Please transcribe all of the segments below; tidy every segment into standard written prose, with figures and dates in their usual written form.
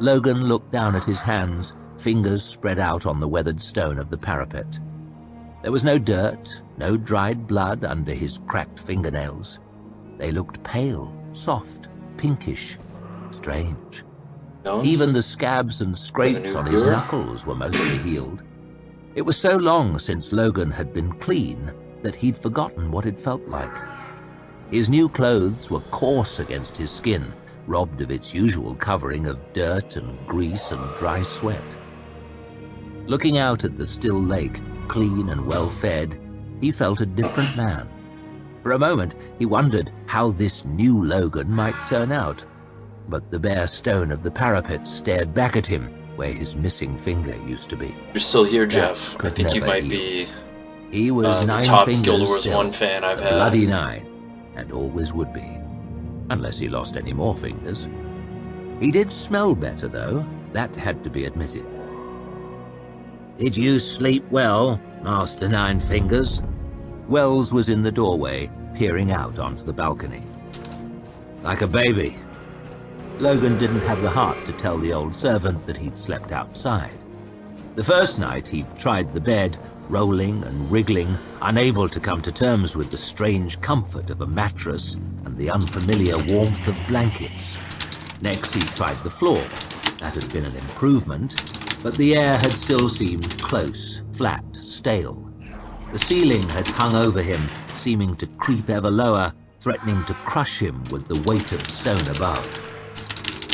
Logan looked down at his hands, fingers spread out on the weathered stone of the parapet. There was no dirt, no dried blood under his cracked fingernails. They looked pale, soft, pinkish, strange. No? Even the scabs and scrapes on his knuckles were mostly healed. It was so long since Logan had been clean that he'd forgotten what it felt like. His new clothes were coarse against his skin, robbed of its usual covering of dirt and grease and dry sweat. Looking out at the still lake, clean and well-fed, he felt a different man. For a moment, he wondered how this new Logan might turn out, but the bare stone of the parapet stared back at him where his missing finger used to be. You're still here, Jeff. I think you might be he was the nine top fingers Guild Wars still, 1 fan I've a had. bloody 9, and always would be, unless he lost any more fingers. He did smell better, though. That had to be admitted. "Did you sleep well, Master Nine Fingers?" Wells was in the doorway, peering out onto the balcony. "Like a baby." Logan didn't have the heart to tell the old servant that he'd slept outside. The first night he'd tried the bed, rolling and wriggling, unable to come to terms with the strange comfort of a mattress and the unfamiliar warmth of blankets. Next he'd tried the floor. That had been an improvement, but the air had still seemed close, flat, stale. The ceiling had hung over him, seeming to creep ever lower, threatening to crush him with the weight of stone above.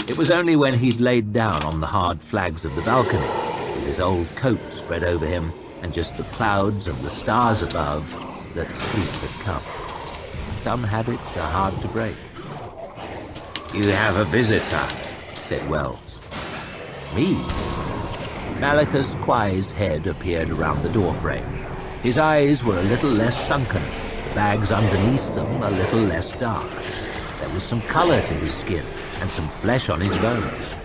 It was only when he'd laid down on the hard flags of the balcony, with his old coat spread over him and just the clouds and the stars above, that sleep had come. Some habits are hard to break. "You have a visitor," said Wells. "Me?" Malachus Quai's head appeared around the doorframe. His eyes were a little less sunken, the bags underneath them a little less dark. There was some color to his skin and some flesh on his bones.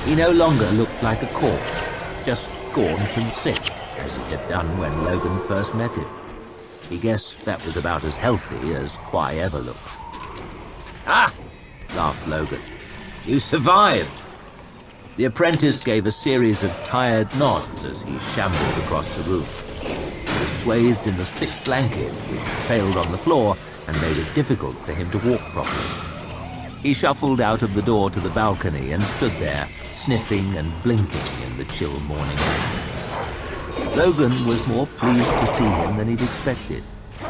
He no longer looked like a corpse, just gaunt and sick, as he had done when Logan first met him. He guessed that was about as healthy as Quai ever looked. "Ah!" laughed Logan. "You survived!" The apprentice gave a series of tired nods as he shambled across the room. He was swathed in a thick blanket which trailed on the floor and made it difficult for him to walk properly. He shuffled out of the door to the balcony and stood there, sniffing and blinking in the chill morning air. Logan was more pleased to see him than he'd expected.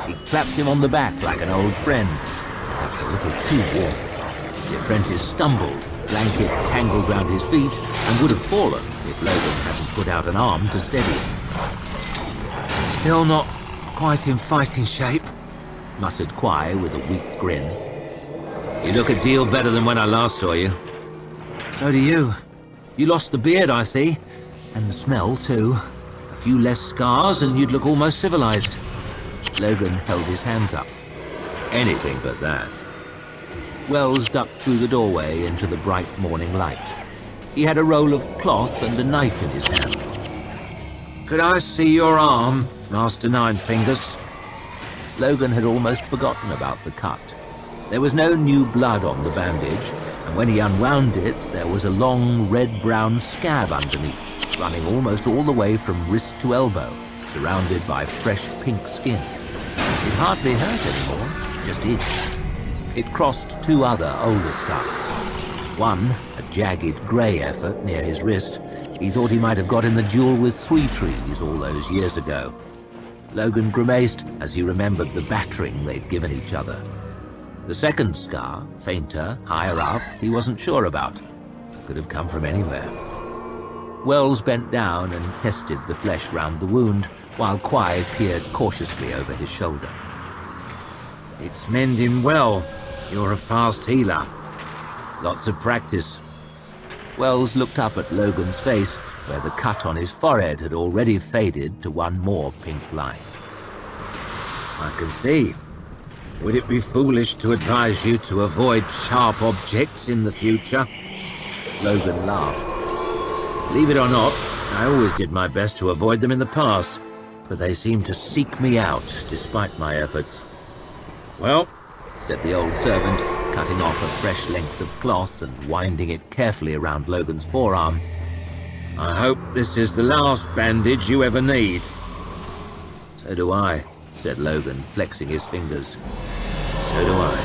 He clapped him on the back like an old friend, perhaps a little too warm. The apprentice stumbled, blanket tangled round his feet, and would have fallen if Logan hadn't put out an arm to steady him. "Still not quite in fighting shape," muttered Quai with a weak grin. "You look a deal better than when I last saw you." "So do you. You lost the beard, I see, and the smell, too. A few less scars and you'd look almost civilized." Logan held his hands up. "Anything but that." Wells ducked through the doorway into the bright morning light. He had a roll of cloth and a knife in his hand. "Could I see your arm, Master Nine Fingers?" Logan had almost forgotten about the cut. There was no new blood on the bandage, and when he unwound it, there was a long red-brown scab underneath, running almost all the way from wrist to elbow, surrounded by fresh pink skin. It hardly hurt anymore, just itched. It crossed two other older scars. One, a jagged grey effort near his wrist. He thought he might have got in the duel with Three Trees all those years ago. Logan grimaced as he remembered the battering they'd given each other. The second scar, fainter, higher up, he wasn't sure about. Could have come from anywhere. Wells bent down and tested the flesh round the wound, while Quai peered cautiously over his shoulder. "It's mending well. You're a fast healer." "Lots of practice." Wells looked up at Logan's face, where the cut on his forehead had already faded to one more pink line. "I can see. Would it be foolish to advise you to avoid sharp objects in the future?" Logan laughed. "Believe it or not, I always did my best to avoid them in the past, but they seem to seek me out despite my efforts." "Well," said the old servant, cutting off a fresh length of cloth and winding it carefully around Logan's forearm. "I hope this is the last bandage you ever need." "So do I," said Logan, flexing his fingers. "So do I."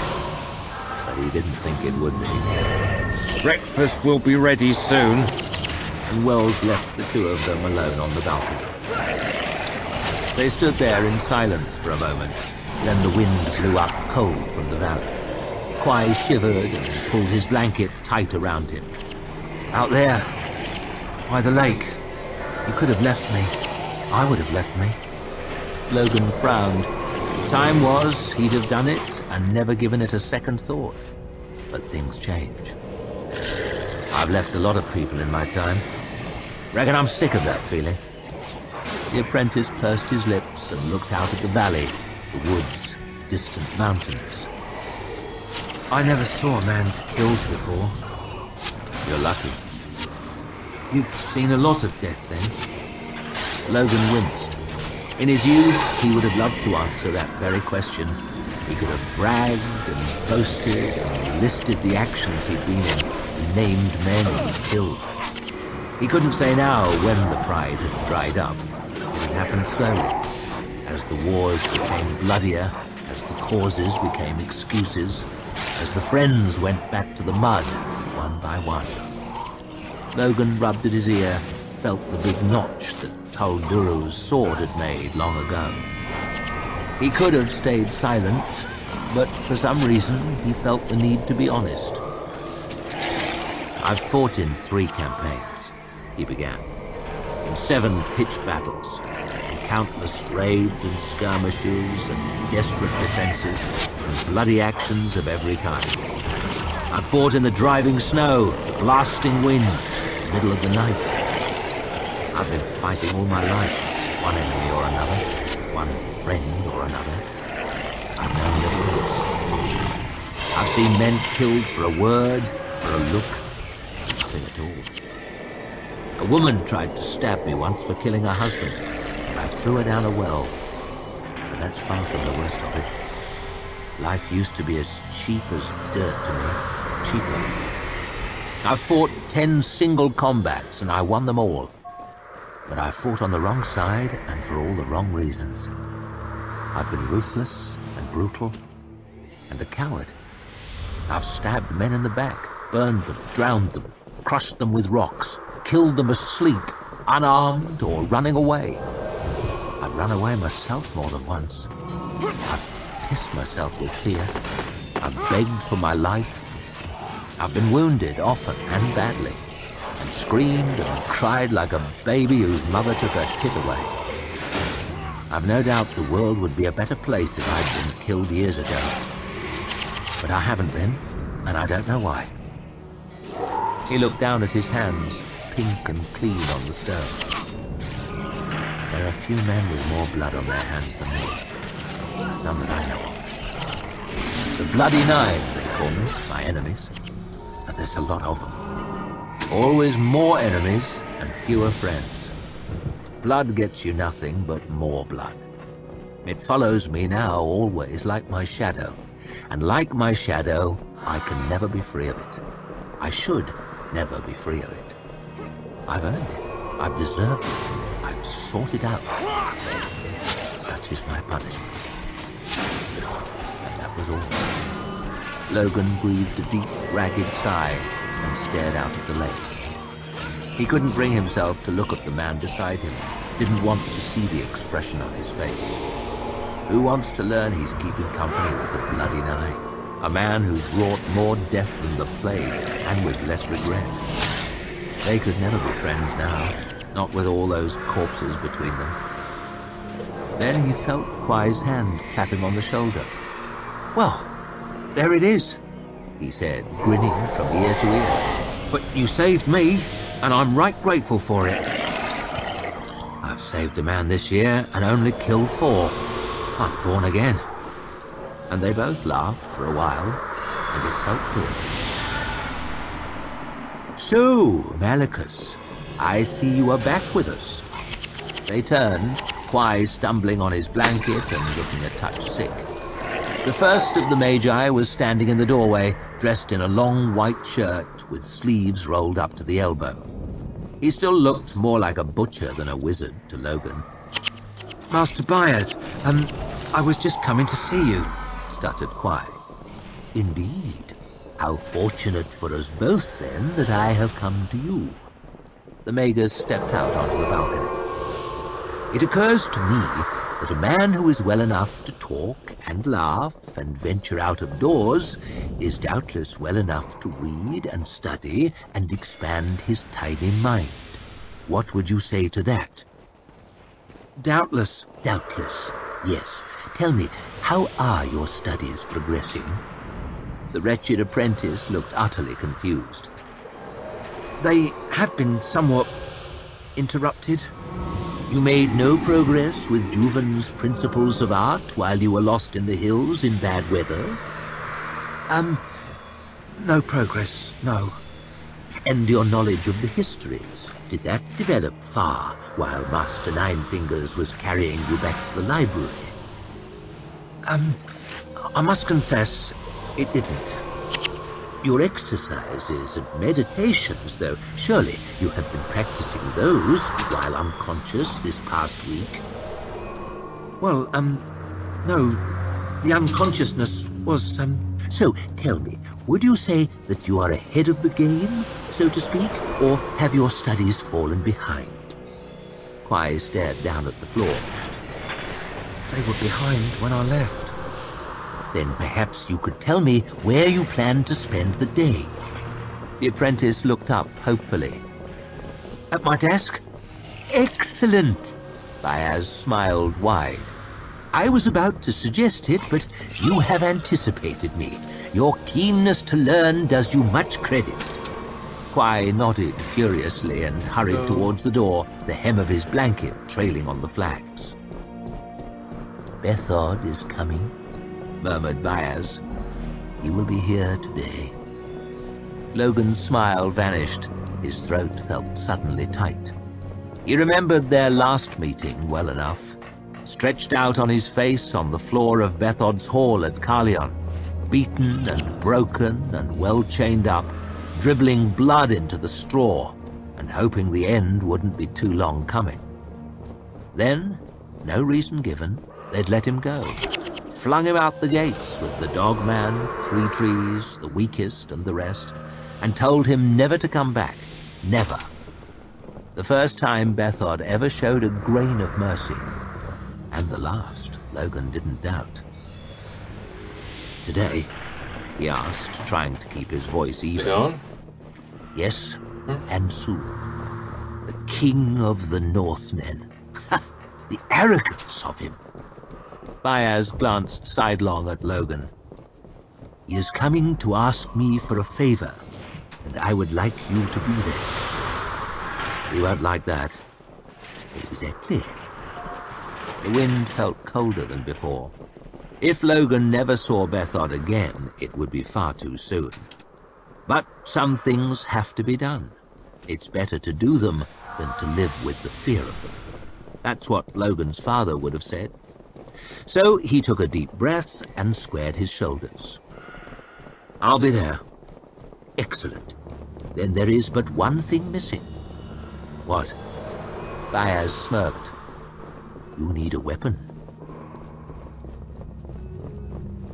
But he didn't think it would be. "Breakfast will be ready soon." And Wells left the two of them alone on the balcony. They stood there in silence for a moment. Then the wind blew up cold from the valley. Quai shivered and pulled his blanket tight around him. "Out there, by the lake, you could have left me. I would have left me." Logan frowned. Time was he'd have done it and never given it a second thought. But things change. "I've left a lot of people in my time. Reckon I'm sick of that feeling." The apprentice pursed his lips and looked out at the valley, the woods, distant mountains. "I never saw a man killed before." "You're lucky." "You've seen a lot of death, then?" Logan winced. In his youth, he would have loved to answer that very question. He could have bragged and boasted and listed the actions he'd been in, and named men he'd killed. He couldn't say now when the pride had dried up. It had happened slowly, as the wars became bloodier, as the causes became excuses, as the friends went back to the mud, one by one. Logan rubbed at his ear, felt the big notch that Talduru's sword had made long ago. He could have stayed silent, but for some reason he felt the need to be honest. "I've fought in 3 campaigns," he began, "in 7 pitched battles, in countless raids and skirmishes and desperate defenses and bloody actions of every kind. I've fought in the driving snow, the blasting wind, the middle of the night. I've been fighting all my life, one enemy or another, one friend or another. I've known little else. I've seen men killed for a word, for a look, nothing at all. A woman tried to stab me once for killing her husband, and I threw her down a well. But that's far from the worst of it. Life used to be as cheap as dirt to me, cheaper. I've fought 10 single combats, and I won them all. But I fought on the wrong side and for all the wrong reasons. I've been ruthless and brutal and a coward. I've stabbed men in the back, burned them, drowned them, crushed them with rocks, killed them asleep, unarmed or running away. I've run away myself more than once. I've pissed myself with fear. I've begged for my life. I've been wounded often and badly, and screamed and cried like a baby whose mother took her tit away. I've no doubt the world would be a better place if I'd been killed years ago. But I haven't been, and I don't know why." He looked down at his hands, pink and clean on the stone. "There are few men with more blood on their hands than me. None that I know of. The Bloody Nine, they call me, my enemies. But there's a lot of them. Always more enemies and fewer friends. Blood gets you nothing but more blood. It follows me now always like my shadow. And like my shadow, I can never be free of it. I should never be free of it. I've earned it. I've deserved it. I've sought it out. Such is my punishment." And that was all. Logan breathed a deep, ragged sigh and stared out at the lake. He couldn't bring himself to look at the man beside him, didn't want to see the expression on his face. Who wants to learn he's keeping company with the Bloody Nine? A man who's wrought more death than the plague, and with less regret. They could never be friends now, not with all those corpses between them. Then he felt Quai's hand tap him on the shoulder. "Well, there it is," he said, grinning from ear to ear. "But you saved me, and I'm right grateful for it." "I've saved a man this year and only killed 4. I'm born again." And they both laughed for a while, and it felt good. "So, Malicus, I see you are back with us." They turned, Quai stumbling on his blanket and looking a touch sick. The first of the Magi was standing in the doorway, dressed in a long white shirt with sleeves rolled up to the elbow. He still looked more like a butcher than a wizard to Logan. Master Byers, I was just coming to see you, stuttered Quai. Indeed. How fortunate for us both, then, that I have come to you. The Magus stepped out onto the balcony. It occurs to me that a man who is well enough to talk and laugh and venture out of doors is doubtless well enough to read and study and expand his tiny mind. What would you say to that? Doubtless. Doubtless, yes. Tell me, how are your studies progressing? The wretched apprentice looked utterly confused. They have been somewhat interrupted. You made no progress with Juven's Principles of Art while you were lost in the hills in bad weather? No progress, no. And your knowledge of the histories, did that develop far while Master Ninefingers was carrying you back to the library? I must confess, it didn't. Your exercises and meditations, though, surely you have been practicing those while unconscious this past week? Well, no. The unconsciousness was, So, tell me, would you say that you are ahead of the game, so to speak, or have your studies fallen behind? Quai stared down at the floor. They were behind when I left. Then perhaps you could tell me where you plan to spend the day. The apprentice looked up hopefully. At my desk? Excellent! Byers smiled wide. I was about to suggest it, but you have anticipated me. Your keenness to learn does you much credit. Quai nodded furiously and hurried towards the door, the hem of his blanket trailing on the flags. Bethod is coming, murmured Byers. He will be here today. Logan's smile vanished. His throat felt suddenly tight. He remembered their last meeting well enough. Stretched out on his face on the floor of Bethod's hall at Carleon, beaten and broken and well chained up, dribbling blood into the straw and hoping the end wouldn't be too long coming. Then, no reason given, they'd let him go. Flung him out the gates with the dogman, Three Trees, the weakest, and the rest, and told him never to come back. Never. The first time Bethod ever showed a grain of mercy. And the last, Logan didn't doubt. Today, he asked, trying to keep his voice even. Gone? Yes, and soon. The king of the Northmen. The arrogance of him. Byers glanced sidelong at Logan. He is coming to ask me for a favor, and I would like you to be there. You won't like that. Exactly. The wind felt colder than before. If Logan never saw Bethod again, it would be far too soon. But some things have to be done. It's better to do them than to live with the fear of them. That's what Logan's father would have said. So he took a deep breath and squared his shoulders. I'll be there. Excellent. Then there is but one thing missing. What? Byers smirked. You need a weapon.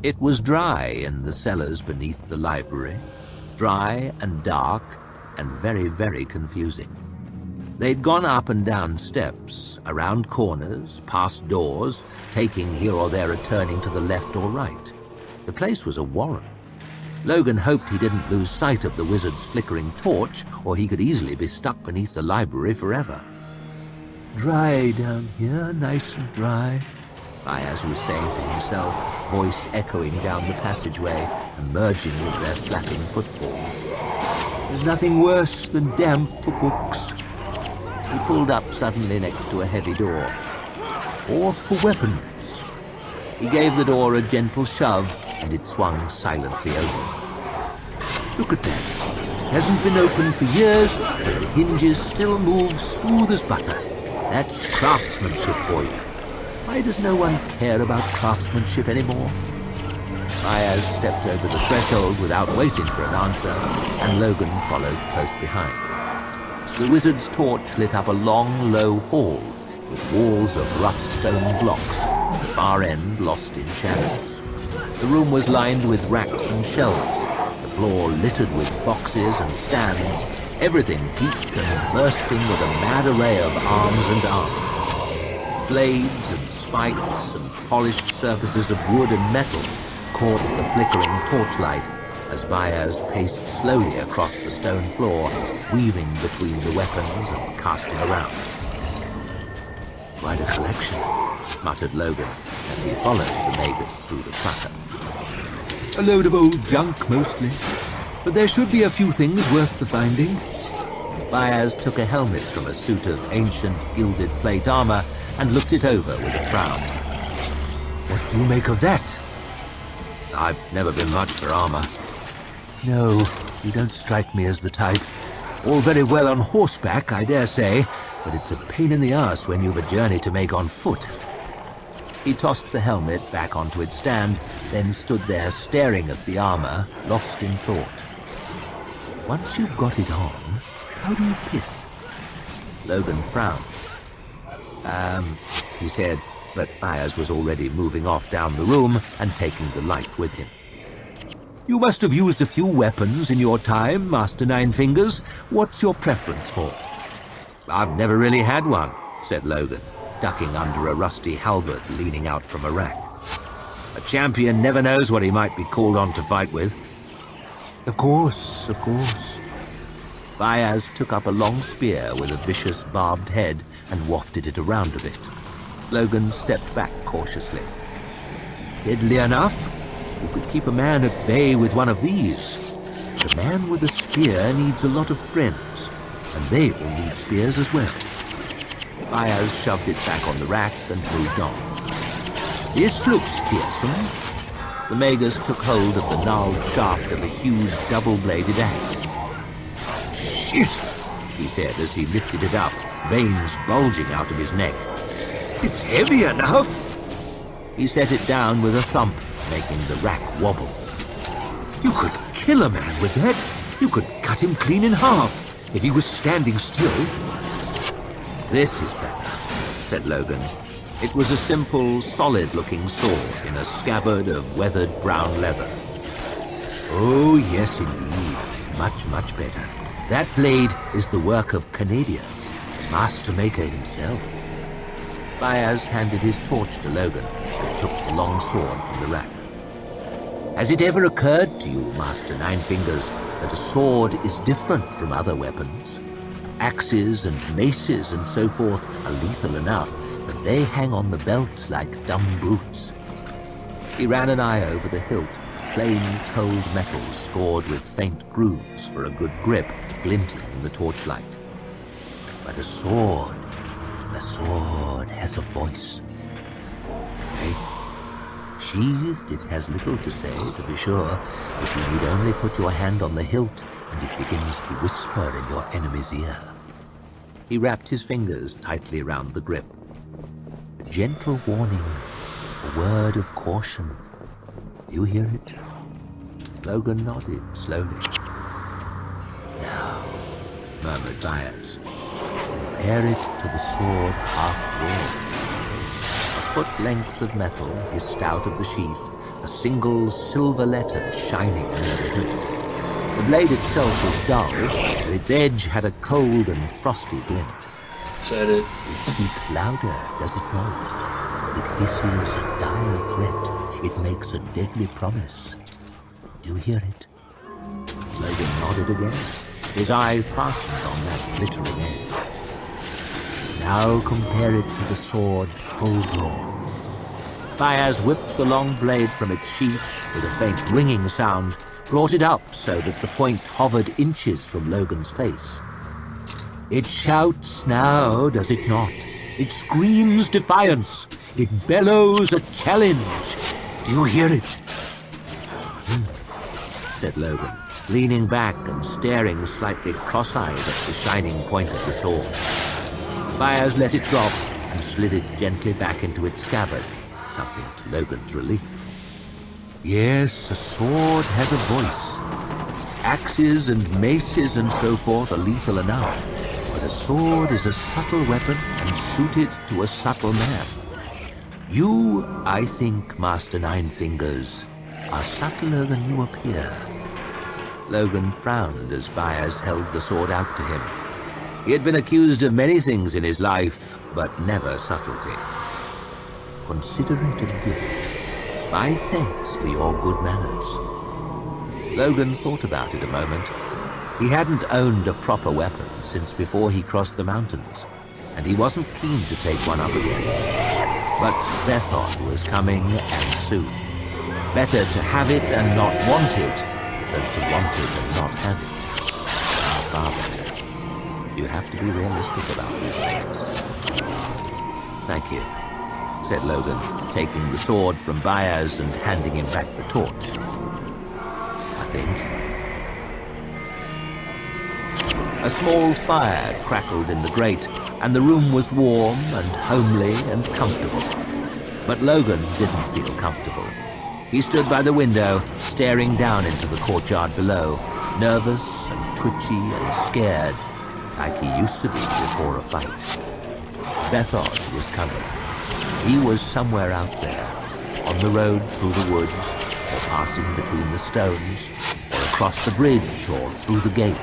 It was dry in the cellars beneath the library. Dry and dark and very, very confusing. They'd gone up and down steps, around corners, past doors, taking here or there a turning to the left or right. The place was a warren. Logan hoped he didn't lose sight of the wizard's flickering torch, or he could easily be stuck beneath the library forever. Dry down here, nice and dry, Byers was saying to himself, voice echoing down the passageway and merging with their flapping footfalls. There's nothing worse than damp for books. He pulled up suddenly next to a heavy door. Or for weapons. He gave the door a gentle shove, and it swung silently open. Look at that. Hasn't been opened for years, but the hinges still move smooth as butter. That's craftsmanship for you. Why does no one care about craftsmanship anymore? Baez stepped over the threshold without waiting for an answer, and Logan followed close behind. The wizard's torch lit up a long, low hall with walls of rough stone blocks, the far end lost in shadows. The room was lined with racks and shelves, the floor littered with boxes and stands, everything heaped and bursting with a mad array of arms and armor. Blades and spikes and polished surfaces of wood and metal caught the flickering torchlight as Baez paced slowly across the stone floor, weaving between the weapons and casting around. "Quite a collection," muttered Logan as he followed the magus through the clutter. "A load of old junk, mostly, but there should be a few things worth the finding." Baez took a helmet from a suit of ancient gilded plate armor and looked it over with a frown. "What do you make of that?" "I've never been much for armor." "No, you don't strike me as the type. All very well on horseback, I dare say, but it's a pain in the arse when you've a journey to make on foot." He tossed the helmet back onto its stand, then stood there staring at the armor, lost in thought. "Once you've got it on, how do you piss?" Logan frowned. He said, but Baez was already moving off down the room and taking the light with him. "You must have used a few weapons in your time, Master Nine Fingers. What's your preference for?" "I've never really had one," said Logan, ducking under a rusty halberd leaning out from a rack. "A champion never knows what he might be called on to fight with." Of course. Baez took up a long spear with a vicious barbed head and wafted it around a bit. Logan stepped back cautiously. "Deadly enough? You could keep a man at bay with one of these. The man with the spear needs a lot of friends, and they all need spears as well." Baez shoved it back on the rack and moved on. "This looks fearsome." The magus took hold of the gnarled shaft of a huge double-bladed axe. "Shit," he said as he lifted it up, veins bulging out of his neck. "It's heavy enough." He set it down with a thump, making the rack wobble. "You could kill a man with that. You could cut him clean in half if he was standing still." "This is better," said Logan. It was a simple, solid-looking sword in a scabbard of weathered brown leather. "Oh, yes, indeed. Much better. That blade is the work of Canadius, master maker himself." Baez handed his torch to Logan and took the long sword from the rack. "Has it ever occurred to you, Master Nine Fingers, that a sword is different from other weapons? Axes and maces and so forth are lethal enough, but they hang on the belt like dumb brutes." He ran an eye over the hilt, plain, cold metal scored with faint grooves for a good grip, glinting in the torchlight. "But a sword has a voice. Eh? Sheathed, it has little to say, to be sure, but you need only put your hand on the hilt, and it begins to whisper in your enemy's ear." He wrapped his fingers tightly round the grip. "A gentle warning, a word of caution. Do you hear it?" Logan nodded slowly. "Now," murmured Baez, "compare it to the sword half-drawn." A foot length of metal hissed out of the sheath, a single silver letter shining near the hilt. The blade itself was dull, but its edge had a cold and frosty glint. Said it. "It speaks louder, does it not? It hisses a dire threat. It makes a deadly promise. Do you hear it?" Logan nodded again, his eye fastened on that glittering edge. "Now compare it to the sword full drawn." Baez whipped the long blade from its sheath with a faint ringing sound, brought it up so that the point hovered inches from Logan's face. "It shouts now, does it not? It screams defiance. It bellows a challenge. Do you hear it?" Said Logan, leaning back and staring slightly cross-eyed at the shining point of the sword. Baez let it drop and slid it gently back into its scabbard, something to Logan's relief. Yes, a sword has a voice. Axes and maces and so forth are lethal enough, but a sword is a subtle weapon and suited to a subtle man. You, I think, Master Ninefingers, are subtler than you appear. Logan frowned as Byers held the sword out to him. He had been accused of many things in his life, but never subtlety. Consider it a gift. My thanks for your good manners. Logan thought about it a moment. He hadn't owned a proper weapon since before he crossed the mountains, and he wasn't keen to take one up again. But Bethod was coming, and soon. Better to have it and not want it than to want it and not have it. Far better. You have to be realistic about these things. Thank you, said Logan, taking the sword from Byers and handing him back the torch. I think. A small fire crackled in the grate, and the room was warm and homely and comfortable. But Logan didn't feel comfortable. He stood by the window, staring down into the courtyard below, nervous and twitchy and scared, like he used to be before a fight. Bethod was coming. He was somewhere out there, on the road through the woods, or passing between the stones, or across the bridge, or through the gate.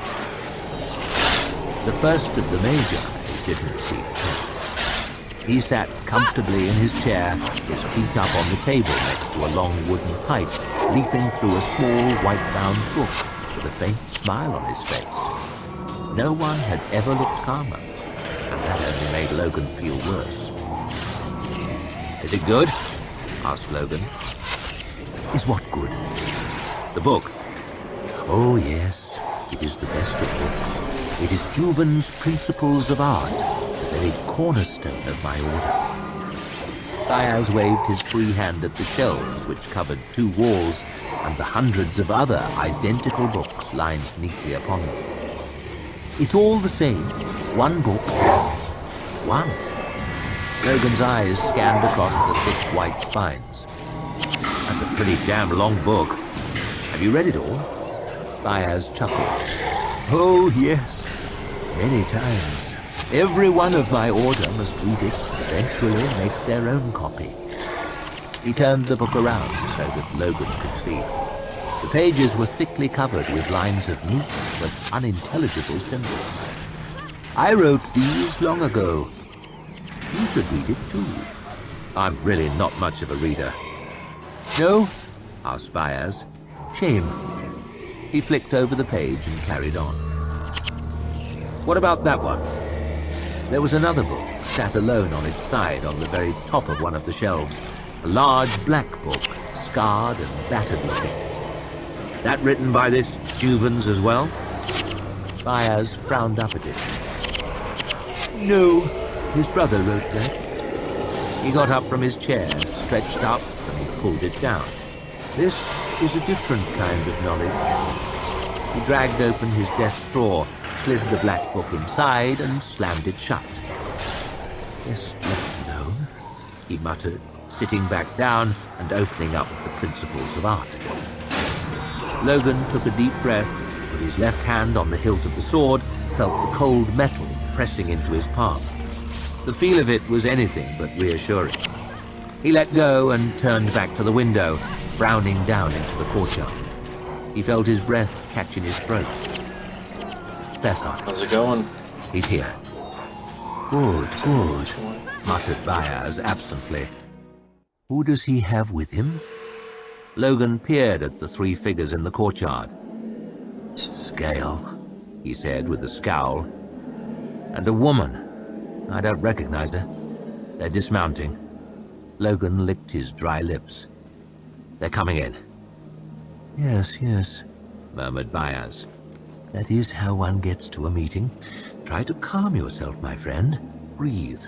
The first of the Magi didn't seem tense. He sat comfortably in his chair, his feet up on the table next to a long wooden pipe, leafing through a small white-bound book with a faint smile on his face. No one had ever looked calmer, and that only made Logan feel worse. Is it good? Asked Logan. Is what good? The book. Oh, yes. It is the best of books. It is Juven's Principles of Art, the very cornerstone of my order. Byers waved his free hand at the shelves which covered 2 walls and the hundreds of other identical books lined neatly upon them. It's all the same. One book. One. Logan's eyes scanned across the thick white spines. That's a pretty damn long book. Have you read it all? Byers chuckled. Oh, yes. Many times. Every one of my order must read it, eventually make their own copy. He turned the book around so that Logan could see. The pages were thickly covered with lines of neat but unintelligible symbols. I wrote these long ago. You should read it too. I'm really not much of a reader. No? Asked Byers. Shame. He flicked over the page and carried on. What about that one? There was another book, sat alone on its side on the very top of one of the shelves. A large black book, scarred and battered looking. That written by this Juvens as well? Byers frowned up at it. No, his brother wrote that. He got up from his chair, stretched up, and pulled it down. This is a different kind of knowledge. He dragged open his desk drawer, slid the black book inside, and slammed it shut. Best left alone, he muttered, sitting back down and opening up the Principles of Art again. Logan took a deep breath, put his left hand on the hilt of the sword, felt the cold metal pressing into his palm. The feel of it was anything but reassuring. He let go and turned back to the window, frowning down into the courtyard. He felt his breath catch in his throat. Bethod. How's it going? He's here. Good, good, muttered Byers absently. Who does he have with him? Logan peered at the 3 figures in the courtyard. Scale, he said with a scowl. And a woman. I don't recognize her. They're dismounting. Logan licked his dry lips. They're coming in. Yes, yes, murmured Byers. That is how one gets to a meeting. Try to calm yourself, my friend. Breathe.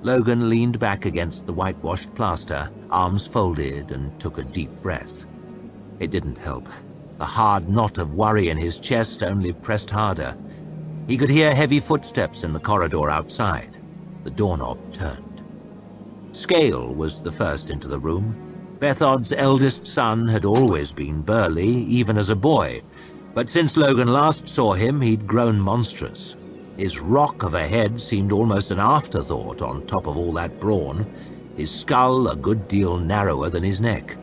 Logan leaned back against the whitewashed plaster, arms folded, and took a deep breath. It didn't help. The hard knot of worry in his chest only pressed harder. He could hear heavy footsteps in the corridor outside. The doorknob turned. Scale was the first into the room. Bethod's eldest son had always been burly, even as a boy, but since Logan last saw him, he'd grown monstrous. His rock of a head seemed almost an afterthought on top of all that brawn, his skull a good deal narrower than his neck.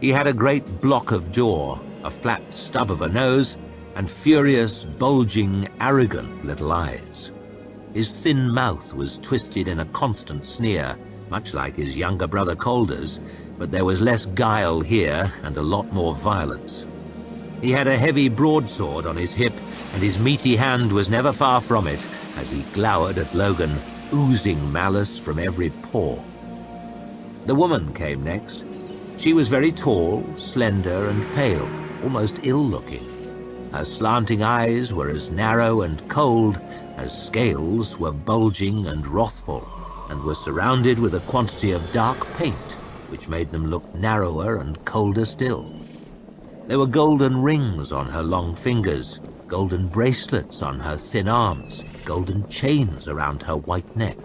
He had a great block of jaw, a flat stub of a nose, and furious, bulging, arrogant little eyes. His thin mouth was twisted in a constant sneer, much like his younger brother Calder's, but there was less guile here and a lot more violence. He had a heavy broadsword on his hip, and his meaty hand was never far from it as he glowered at Logan, oozing malice from every pore. The woman came next. She was very tall, slender, and pale, almost ill-looking. Her slanting eyes were as narrow and cold as scales were bulging and wrathful, and were surrounded with a quantity of dark paint, which made them look narrower and colder still. There were golden rings on her long fingers, golden bracelets on her thin arms, golden chains around her white neck.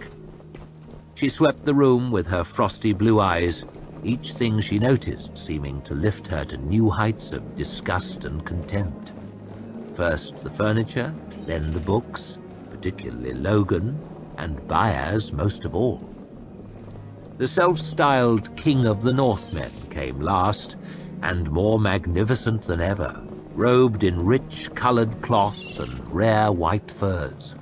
She swept the room with her frosty blue eyes, each thing she noticed seeming to lift her to new heights of disgust and contempt. First the furniture, then the books, particularly Logan, and Baez most of all. The self-styled King of the Northmen came last, and more magnificent than ever, robed in rich colored cloth and rare white furs.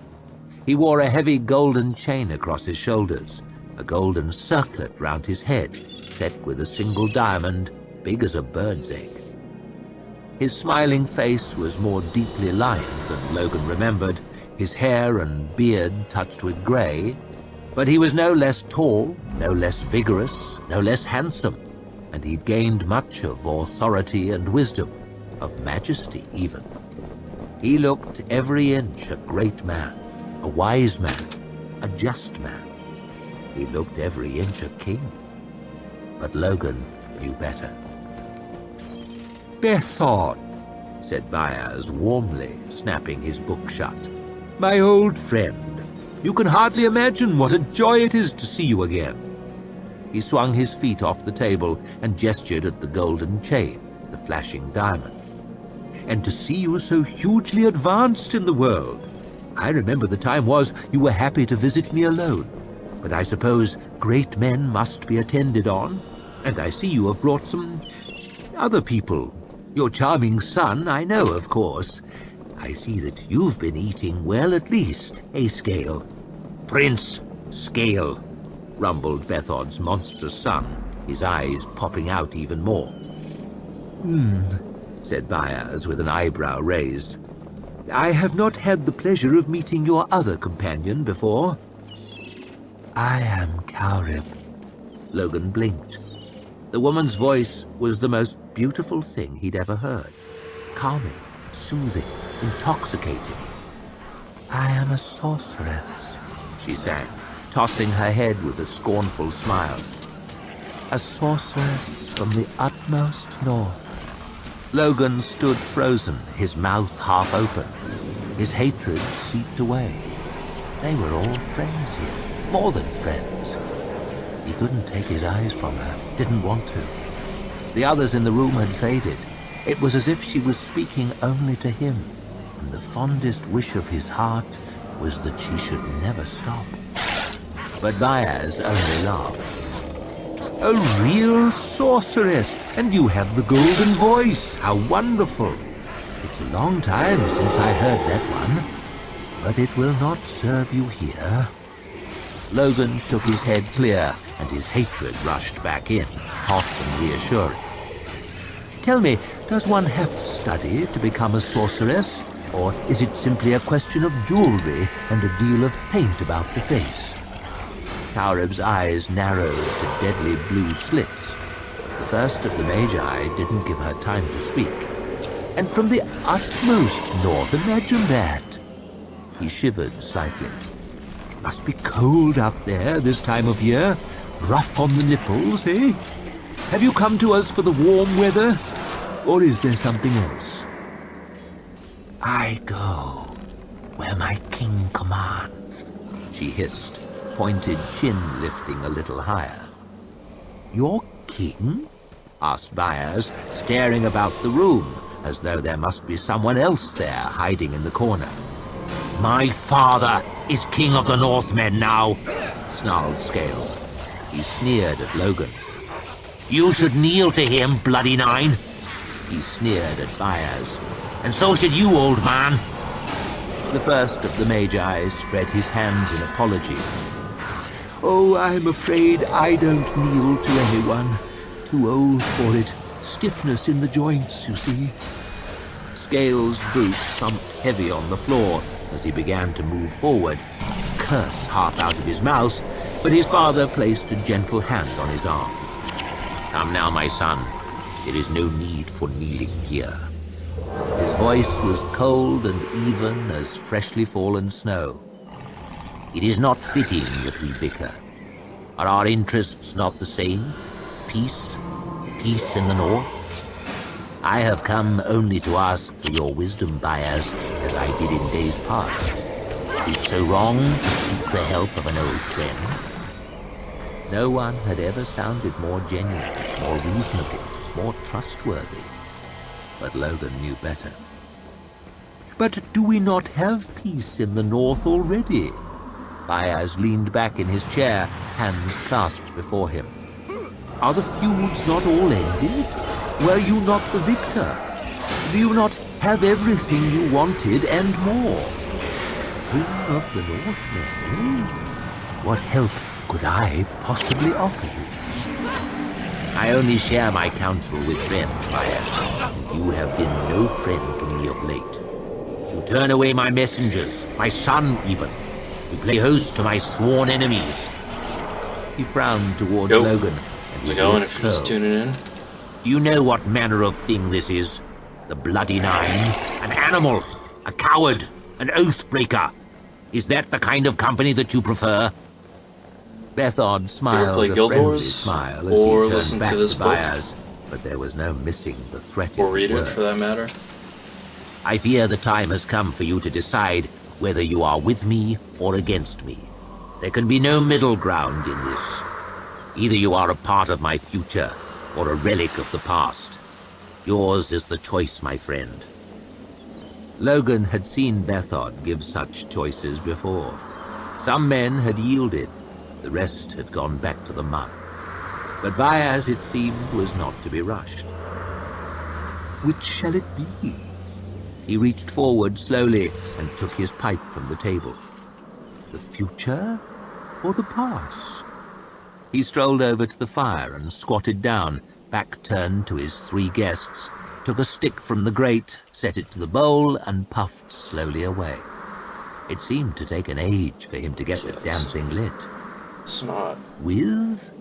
He wore a heavy golden chain across his shoulders, a golden circlet round his head, set with a single diamond big as a bird's egg. His smiling face was more deeply lined than Logan remembered, his hair and beard touched with grey, but he was no less tall, no less vigorous, no less handsome, and he'd gained much of authority and wisdom, of majesty even. He looked every inch a great man, a wise man, a just man. He looked every inch a king. But Logan knew better. Bethod, said Baez warmly, snapping his book shut. my old friend. You can hardly imagine what a joy it is to see you again. He swung his feet off the table and gestured at the golden chain, the flashing diamond. And to see you so hugely advanced in the world. I remember the time was you were happy to visit me alone. But I suppose great men must be attended on, and I see you have brought some other people. Your charming son, I know, of course. I see that you've been eating well at least, eh, Scale? Prince Scale, rumbled Bethod's monstrous son, his eyes popping out even more. Said Baez with an eyebrow raised. I have not had the pleasure of meeting your other companion before. I am Kaurib. Logan blinked. The woman's voice was the most beautiful thing he'd ever heard. Calming, soothing, intoxicating. I am a sorceress, she sang, tossing her head with a scornful smile. a sorceress from the utmost north. Logan stood frozen, his mouth half open. His hatred seeped away. They were all friends here, more than friends. He couldn't take his eyes from her, didn't want to. The others in the room had faded. It was as if she was speaking only to him, and the fondest wish of his heart was that she should never stop. But Baez only laughed. A real sorceress, and you have the golden voice. How wonderful. It's a long time since I heard that one, but it will not serve you here. Logan shook his head clear, and his hatred rushed back in, hot and reassuring. Tell me, does one have to study to become a sorceress, or is it simply a question of jewelry and a deal of paint about the face? Kaurib's eyes narrowed to deadly blue slits. The first of the Magi didn't give her time to speak. And from the utmost north, imagine that. He shivered slightly. It must be cold up there this time of year. Rough on the nipples, eh? Have you come to us for the warm weather? Or is there something else? I go where my king commands, she hissed, pointed chin lifting a little higher. Your king? asked Byers, staring about the room, as though there must be someone else there hiding in the corner. "My father is king of the Northmen now," snarled Scales. He sneered at Logan. "You should kneel to him, bloody nine." He sneered at Byers. "And so should you, old man." The first of the Magi spread his hands in apology. "Oh, I'm afraid I don't kneel to anyone. Too old for it. Stiffness in the joints, you see." Scales' boots thumped heavy on the floor as he began to move forward, a curse half out of his mouth, but his father placed a gentle hand on his arm. "Come now, my son. There is no need for kneeling here." His voice was cold and even as freshly fallen snow. "It is not fitting that we bicker. Are our interests not the same? Peace? Peace in the north? I have come only to ask for your wisdom, Byers, as I did in days past. Is it so wrong to seek the help of an old friend?" No one had ever sounded more genuine, more reasonable, more trustworthy. But Logan knew better. "But do we not have peace in the north already?" Byers leaned back in his chair, hands clasped before him. "Are the feuds not all ended? Were you not the victor? Do you not have everything you wanted and more? King of the Northmen, what help could I possibly offer you?" "I only share my counsel with friends, Byers. You have been no friend to me of late. You turn away my messengers, my son even. You play host to my sworn enemies." He frowned towards Logan. How's it going if you're just tuning in? "Do you know what manner of thing this is? The Bloody Nine? An animal, a coward, an oath-breaker. Is that the kind of company that you prefer?" Bethod smiled a friendly smile as he turned back to Byers, but there was no missing the threat in or read his it, words. for that matter. "I fear the time has come for you to decide whether you are with me or against me. There can be no middle ground in this. Either you are a part of my future or a relic of the past. Yours is the choice, my friend." Logan had seen Bethod give such choices before. Some men had yielded, the rest had gone back to the mud. But Byers, it seemed, was not to be rushed. "Which shall it be?" He reached forward slowly and took his pipe from the table. "The future or the past?" He strolled over to the fire and squatted down, back turned to his three guests, took a stick from the grate, set it to the bowl, and puffed slowly away. It seemed to take an age for him to get the damn thing lit. It's not. "With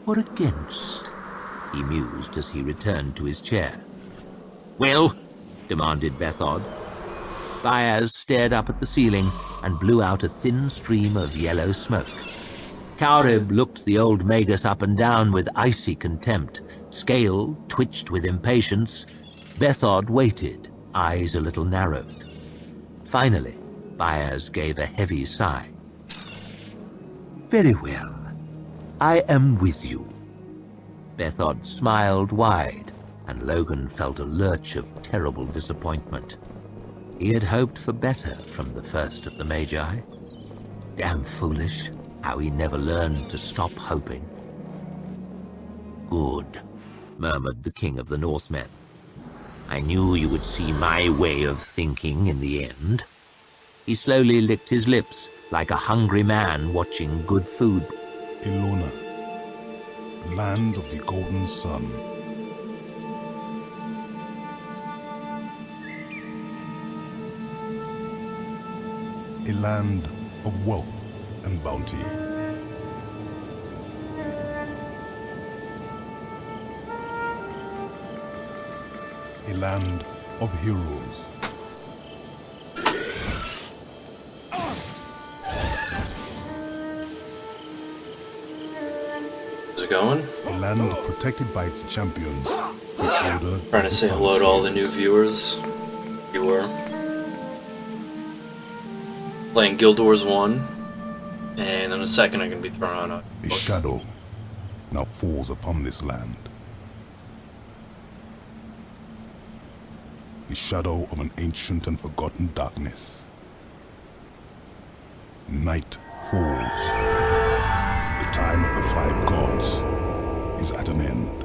or against?" he mused as he returned to his chair. "Well?" demanded Bethod. Byers stared up at the ceiling and blew out a thin stream of yellow smoke. Kaurib looked the old Magus up and down with icy contempt. Scale twitched with impatience. Bethod waited, eyes a little narrowed. Finally, Byers gave a heavy sigh. "Very well. I am with you." Bethod smiled wide, and Logan felt a lurch of terrible disappointment. He had hoped for better from the first of the Magi. Damn foolish, how he never learned to stop hoping. "Good," murmured the King of the Northmen. "I knew you would see my way of thinking in the end." He slowly licked his lips, like a hungry man watching good food. Ilona, land of the golden sun. A land of wealth and bounty. A land of heroes. How's it going? A land protected by its champions. The order Trying to say hello to all the new viewers. You were playing Guild Wars 1, and in a second I'm going to be throwing on A shadow now falls upon this land. the shadow of an ancient and forgotten darkness. Night falls. The time of the five gods is at an end.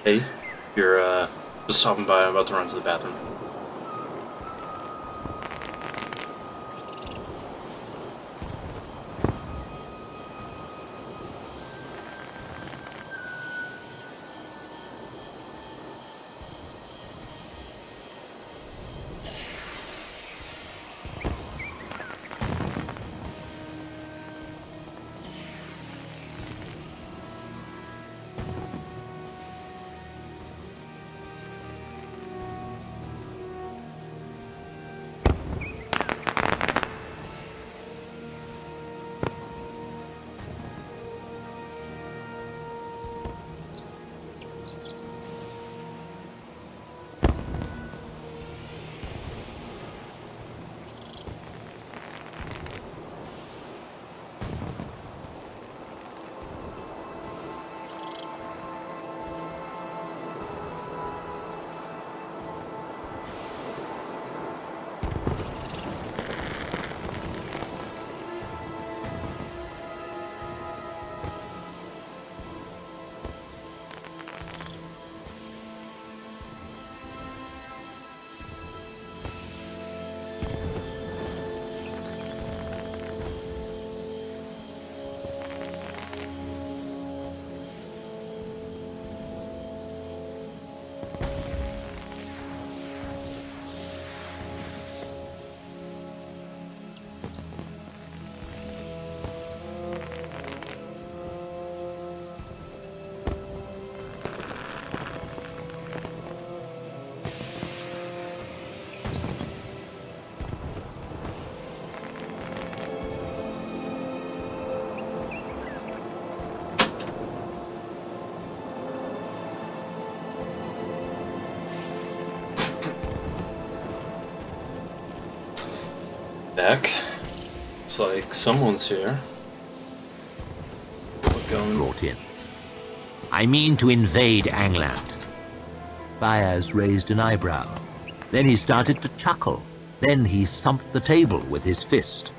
Hey, you're just stopping by. I'm about to run to the bathroom. Back. Looks like someone's here. We're going. Brought in. I mean to invade Angland. Baez raised an eyebrow. Then he started to chuckle. Then he thumped the table with his fist.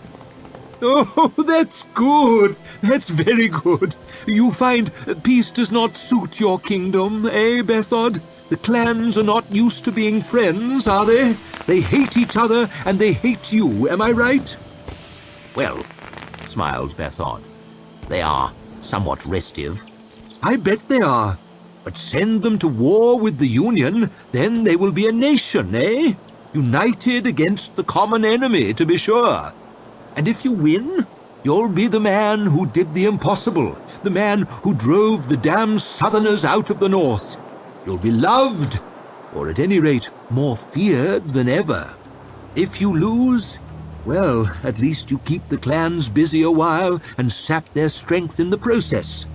Oh, that's good. That's very good. You find peace does not suit your kingdom, eh, Bethod? The clans are not used to being friends, are they? They hate each other and they hate you, am I right? Well, smiled Bethod, they are somewhat restive. I bet they are. But send them to war with the Union, then they will be a nation, eh? United against the common enemy, to be sure. And if you win, you'll be the man who did the impossible, the man who drove the damned Southerners out of the North. You'll be loved, or at any rate, more feared than ever. If you lose, well, at least you keep the clans busy a while and sap their strength in the process.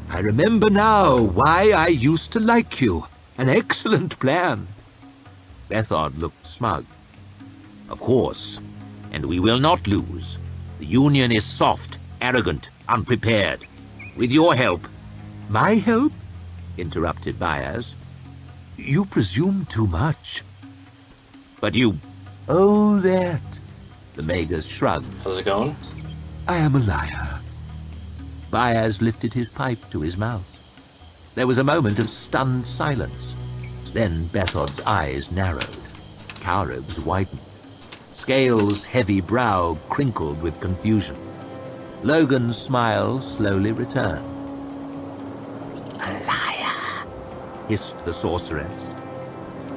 I remember now why I used to like you. An excellent plan. Bethod looked smug. Of course, and we will not lose. The Union is soft, arrogant, unprepared. With your help. My help? Interrupted Baez. You presume too much. But you... Oh, that. The Magus shrugged. How's it going? I am a liar. Baez lifted his pipe to his mouth. There was a moment of stunned silence. Then Bethod's eyes narrowed. Karib's widened. Scale's heavy brow crinkled with confusion. Logan's smile slowly returned. "A liar," hissed the sorceress.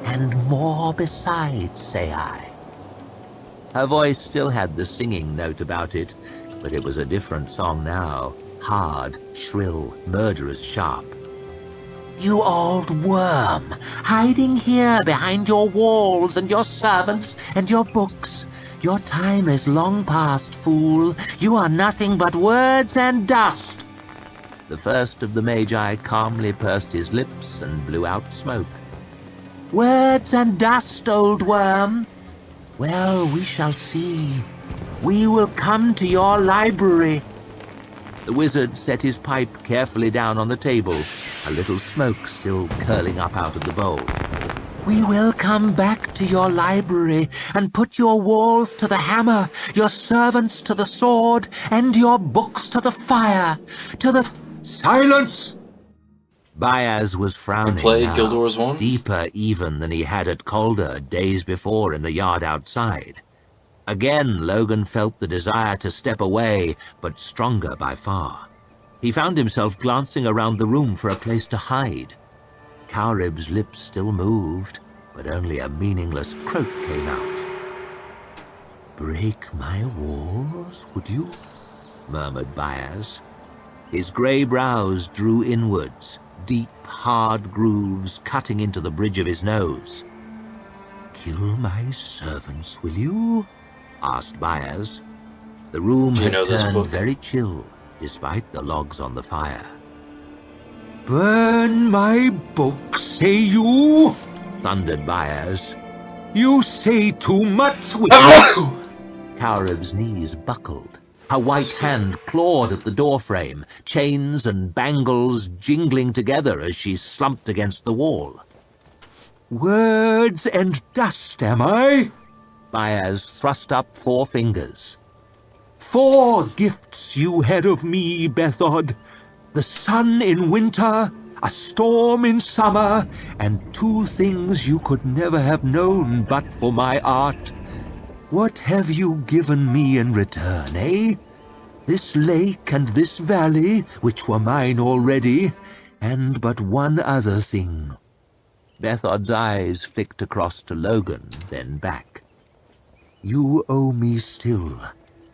"And more besides, say I." Her voice still had the singing note about it, but it was a different song now. Hard, shrill, murderous sharp. "You old worm, hiding here behind your walls and your servants and your books. Your time is long past, fool. You are nothing but words and dust." The first of the Magi calmly pursed his lips and blew out smoke. "Words and dust, old worm? Well, we shall see. We will come to your library." The wizard set his pipe carefully down on the table, a little smoke still curling up out of the bowl. "We will come back to your library and put your walls to the hammer, your servants to the sword, and your books to the fire, to the—" "Silence!" Baez was frowning Play now, Guild Wars 1? deeper even than he had at Calder days before in the yard outside. Again, Logan felt the desire to step away, but stronger by far. He found himself glancing around the room for a place to hide. Cowrib's lips still moved, but only a meaningless croak came out. "Break my walls, would you?" murmured Baez. His grey brows drew inwards, deep, hard grooves cutting into the bridge of his nose. "Kill my servants, will you?" asked Baez. The room had turned very chill, despite the logs on the fire. "Burn my book, say you?" thundered Baez. "You say too much with Cowrib's knees buckled. Her white hand clawed at the doorframe, chains and bangles jingling together as she slumped against the wall. "Words and dust, am I?" Baez thrust up 4 fingers. "4 gifts you had of me, Bethod. The sun in winter, a storm in summer, and 2 things you could never have known but for my art. What have you given me in return, eh? This lake and this valley, which were mine already, and but one other thing." Bethod's eyes flicked across to Logan, then back. "You owe me still,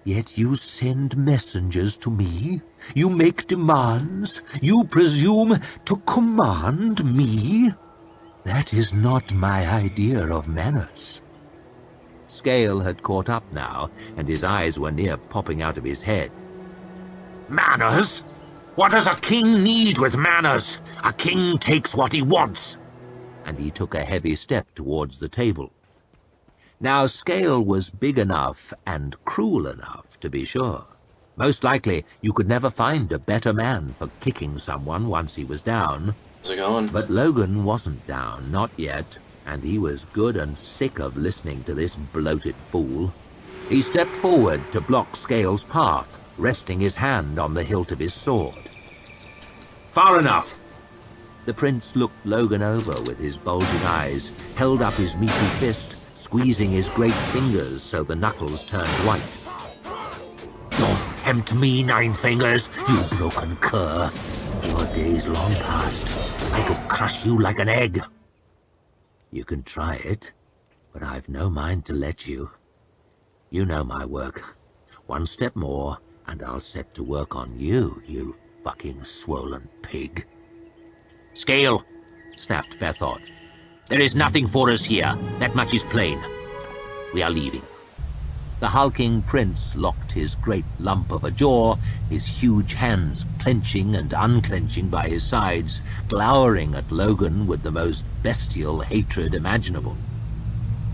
yet you send messengers to me? You make demands? You presume to command me? That is not my idea of manners." Scale had caught up now, and his eyes were near popping out of his head. "Manners? What does a king need with manners? A king takes what he wants." And he took a heavy step towards the table. Now, Scale was big enough and cruel enough, to be sure. Most likely, you could never find a better man for kicking someone once he was down. How's it going? But Logan wasn't down, not yet, and he was good and sick of listening to this bloated fool. He stepped forward to block Scale's path, resting his hand on the hilt of his sword. "Far enough!" The prince looked Logan over with his bulging eyes, held up his meaty fist, squeezing his great fingers so the knuckles turned white. "Don't tempt me, Nine Fingers, you broken cur. Your day's long past. I could crush you like an egg." "You can try it, but I've no mind to let you. You know my work. 1 step more, and I'll set to work on you, you fucking swollen pig." "Scale," snapped Bethod. "There is nothing for us here. That much is plain. We are leaving." The hulking prince locked his great lump of a jaw, his huge hands clenching and unclenching by his sides, glowering at Logan with the most bestial hatred imaginable.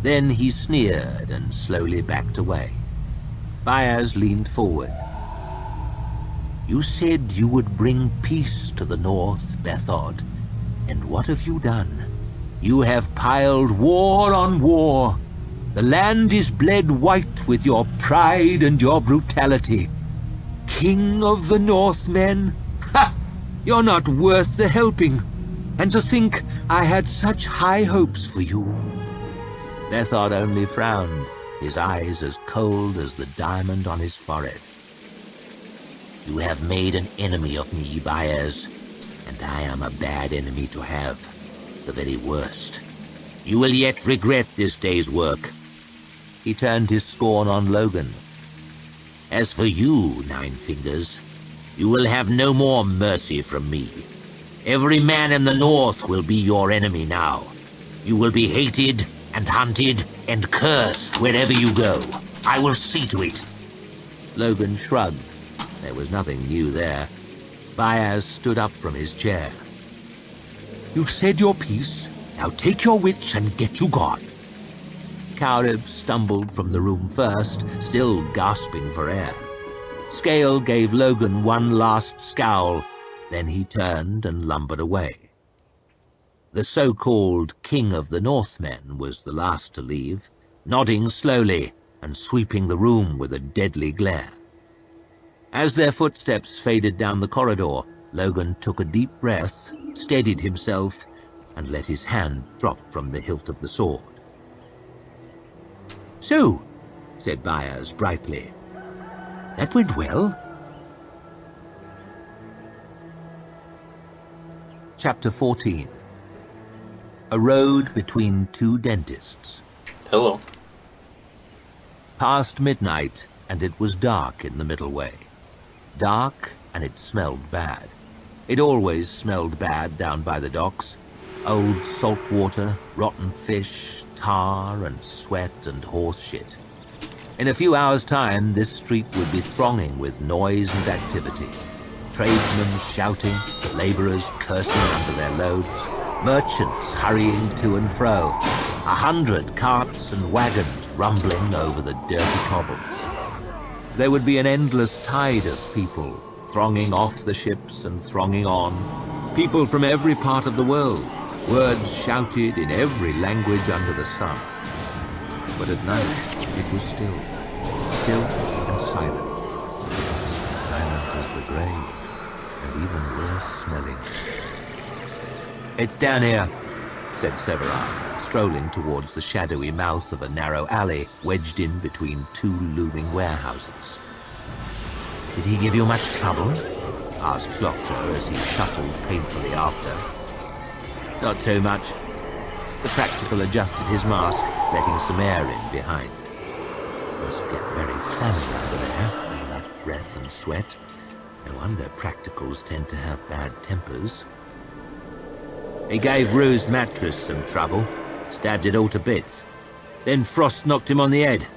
Then he sneered and slowly backed away. Baez leaned forward. "You said you would bring peace to the north, Bethod, and what have you done? You have piled war on war. The land is bled white with your pride and your brutality. King of the Northmen? Ha! You're not worth the helping. And to think I had such high hopes for you." Bethod only frowned. his eyes as cold as the diamond on his forehead. "You have made an enemy of me, Baez, and I am a bad enemy to have, the very worst. You will yet regret this day's work." He turned his scorn on Logan. "As for you, Nine Fingers, you will have no more mercy from me. Every man in the north will be your enemy now. You will be hated and hunted and cursed wherever you go. I will see to it." Logan shrugged. There was nothing new there. Baez stood up from his chair. "You've said your piece. Now take your witch and get you gone." Kaurib stumbled from the room first, still gasping for air. Scale gave Logan one last scowl, then he turned and lumbered away. The so-called King of the Northmen was the last to leave, nodding slowly and sweeping the room with a deadly glare. As their footsteps faded down the corridor, Logan took a deep breath, steadied himself, and let his hand drop from the hilt of the sword. "So," said Baez brightly, "that went well." Chapter 14. A road between two dentists. Hello. Past midnight, and it was dark in the middle way. Dark, and it smelled bad. It always smelled bad down by the docks. Old salt water, rotten fish, tar and sweat and horse shit. In a few hours' time, this street would be thronging with noise and activity. Tradesmen shouting, laborers cursing under their loads, merchants hurrying to and fro, 100 carts and wagons rumbling over the dirty cobbles. There would be an endless tide of people, thronging off the ships and thronging on, people from every part of the world, words shouted in every language under the sun. But at night, it was still and silent. Silent as the grave, and even worse smelling. "It's down here," said Severard, strolling towards the shadowy mouth of a narrow alley wedged in between two looming warehouses. "Did he give you much trouble?" asked Glockler as he shuffled painfully after. "Not too much." The practical adjusted his mask, letting some air in behind. "Must get very clammy under there, all that breath and sweat. No wonder practicals tend to have bad tempers." "He gave Rue's mattress some trouble, stabbed it all to bits. Then Frost knocked him on the head.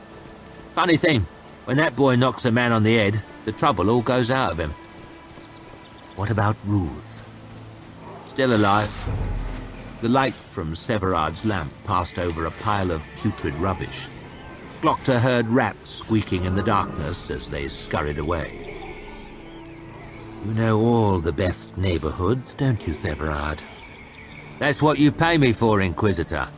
Funny thing, when that boy knocks a man on the head, the trouble all goes out of him." "What about Ruth?" "Still alive." The light from Severard's lamp passed over a pile of putrid rubbish. Glockler heard rats squeaking in the darkness as they scurried away. "You know all the best neighborhoods, don't you, Severard?" "That's what you pay me for, Inquisitor."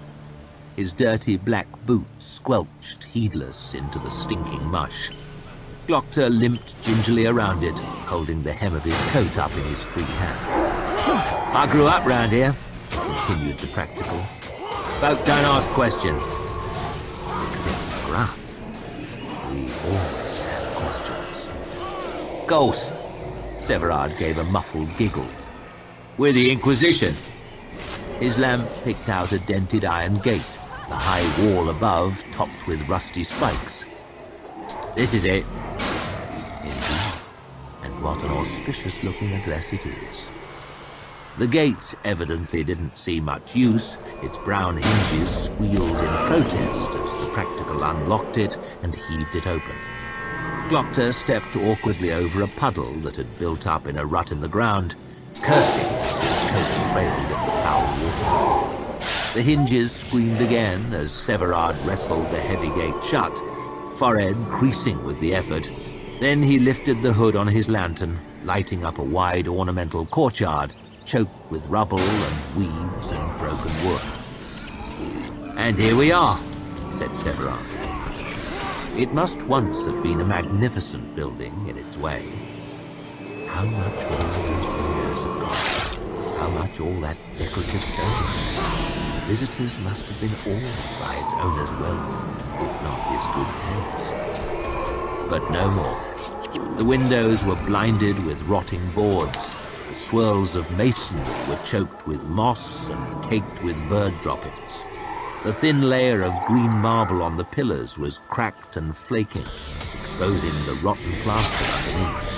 His dirty black boots squelched, heedless, into the stinking mush. Glockler limped gingerly around it, holding the hem of his coat up in his free hand. "I grew up round here," continued the practical. "Folk don't ask questions." Except for us. We always have questions. "Ghost!" Severard gave a muffled giggle. "We're the Inquisition." His lamp picked out a dented iron gate, the high wall above topped with rusty spikes. "This is it." "Indeed, and what an auspicious-looking address it is." The gate evidently didn't see much use. Its brown hinges squealed in protest as the practical unlocked it and heaved it open. Glockler stepped awkwardly over a puddle that had built up in a rut in the ground, cursing as his coat trailed in the foul water. The hinges screamed again as Severard wrestled the heavy gate shut, forehead creasing with the effort. Then he lifted the hood on his lantern, lighting up a wide ornamental courtyard, choked with rubble and weeds and broken wood. "And here we are," said Severard. It must once have been a magnificent building in its way. How much more those windows have got? How much much all that decorative stone. Visitors must have been awed by its owner's wealth, if not his good taste. But no more. The windows were blinded with rotting boards. The swirls of masonry were choked with moss and caked with bird droppings. The thin layer of green marble on the pillars was cracked and flaking, exposing the rotten plaster underneath.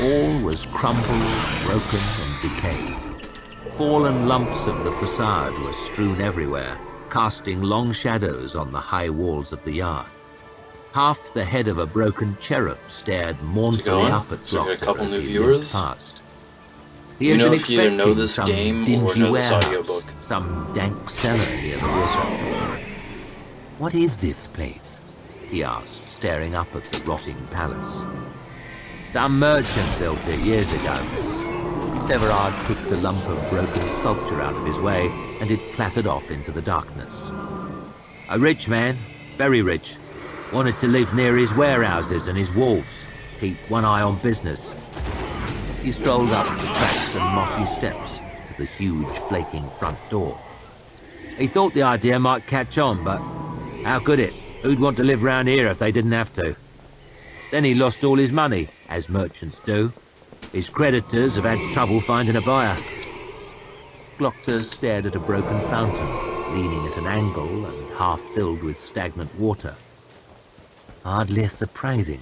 All was crumpled, broken, and decayed. Fallen lumps of the facade were strewn everywhere, casting long shadows on the high walls of the yard. Half the head of a broken cherub stared mournfully up at So we got a Proctor couple as new he viewers. limped past. He You had know been if you either know expecting this some game or dingy know this warehouse, audiobook. some dank cellar near the water. "What is this place?" he asked, staring up at the rotting palace. "Some merchant built it years ago." Severard kicked a lump of broken sculpture out of his way, and it clattered off into the darkness. "A rich man, very rich, wanted to live near his warehouses and his wharves, keep one eye on business." He strolled up the tracks and mossy steps to the huge flaking front door. He thought the idea might catch on, but how could it? Who'd want to live round here if they didn't have to? Then he lost all his money, as merchants do. His creditors have had trouble finding a buyer. Glockter stared at a broken fountain, leaning at an angle and half filled with stagnant water. "Hardly surprising."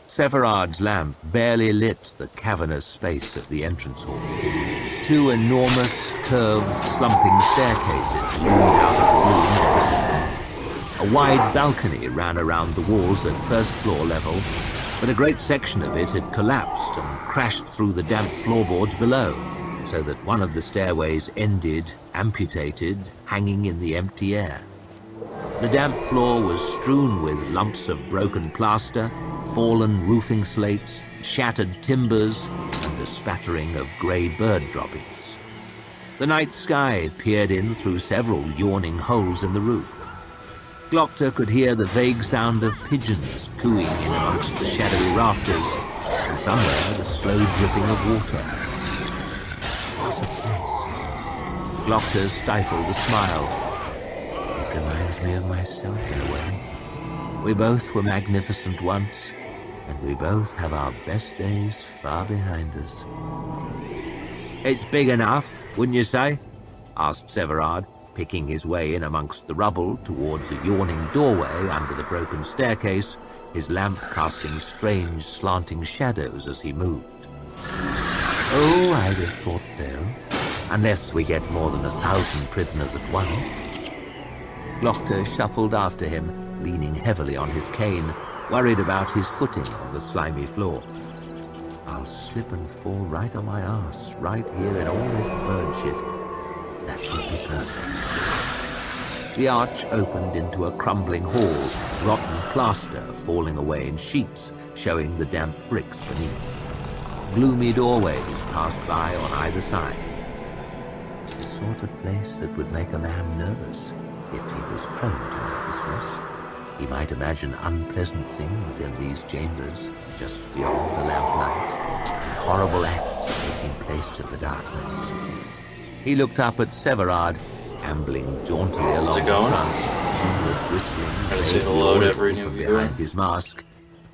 Severard's lamp barely lit the cavernous space of the entrance hall. Two enormous, curved, slumping staircases loomed out of the gloom. A wide balcony ran around the walls at first floor level, but a great section of it had collapsed and crashed through the damp floorboards below, so that one of the stairways ended, amputated, hanging in the empty air. The damp floor was strewn with lumps of broken plaster, fallen roofing slates, shattered timbers, and a spattering of grey bird droppings. The night sky peered in through several yawning holes in the roof. Glockter could hear the vague sound of pigeons cooing in amongst the shadowy rafters, and somewhere the slow dripping of water. What a place. Glockter stifled a smile. It reminds me of myself in a way. We both were magnificent once, and we both have our best days far behind us. "It's big enough, wouldn't you say?" asked Severard, picking his way in amongst the rubble towards a yawning doorway under the broken staircase, his lamp casting strange slanting shadows as he moved. "Oh, I'd have thought so, unless we get more than 1,000 prisoners at once." Glockter shuffled after him, leaning heavily on his cane, worried about his footing on the slimy floor. "I'll slip and fall right on my arse, right here in all this bird shit. That would be perfect." The arch opened into a crumbling hall, rotten plaster falling away in sheets, showing the damp bricks beneath. Gloomy doorways passed by on either side. The sort of place that would make a man nervous, if he was prone to nervousness. He might imagine unpleasant things in these chambers, just beyond the lamplight, and horrible acts taking place in the darkness. He looked up at Severard, ambling jauntily along the front, tuneless whistling, Gotta say vaguely hello to audible every new from viewer. behind his mask,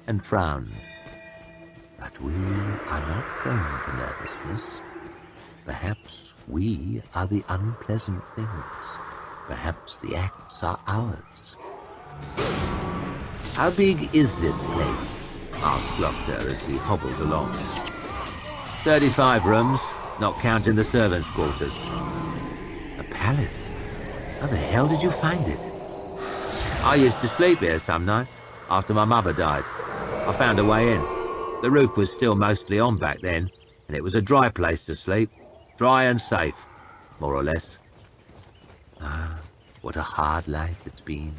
and frowned. "But we are not prone to nervousness. Perhaps we are the unpleasant things. Perhaps the acts are ours." "How big is this place?" asked Glockter as he hobbled along. 35 rooms, not counting the servants' quarters." "A palace? How the hell did you find it?" "I used to sleep here some nights, after my mother died. I found a way in. The roof was still mostly on back then, and it was a dry place to sleep. Dry and safe, more or less." "Ah, what a hard life it's been.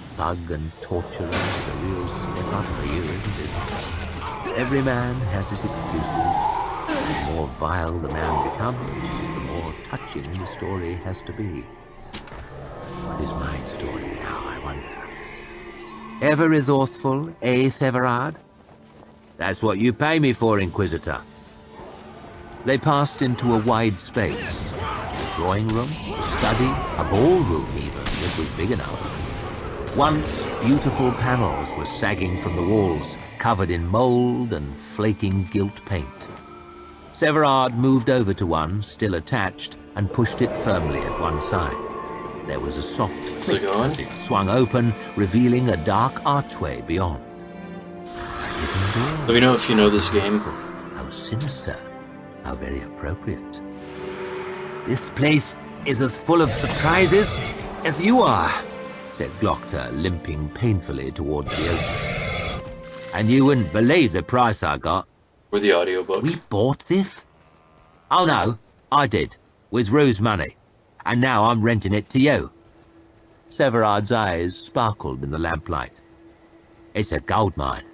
Thug and torturer is a real step up for you, isn't it? Every man has his excuses. The more vile the man becomes, the more touching the story has to be. What is my story now, I wonder? Ever resourceful, eh, Severard? That's what you pay me for, Inquisitor." They passed into a wide space. A drawing room, a study, a ballroom even, it was big enough. Once beautiful panels were sagging from the walls, covered in mold and flaking gilt paint. Severard moved over to one, still attached, and pushed it firmly at one side. There was a soft click as it swung open, revealing a dark archway beyond. Let me know if you know this game. How sinister. How very appropriate. This place is as full of surprises as you are, said Glockter, limping painfully towards the opening. And you wouldn't believe the price I got. Or the audiobook. We bought this? Oh no, I did, with Rue's money. And now I'm renting it to you. Severard's eyes sparkled in the lamplight. It's a gold mine.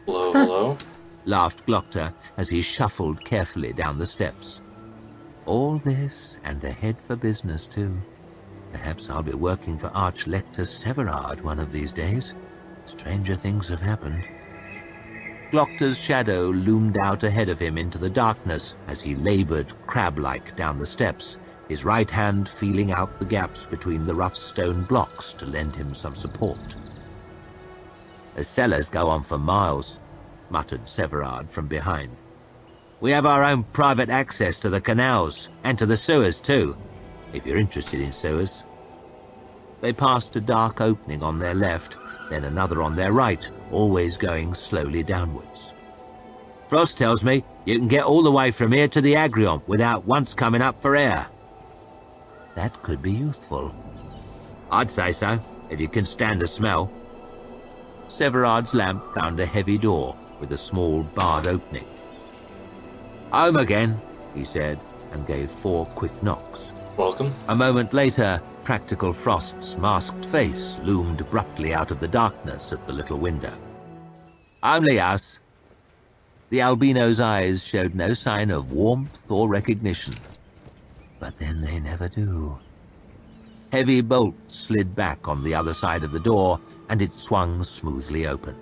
Hello, hello? Laughed Glockter as he shuffled carefully down the steps. All this and a head for business too. Perhaps I'll be working for Arch-Lector Severard one of these days. Stranger things have happened. Glockter's shadow loomed out ahead of him into the darkness as he labored crab-like down the steps, his right hand feeling out the gaps between the rough stone blocks to lend him some support. The cellars go on for miles, muttered Severard from behind. We have our own private access to the canals, and to the sewers too, if you're interested in sewers. They passed a dark opening on their left, then another on their right, always going slowly downwards. Frost tells me you can get all the way from here to the Agrion without once coming up for air. That could be useful. I'd say so, if you can stand the smell. Severard's lamp found a heavy door with a small barred opening. Home again, he said, and gave 4 quick knocks. Welcome. A moment later, Practical Frost's masked face loomed abruptly out of the darkness at the little window. Only us. The albino's eyes showed no sign of warmth or recognition. But then they never do. Heavy bolts slid back on the other side of the door, and it swung smoothly open.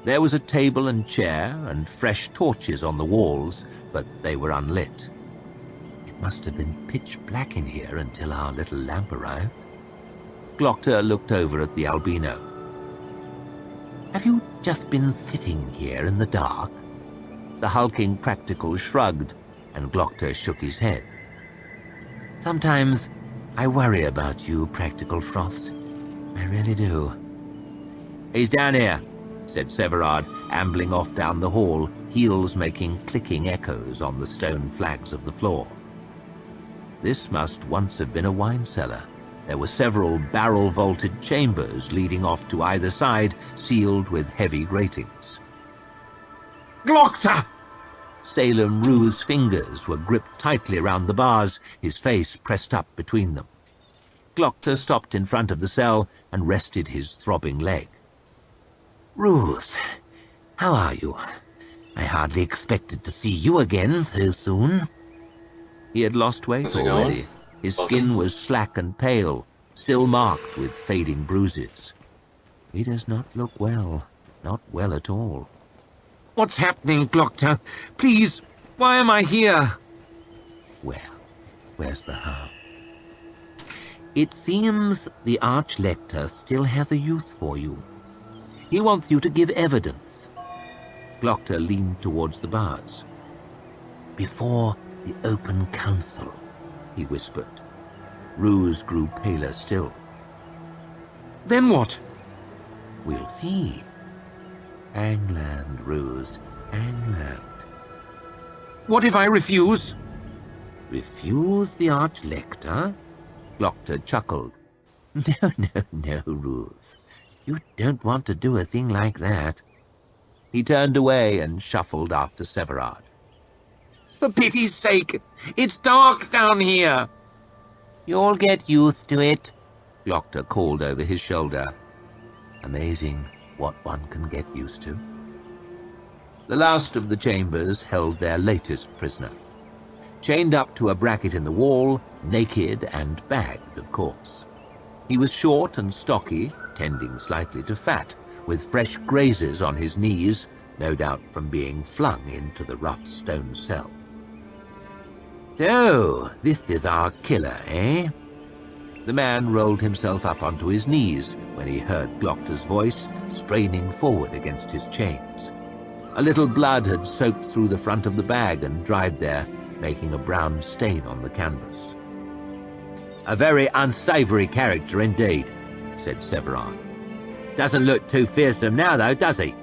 There was a table and chair, and fresh torches on the walls, but they were unlit. It must have been pitch black in here until our little lamp arrived. Glockter looked over at the albino. Have you just been sitting here in the dark? The hulking Practical shrugged, and Glockter shook his head. Sometimes I worry about you, Practical Frost. I really do. He's down here, said Severard, ambling off down the hall, heels making clicking echoes on the stone flags of the floor. This must once have been a wine cellar. There were several barrel-vaulted chambers leading off to either side, sealed with heavy gratings. Glockter! Salem Rue's fingers were gripped tightly round the bars, his face pressed up between them. Glockter stopped in front of the cell and rested his throbbing leg. Ruth, how are you? I hardly expected to see you again so soon. He had lost weight already. His skin was slack and pale, still marked with fading bruises. He does not look well, not well at all. What's happening, Glockter? Please, why am I here? Well, where's the harm? It seems the Arch-Lector still has a use for you. He wants you to give evidence. Glockter leaned towards the bars. Before the open council, he whispered. Ruse grew paler still. Then what? We'll see. Angland, Ruse, Angland. What if I refuse? Refuse the Arch-Lector? Glockter chuckled. No, Ruse. You don't want to do a thing like that. He turned away and shuffled after Severard. For pity's sake, it's dark down here. You'll get used to it, Glockter called over his shoulder. Amazing what one can get used to. The last of the chambers held their latest prisoner. Chained up to a bracket in the wall, naked and bagged, of course. He was short and stocky, tending slightly to fat, with fresh grazes on his knees, no doubt from being flung into the rough stone cell. So, this is our killer, eh? The man rolled himself up onto his knees when he heard Gloctor's voice straining forward against his chains. A little blood had soaked through the front of the bag and dried there, making a brown stain on the canvas. A very unsavoury character indeed, said Severard. Doesn't look too fearsome now, though, does he?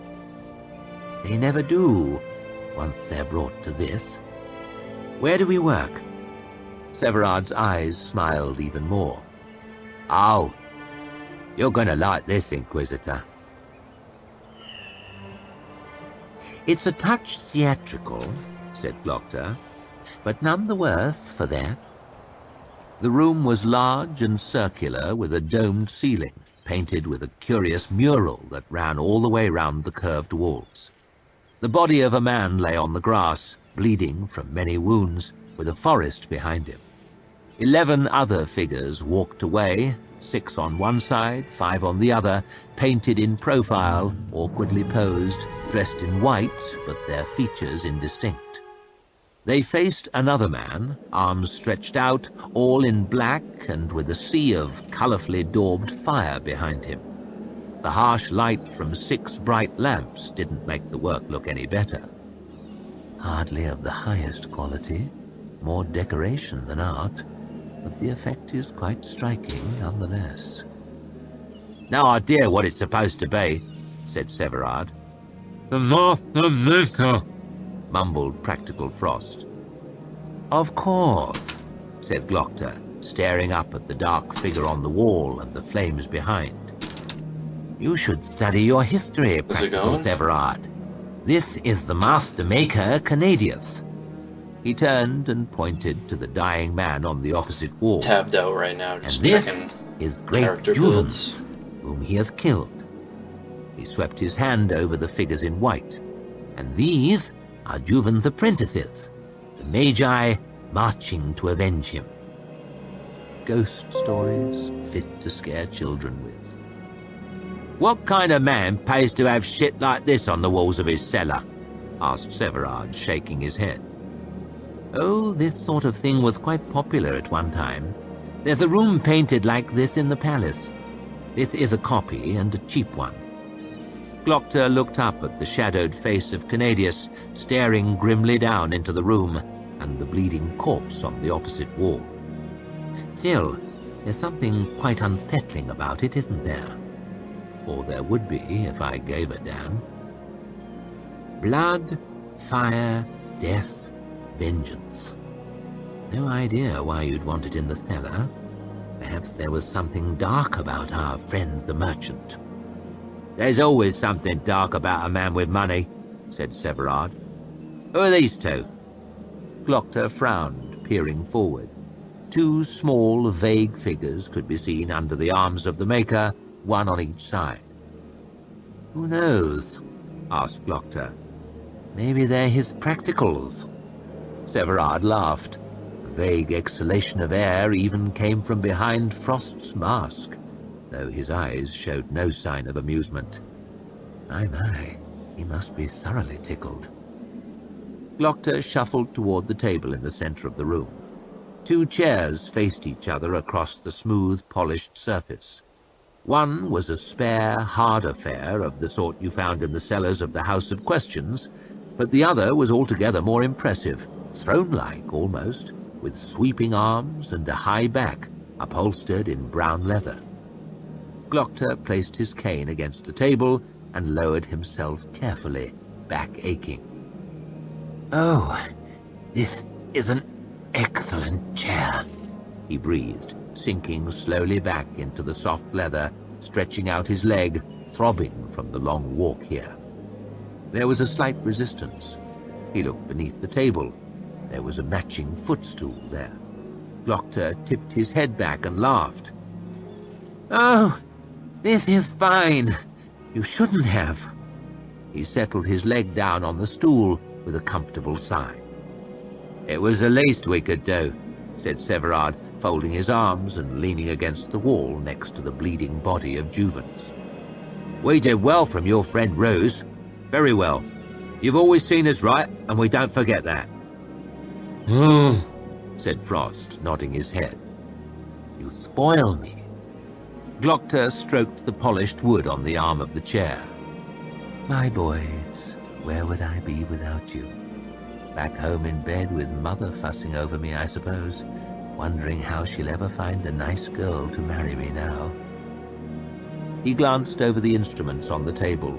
They never do, once they're brought to this. Where do we work? Severard's eyes smiled even more. Oh, you're going to like this, Inquisitor. It's a touch theatrical, said Gloctor, but none the worse for that. The room was large and circular, with a domed ceiling, painted with a curious mural that ran all the way round the curved walls. The body of a man lay on the grass, bleeding from many wounds, with a forest behind him. 11 other figures walked away, 6 on one side, 5 on the other, painted in profile, awkwardly posed, dressed in white, but their features indistinct. They faced another man, arms stretched out, all in black and with a sea of colourfully daubed fire behind him. The harsh light from 6 bright lamps didn't make the work look any better. Hardly of the highest quality, more decoration than art, but the effect is quite striking nonetheless. No idea what it's supposed to be, said Severard. The Master Maker, mumbled Practical Frost. Of course, said Gloctor, staring up at the dark figure on the wall and the flames behind. You should study your history, Practical Severard. This is the Master Maker, Canadius. He turned and pointed to the dying man on the opposite wall. Tabbed out right now, just and this checking is Great character Juvens, builds. whom he hath killed. He swept his hand over the figures in white. And these are Juven's apprentices, the Magi marching to avenge him. Ghost stories fit to scare children with. What kind of man pays to have shit like this on the walls of his cellar? Asked Severard, shaking his head. Oh, this sort of thing was quite popular at one time. There's a room painted like this in the palace. This is a copy, and a cheap one. Gloctor looked up at the shadowed face of Canadius, staring grimly down into the room, and the bleeding corpse on the opposite wall. Still, there's something quite unsettling about it, isn't there? Or there would be if I gave a damn. Blood, fire, death, vengeance. No idea why you'd want it in the cellar. Perhaps there was something dark about our friend the merchant. There's always something dark about a man with money, said Severard. Who are these two? Gloctor frowned, peering forward. 2 small, vague figures could be seen under the arms of the Maker, one on each side. Who knows? Asked Gloctor. Maybe they're his practicals. Severard laughed. A vague exhalation of air even came from behind Frost's mask, though his eyes showed no sign of amusement. My, he must be thoroughly tickled. Gloctor shuffled toward the table in the center of the room. 2 chairs faced each other across the smooth, polished surface. One was a spare, hard affair of the sort you found in the cellars of the House of Questions, but the other was altogether more impressive, throne-like almost, with sweeping arms and a high back, upholstered in brown leather. Gloctor placed his cane against the table and lowered himself carefully, back aching. Oh, this is an excellent chair, he breathed, sinking slowly back into the soft leather, stretching out his leg, throbbing from the long walk here. There was a slight resistance. He looked beneath the table. There was a matching footstool there. Gloctor tipped his head back and laughed. Oh, this is fine. You shouldn't have. He settled his leg down on the stool with a comfortable sigh. It was the least we could do, said Severard, folding his arms and leaning against the wall next to the bleeding body of Juvens. We did well from your friend Rose. Very well. You've always seen us right, and we don't forget that. said Frost, nodding his head. "You spoil me." Glockter stroked the polished wood on the arm of the chair. "My boys, where would I be without you? Back home in bed with Mother fussing over me, I suppose, wondering how she'll ever find a nice girl to marry me now." He glanced over the instruments on the table.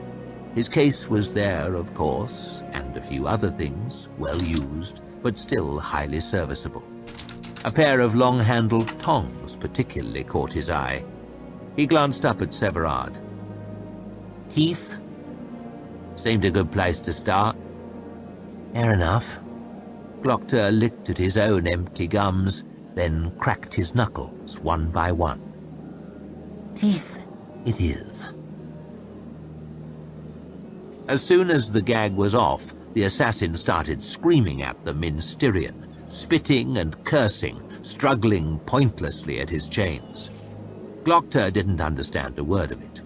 His case was there, of course, and a few other things, well used, but still highly serviceable. A pair of long-handled tongs particularly caught his eye. He glanced up at Severard. "Teeth? Seemed a good place to start." "Fair enough." Glockter licked at his own empty gums, then cracked his knuckles one by one. "Teeth it is." As soon as the gag was off, the assassin started screaming at them in Styrian, spitting and cursing, struggling pointlessly at his chains. Glockter didn't understand a word of it,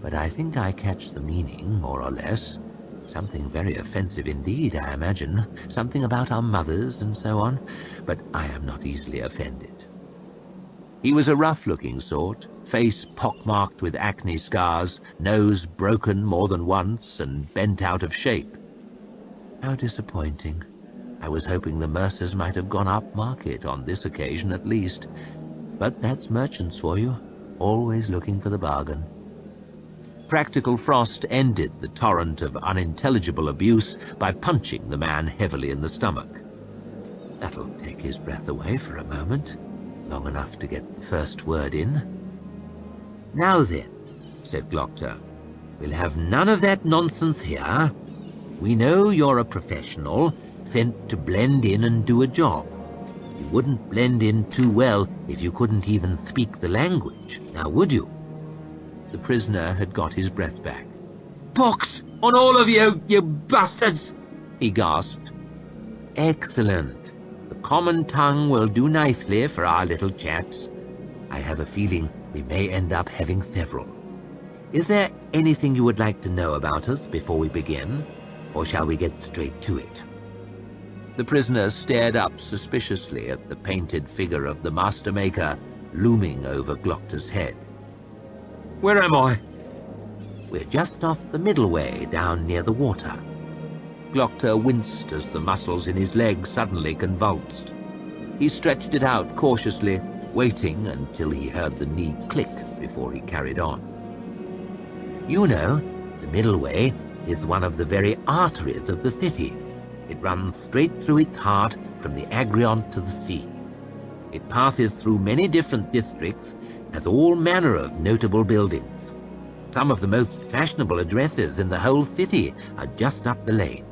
but I think I catch the meaning, more or less. Something very offensive indeed, I imagine. Something about our mothers and so on, but I am not easily offended. He was a rough-looking sort, face pockmarked with acne scars, nose broken more than once and bent out of shape. How disappointing. I was hoping the mercers might have gone upmarket on this occasion at least. But that's merchants for you, always looking for the bargain. Practical Frost ended the torrent of unintelligible abuse by punching the man heavily in the stomach. That'll take his breath away for a moment, long enough to get the first word in. "Now then," said Glockter, "we'll have none of that nonsense here. We know you're a professional, sent to blend in and do a job. You wouldn't blend in too well if you couldn't even speak the language, now would you?" The prisoner had got his breath back. "Pox on all of you, you bastards!" he gasped. "Excellent. The common tongue will do nicely for our little chats. I have a feeling we may end up having several. Is there anything you would like to know about us before we begin, or shall we get straight to it?" The prisoner stared up suspiciously at the painted figure of the Master Maker looming over Glockter's head. "Where am I?" "We're just off the middle way, down near the water." Glockter winced as the muscles in his leg suddenly convulsed. He stretched it out cautiously, waiting until he heard the knee click before he carried on. "You know, the middle way is one of the very arteries of the city. It runs straight through its heart from the Agrion to the sea. It passes through many different districts, has all manner of notable buildings. Some of the most fashionable addresses in the whole city are just up the lane.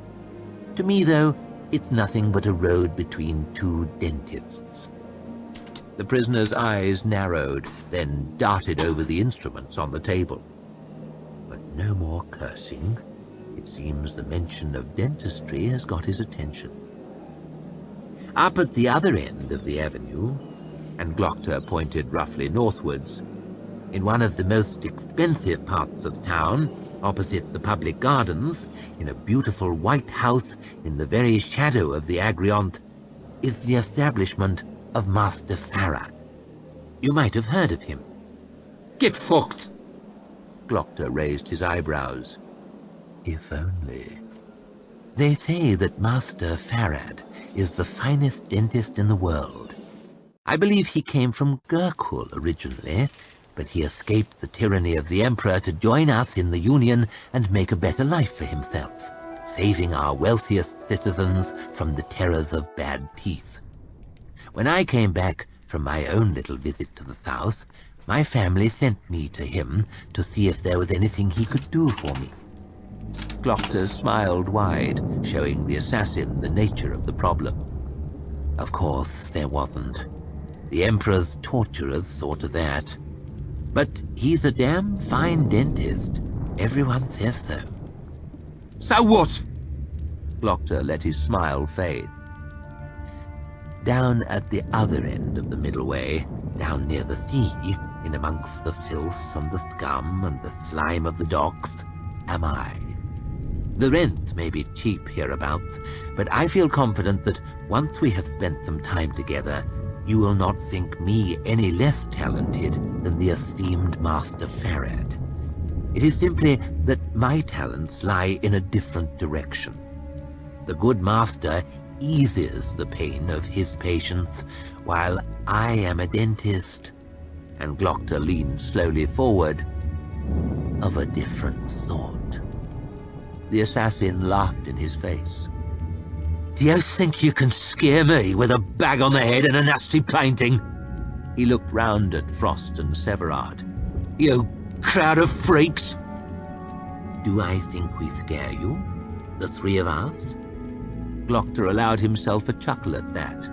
To me, though, it's nothing but a road between two dentists." The prisoner's eyes narrowed, then darted over the instruments on the table. But no more cursing. It seems the mention of dentistry has got his attention. Up at the other end of the avenue, and Glockter pointed roughly northwards, in one of the most expensive parts of town, opposite the public gardens, in a beautiful white house in the very shadow of the Agriont, is the establishment of Master Farad. You might have heard of him. "Get fucked!" Glockter raised his eyebrows. If only. They say that Master Farad is the finest dentist in the world. I believe he came from Gurkul originally, but he escaped the tyranny of the Emperor to join us in the Union and make a better life for himself, saving our wealthiest citizens from the terrors of bad teeth. When I came back from my own little visit to the south, my family sent me to him to see if there was anything he could do for me. Glockter smiled wide, showing the assassin the nature of the problem. Of course, there wasn't. The Emperor's torturers saw to that. But he's a damn fine dentist. Everyone says so. "So what?" Glockter let his smile fade. Down at the other end of the middle way, down near the sea, in amongst the filth and the scum and the slime of the docks, am I. The rent may be cheap hereabouts, but I feel confident that once we have spent some time together, you will not think me any less talented than the esteemed Master Farad. It is simply that my talents lie in a different direction. The good master eases the pain of his patients, while I am a dentist, and Glockter leaned slowly forward, of a different sort. The assassin laughed in his face. Do you think you can scare me with a bag on the head and a nasty painting? He looked round at Frost and Severard. You crowd of freaks! Do I think we scare you? The three of us? Glockter allowed himself a chuckle at that.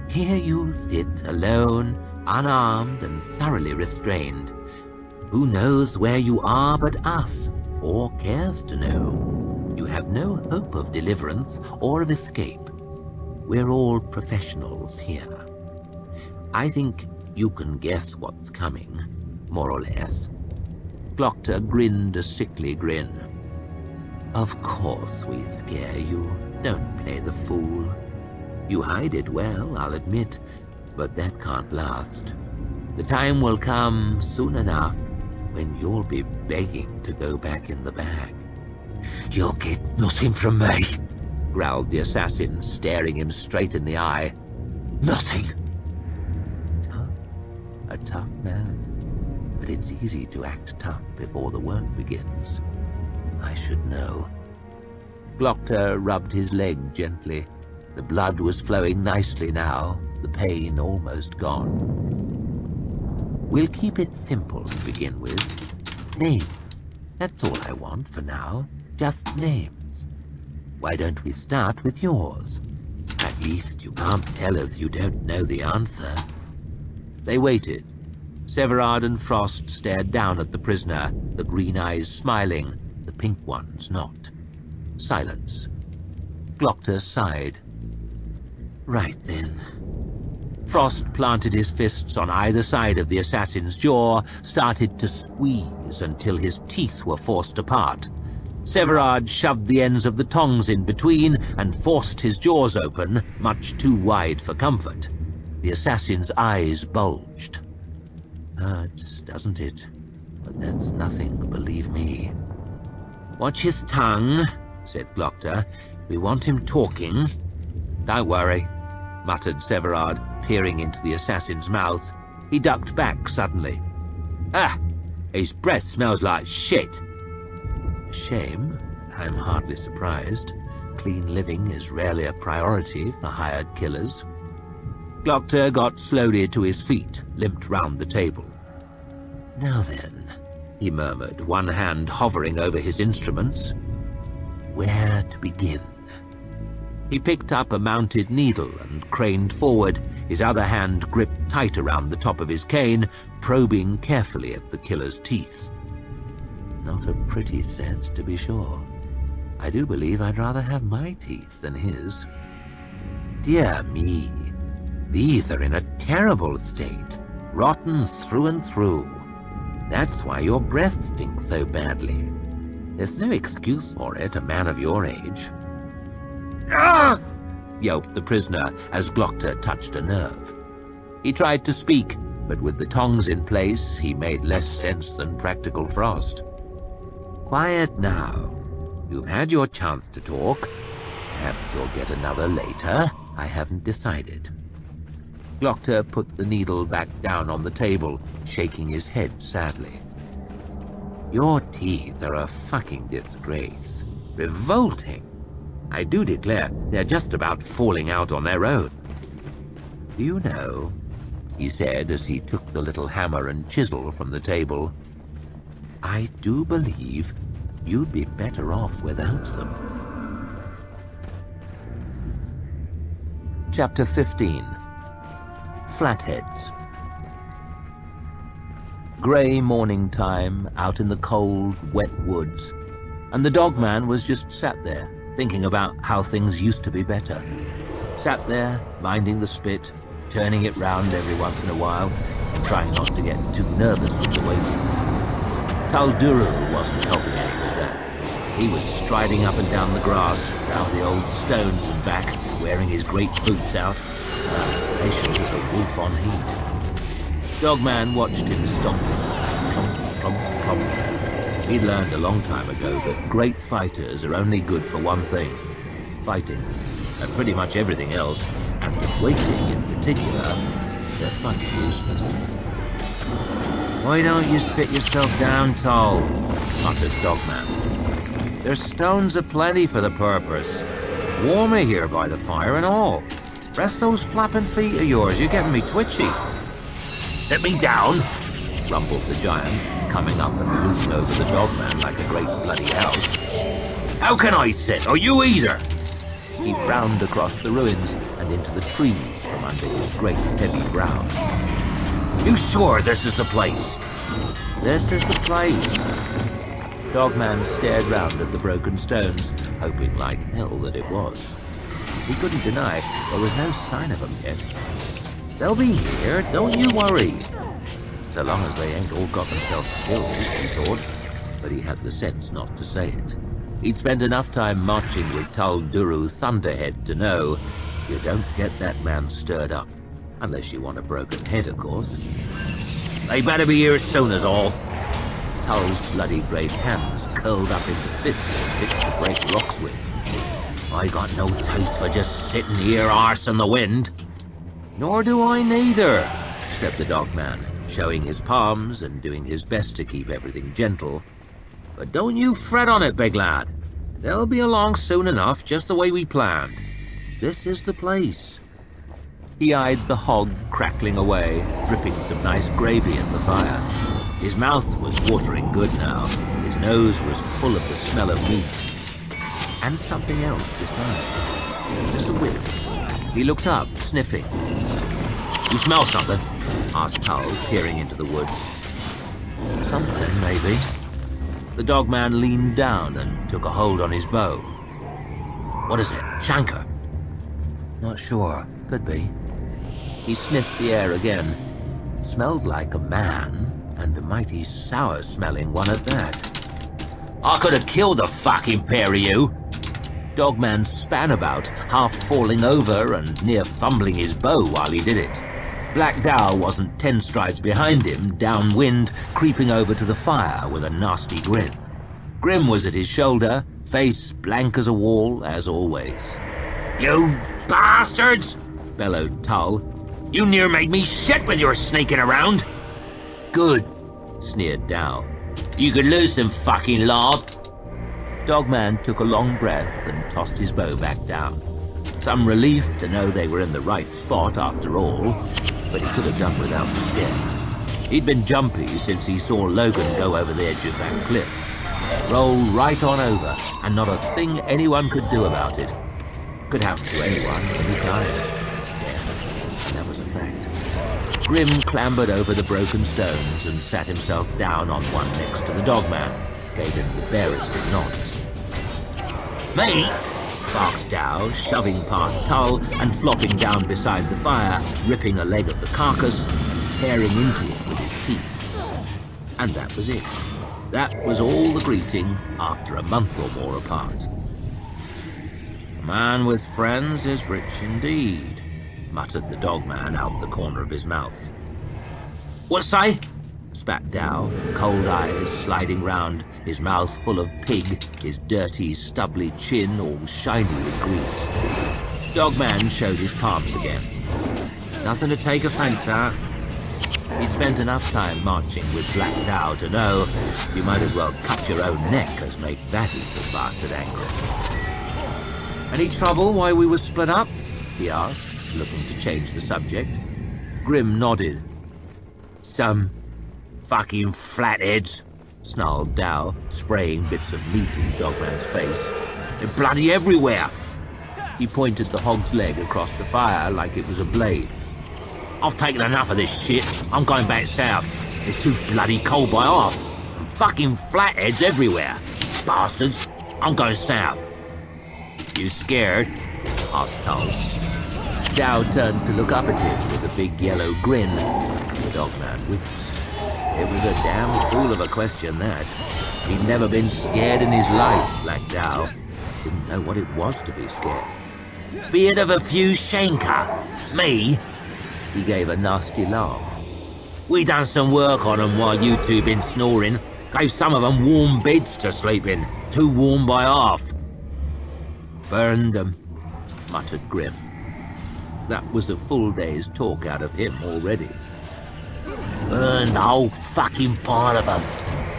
Here you sit, alone, unarmed and thoroughly restrained. Who knows where you are but us, or cares to know? You have no hope of deliverance or of escape. We're all professionals here. I think you can guess what's coming, more or less. Glockter grinned a sickly grin. Of course we scare you. Don't play the fool. You hide it well, I'll admit, but that can't last. The time will come soon enough when you'll be begging to go back in the bag. You'll get nothing from me, growled the assassin, staring him straight in the eye. Nothing. Tough. A tough man. But it's easy to act tough before the work begins. I should know. Glockter rubbed his leg gently. The blood was flowing nicely now, the pain almost gone. We'll keep it simple to begin with. Names. That's all I want for now. Just names. Why don't we start with yours? At least you can't tell us you don't know the answer. They waited. Severard and Frost stared down at the prisoner, the green eyes smiling, the pink ones not. Silence. Glockter sighed. Right then. Frost planted his fists on either side of the assassin's jaw, started to squeeze until his teeth were forced apart. Severard shoved the ends of the tongs in between and forced his jaws open, much too wide for comfort. The assassin's eyes bulged. Hurts, doesn't it? But that's nothing, believe me. Watch his tongue, said Glockter. We want him talking. Don't worry, muttered Severard, peering into the assassin's mouth. He ducked back suddenly. Ah! His breath smells like shit. Shame. I'm hardly surprised. Clean living is rarely a priority for hired killers. Glockter got slowly to his feet, limped round the table. Now then, he murmured, one hand hovering over his instruments. Where to begin? He picked up a mounted needle and craned forward, his other hand gripped tight around the top of his cane, probing carefully at the killer's teeth. Not a pretty set, to be sure. I do believe I'd rather have my teeth than his. Dear me, these are in a terrible state, rotten through and through. That's why your breath stinks so badly. There's no excuse for it, a man of your age. Ah! Yelped the prisoner as Glockter touched a nerve. He tried to speak, but with the tongs in place, he made less sense than practical Frost. Quiet now. You've had your chance to talk. Perhaps you'll get another later. I haven't decided. Glockter put the needle back down on the table, shaking his head sadly. Your teeth are a fucking disgrace. Revolting. I do declare they're just about falling out on their own. Do you know, he said as he took the little hammer and chisel from the table, I do believe you'd be better off without them. Chapter 15. Flatheads. Grey morning time, out in the cold, wet woods, and the dogman was just sat there, thinking about how things used to be better. Sat there, minding the spit, turning it round every once in a while, and trying not to get too nervous with the waiting. Talduru wasn't helping any with that. He was striding up and down the grass, round the old stones and back, wearing his great boots out, as patient as a wolf on heat. Dogman watched him stomping, clomp, clomp, clomp. He'd learned a long time ago that great fighters are only good for one thing: fighting, and pretty much everything else, and waiting in particular, they're fucking useless. "Why don't you sit yourself down, Tull?" muttered Dogman. "There's stones aplenty for the purpose. Warmer here by the fire and all. Rest those flapping feet of yours, you're getting me twitchy." "Sit me down," rumbled the giant, coming up and looming over the Dogman like a great bloody house. "How can I sit, or you either?" He frowned across the ruins and into the trees from under his great heavy brows. "You sure this is the place?" "This is the place." Dogman stared round at the broken stones, hoping like hell that it was. He couldn't deny there was no sign of them yet. "They'll be here, don't you worry." So long as they ain't all got themselves killed, he thought, but he had the sense not to say it. He'd spent enough time marching with Tull Duru Thunderhead to know you don't get that man stirred up, unless you want a broken head, of course. "They better be here soon as all." Tull's bloody great hands curled up into fists fit to break rocks with. "I got no taste for just sitting here arse in the wind." "Nor do I neither," said the Dogman, showing his palms and doing his best to keep everything gentle. "But don't you fret on it, big lad. They'll be along soon enough, just the way we planned. This is the place." He eyed the hog crackling away, dripping some nice gravy in the fire. His mouth was watering good now. His nose was full of the smell of meat. And something else besides. Just a whiff. He looked up, sniffing. "You smell something?" asked Tull, peering into the woods. "Something, maybe." The Dogman leaned down and took a hold on his bow. "What is it? Shanker?" "Not sure. Could be." He sniffed the air again. Smelled like a man, and a mighty sour-smelling one at that. "I could have killed the fucking pair of you." Dogman span about, half falling over and near fumbling his bow while he did it. Black Dow wasn't 10 strides behind him, downwind, creeping over to the fire with a nasty grin. Grim was at his shoulder, face blank as a wall, as always. "You bastards!" bellowed Tull. "You near made me shit with your sneaking around." "Good," sneered Dow. "You could lose them fucking lot." Dogman took a long breath and tossed his bow back down. Some relief to know they were in the right spot after all, but he could have done without the scare. He'd been jumpy since he saw Logan go over the edge of that cliff. Roll right on over, and not a thing anyone could do about it. Could happen to anyone any time. Yes, that was a fact. Grim clambered over the broken stones and sat himself down on one next to the Dogman, gave him the barest of nods. "Me?" barked Dow, shoving past Tull and flopping down beside the fire, ripping a leg of the carcass and tearing into it with his teeth. And that was it. That was all the greeting after a month or more apart. "A man with friends is rich indeed," muttered the Dogman out the corner of his mouth. "What say?" spat Dow, cold eyes sliding round, his mouth full of pig, his dirty, stubbly chin all shiny with grease. Dogman showed his palms again. "Nothing to take offence at." He'd spent enough time marching with Black Dow to know you might as well cut your own neck as make that evil bastard angry. "Any trouble why we were split up?" he asked, looking to change the subject. Grim nodded. "Some fucking flatheads," snarled Dow, spraying bits of meat in Dogman's face. "They're bloody everywhere." He pointed the hog's leg across the fire like it was a blade. "I've taken enough of this shit. I'm going back south. It's too bloody cold by half. Fucking flatheads everywhere. Bastards. I'm going south." "You scared?" asked Tull. Dow turned to look up at him with a big yellow grin. The Dogman winced. It was a damn fool of a question, that. He'd never been scared in his life, Black Dow. Didn't know what it was to be scared. Feared of a few shanker? Me? He gave a nasty laugh. We done some work on 'em while you two been snoring. Gave some of 'em warm beds to sleep in. Too warm by half. Burned 'em, muttered Grim. That was a full day's talk out of him already. Burned the whole fucking pile of 'em,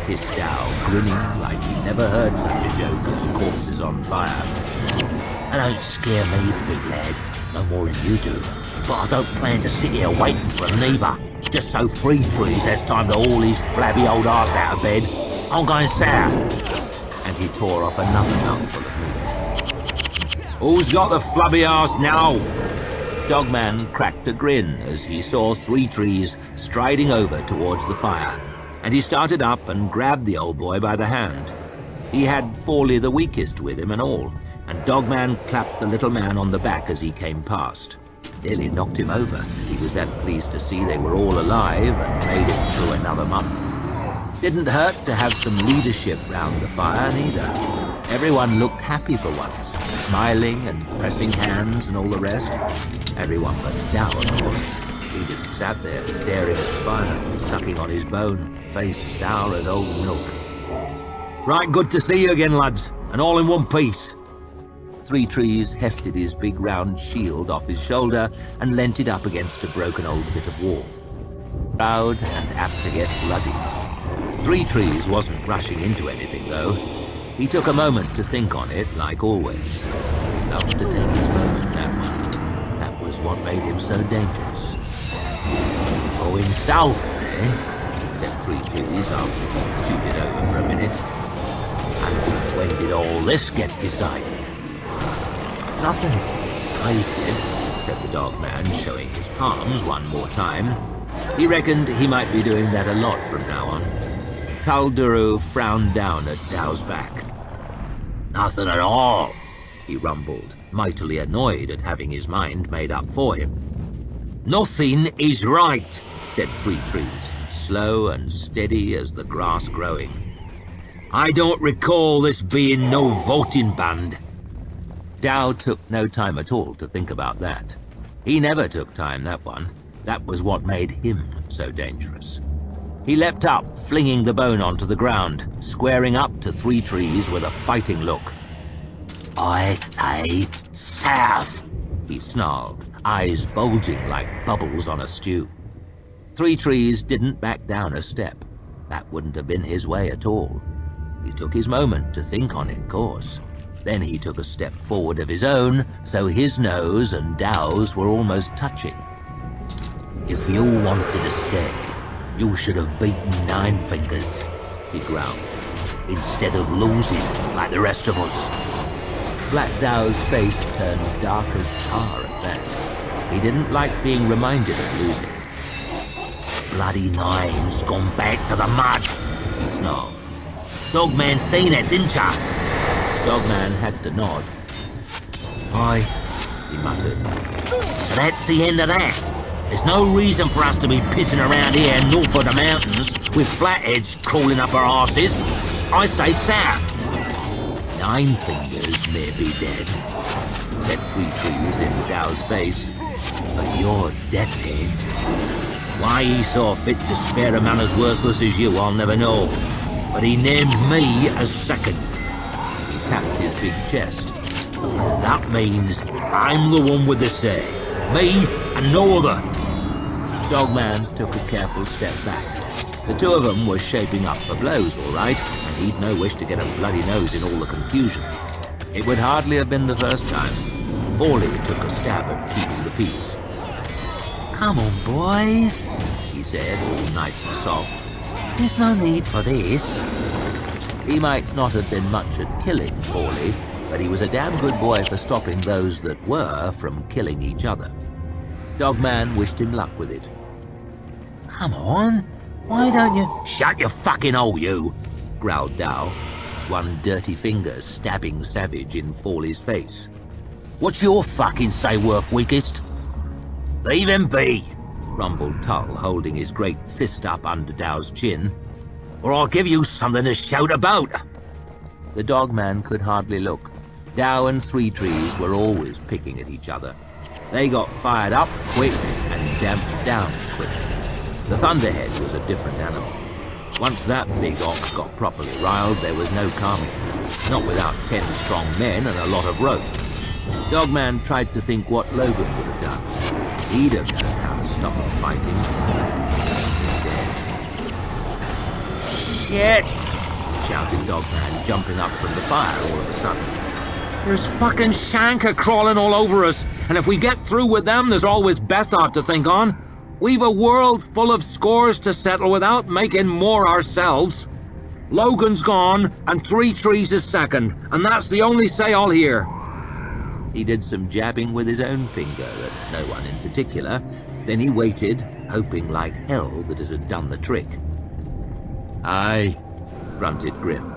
hissed Dow, grinning like he'd never heard such a joke as corpses on fire. I don't scare me, big lad, no more than you do. But I don't plan to sit here waiting for 'em neither. Just so Three Trees has time to haul his flabby old arse out of bed. I'm going south. And he tore off another mouthful of meat. Who's got the flabby arse now? Dogman cracked a grin as he saw Three Trees striding over towards the fire, and he started up and grabbed the old boy by the hand. He had Fawley the weakest with him and all, and Dogman clapped the little man on the back as he came past. Nearly knocked him over. He was that pleased to see they were all alive and made it through another month. Didn't hurt to have some leadership round the fire neither. Everyone looked happy for once, smiling and pressing hands and all the rest. Everyone but Dow, of course. He just sat there staring at the fire, sucking on his bone, face sour as old milk. Right good to see you again, lads, and all in one piece. Three Trees hefted his big round shield off his shoulder and leant it up against a broken old bit of wall. Proud and apt to get bloody. Three Trees wasn't rushing into anything, though. He took a moment to think on it, like always. Loved to take his moment, that one. That was what made him so dangerous. Going south, eh? Said Three Trees after he chewed it over for a minute. And when did all this get decided? Nothing's decided, said the dog man, showing his palms one more time. He reckoned he might be doing that a lot from now on. Talduru frowned down at Dow's back. Nothing at all, he rumbled, mightily annoyed at having his mind made up for him. Nothing is right, said Three Trees, slow and steady as the grass growing. I don't recall this being no voting band. Dow took no time at all to think about that. He never took time, that one. That was what made him so dangerous. He leapt up, flinging the bone onto the ground, squaring up to Three Trees with a fighting look. I say, south, he snarled, eyes bulging like bubbles on a stew. Three Trees didn't back down a step. That wouldn't have been his way at all. He took his moment to think on it, of course. Then he took a step forward of his own, so his nose and Dow's were almost touching. If you wanted to say, you should have beaten Nine Fingers, he growled, instead of losing like the rest of us. Black Dow's face turned dark as tar at that. He didn't like being reminded of losing. Bloody Nine's gone back to the mud, he snarled. Dogman seen it, didn't ya? Dogman had to nod. Aye, he muttered. So that's the end of that. There's no reason for us to be pissing around here north of the mountains with flatheads crawling up our arses. I say south. Nine Fingers may be dead, said Three Trees in Dow's face, but you're deadhead. Why he saw fit to spare a man as worthless as you, I'll never know. But he named me as second. He tapped his big chest. That means I'm the one with the say. Me and no other. Dogman took a careful step back. The two of them were shaping up for blows, all right, and he'd no wish to get a bloody nose in all the confusion. It would hardly have been the first time. Fawley took a stab at keeping the peace. Come on, boys, he said, all nice and soft. There's no need for this. He might not have been much at killing Fawley, but he was a damn good boy for stopping those that were from killing each other. Dogman wished him luck with it. Come on, why don't you... Shut your fucking hole, you, growled Dow, one dirty finger stabbing savage in Fawley's face. What's your fucking say worth, weakest? Leave him be. rumbled Tull, holding his great fist up under Dow's chin, "or I'll give you something to shout about." The dogman could hardly look. Dow and Three Trees were always picking at each other. They got fired up quick and damped down quick. The Thunderhead was a different animal. Once that big ox got properly riled, there was no calming. Not without 10 strong men and a lot of rope. Dogman tried to think what Logan would have done. He'd have known how to stop them fighting. Instead... "Shit!" shouted Dogman, jumping up from the fire all of a sudden. "There's fucking Shanka crawling all over us, and if we get through with them, there's always Bethard to think on. We've a world full of scores to settle without making more ourselves. Logan's gone, and Three Trees is second, and that's the only say I'll hear." He did some jabbing with his own finger at no one in particular. Then he waited, hoping like hell that it had done the trick. "Aye," grunted Grim.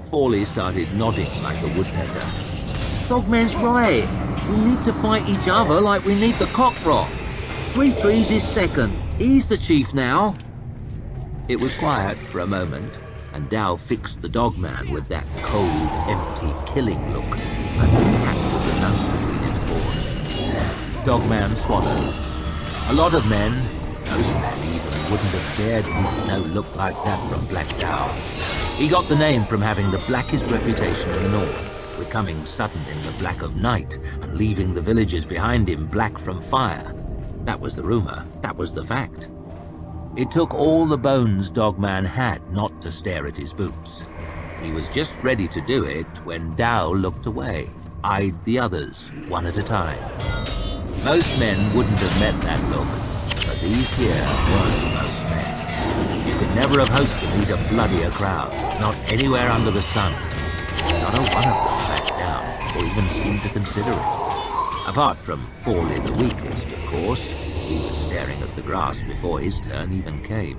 Fawley started nodding like a woodpecker. "Dogman's right. We need to fight each other like we need the cockroach. Three Trees is second. He's the chief now." It was quiet for a moment, and Dow fixed the Dogman with that cold, empty, killing look, and the cat with the nuts between its paws. Dogman swallowed. A lot of men, most men even, wouldn't have dared meet no look like that from Black Dow. He got the name from having the blackest reputation in the north, becoming sudden in the black of night and leaving the villagers behind him black from fire. That was the rumor, that was the fact. It took all the bones Dogman had not to stare at his boots. He was just ready to do it when Dow looked away, eyed the others, one at a time. Most men wouldn't have met that look, but these here weren't most men. You could never have hoped to meet a bloodier crowd, not anywhere under the sun. Not a one of them backed down, or even seemed to consider it. Apart from Fawley the weakest, of course. He was staring at the grass before his turn even came.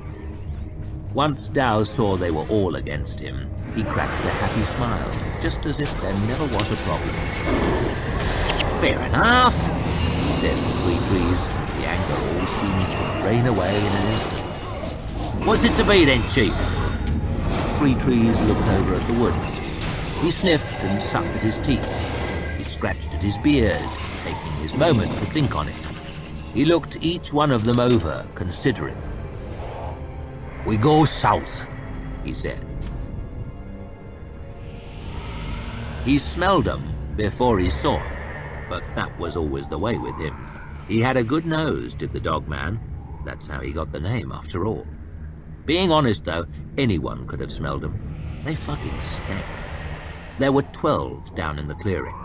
Once Dow saw they were all against him, he cracked a happy smile, just as if there never was a problem. "Fair enough," he said to Three Trees. The anger all seemed to drain away in an instant. "What's it to be then, Chief?" Three Trees looked over at the woods. He sniffed and sucked at his teeth. He scratched at his beard, taking his moment to think on it. He looked each one of them over, considering. "We go south," he said. He smelled them before he saw them, but that was always the way with him. He had a good nose, did the Dogman. That's how he got the name, after all. Being honest, though, anyone could have smelled them. They fucking stank. There were 12 down in the clearing,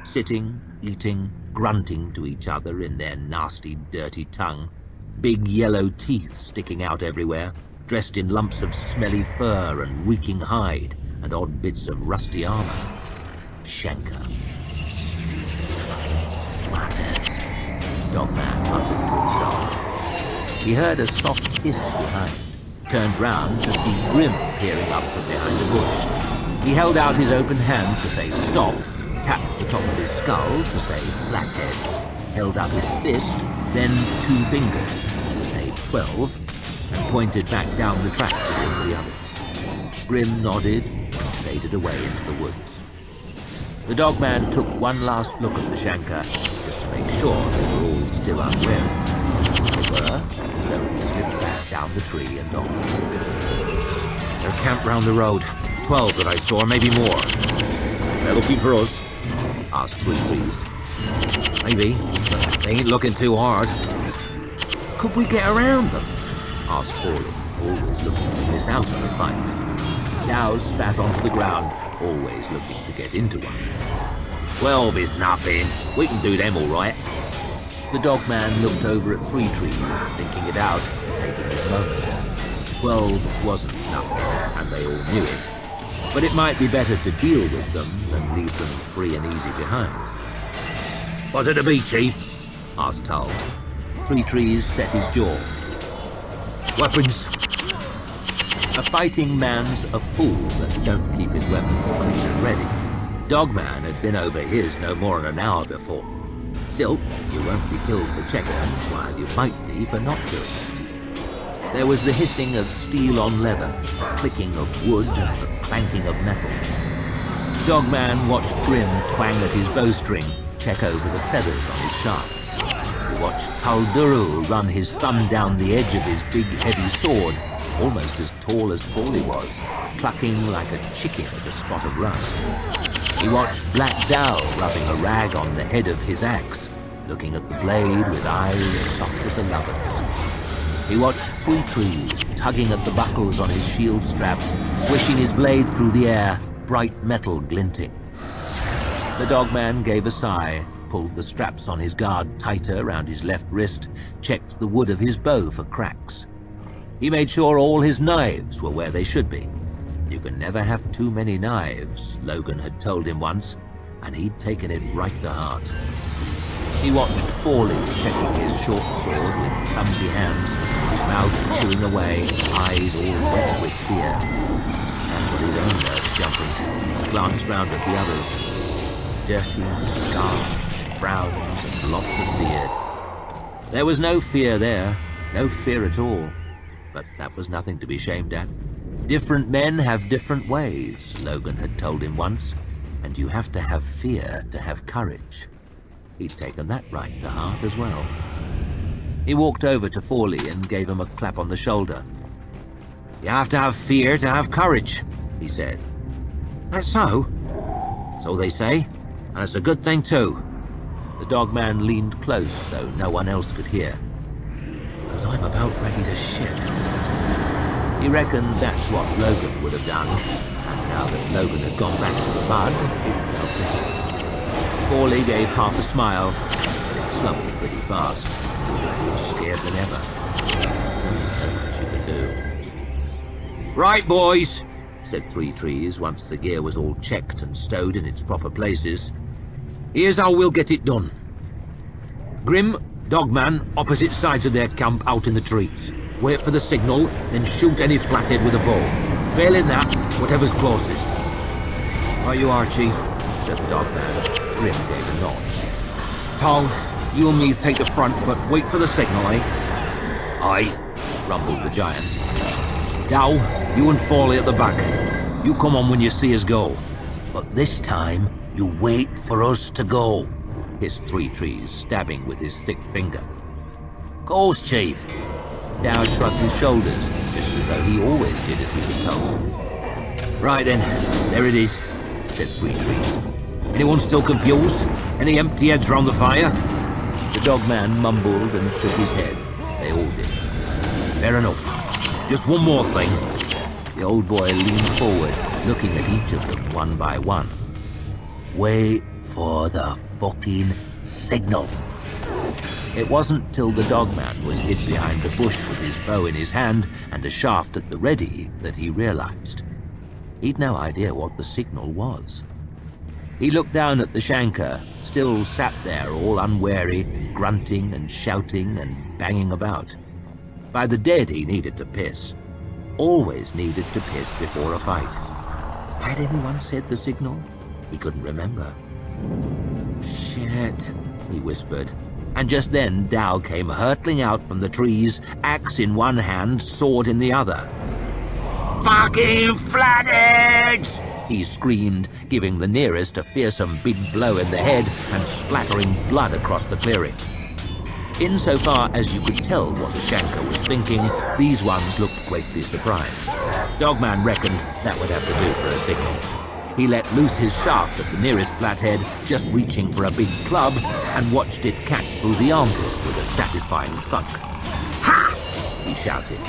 sitting, eating, grunting to each other in their nasty, dirty tongue, big yellow teeth sticking out everywhere, dressed in lumps of smelly fur and reeking hide and odd bits of rusty armor. Shanka. "Flatters," Dogman muttered to himself. He heard a soft hiss behind, turned round to see Grim peering up from behind a bush. He held out his open hand to say stop, tapped the top of his skull to say flatheads, held up his fist, then 2 fingers to say 12, and pointed back down the track towards the others. Grim nodded and faded away into the woods. The Dogman took one last look at the Shanka, just to make sure they were all still unwary. They were, so he slipped back down the tree and on. "They're camped round the road. 12 that I saw, maybe more. They're looking for us?" asked Three Trees. "Maybe, but they ain't looking too hard." "Could we get around them?" asked Fawley, always looking to miss out on the fight. Dow spat onto the ground, always looking to get into one. 12 is nothing. We can do them all right." The Dogman looked over at Three Trees, thinking it out and taking his moment. 12 wasn't nothing, and they all knew it. But it might be better to deal with them than leave them free and easy behind. "What's it to be, Chief?" asked Tull. Three Trees set his jaw. "Weapons." A fighting man's a fool that don't keep his weapons clean and ready. Dogman had been over his no more than an hour before. Still, you won't be killed for Checker, while you might be for not doing it. There was the hissing of steel on leather, clicking of wood, and the clanking of metal. Dogman watched Grim twang at his bowstring, check over the feathers on his shafts. He watched Talduru run his thumb down the edge of his big heavy sword, almost as tall as Fawley was, clucking like a chicken at a spot of rust. He watched Black Dow rubbing a rag on the head of his axe, looking at the blade with eyes soft as a lover's. He watched Three Trees tugging at the buckles on his shield straps, swishing his blade through the air, bright metal glinting. The Dogman gave a sigh, pulled the straps on his guard tighter round his left wrist, checked the wood of his bow for cracks. He made sure all his knives were where they should be. You can never have too many knives, Logan had told him once, and he'd taken it right to heart. He watched Fawley checking his short sword with clumsy hands, his mouth chewing away, eyes all wet with fear. And with his own nerves jumping, he glanced round at the others. Dirty, scarred, frowns, and lots of beard. There was no fear there, no fear at all. But that was nothing to be ashamed at. Different men have different ways, Logan had told him once, and you have to have fear to have courage. He'd taken that right to heart as well. He walked over to Fawley and gave him a clap on the shoulder. "You have to have fear to have courage," he said. "That's so?" "So they say, and it's a good thing too." The Dogman leaned close so no one else could hear. "'Cause I'm about ready to shit." He reckoned that's what Logan would have done, and now that Logan had gone back to the mud, it felt different. Fawley gave half a smile, but it slumped pretty fast. More scared than ever. There's so much you could do. "Right, boys," said Three Trees once the gear was all checked and stowed in its proper places. "Here's how we'll get it done. Grim, Dogman, opposite sides of their camp out in the trees. Wait for the signal, then shoot any flathead with a bow. Failing that, whatever's closest." "Right you are, Chief," said the Dogman. Grim gave a nod. "Tong, you and me take the front, but wait for the signal, eh?" "Aye," rumbled the giant. "Dow, you and Fawley at the back. You come on when you see us go. But this time, you wait for us to go," hissed Three Trees, stabbing with his thick finger. "Course, Chief." Dow shrugged his shoulders, just as though he always did as he was told. "Right then, there it is," said Three Trees. "Anyone still confused? Any empty heads round the fire?" The Dogman mumbled and shook his head. They all did. "Fair enough. Just one more thing." The old boy leaned forward, looking at each of them one by one. "Wait for the fucking signal." It wasn't till the Dogman was hid behind the bush with his bow in his hand and a shaft at the ready that he realized. He'd no idea what the signal was. He looked down at the Shanker, still sat there all unwary, grunting and shouting and banging about. By the dead he needed to piss. Always needed to piss before a fight. Had anyone said the signal? He couldn't remember. "Shit," he whispered. And just then Dow came hurtling out from the trees, axe in one hand, sword in the other. "Fucking flatheads!" he screamed, giving the nearest a fearsome big blow in the head and splattering blood across the clearing. Insofar as you could tell what the Shanker was thinking, these ones looked greatly surprised. Dogman reckoned that would have to do for a signal. He let loose his shaft at the nearest flathead, just reaching for a big club, and watched it catch through the armpit with a satisfying thunk. "Ha!" he shouted.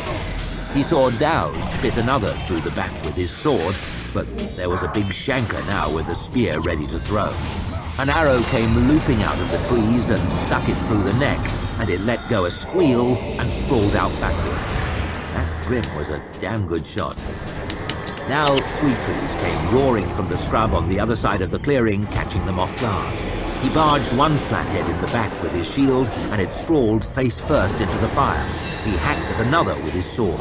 He saw Dow spit another through the back with his sword, but there was a big Shanker now with a spear ready to throw. An arrow came looping out of the trees and stuck it through the neck, and it let go a squeal and sprawled out backwards. That Grim was a damn good shot. Now Three Trees came roaring from the scrub on the other side of the clearing, catching them off guard. He barged one flathead in the back with his shield, and it sprawled face first into the fire. He hacked at another with his sword.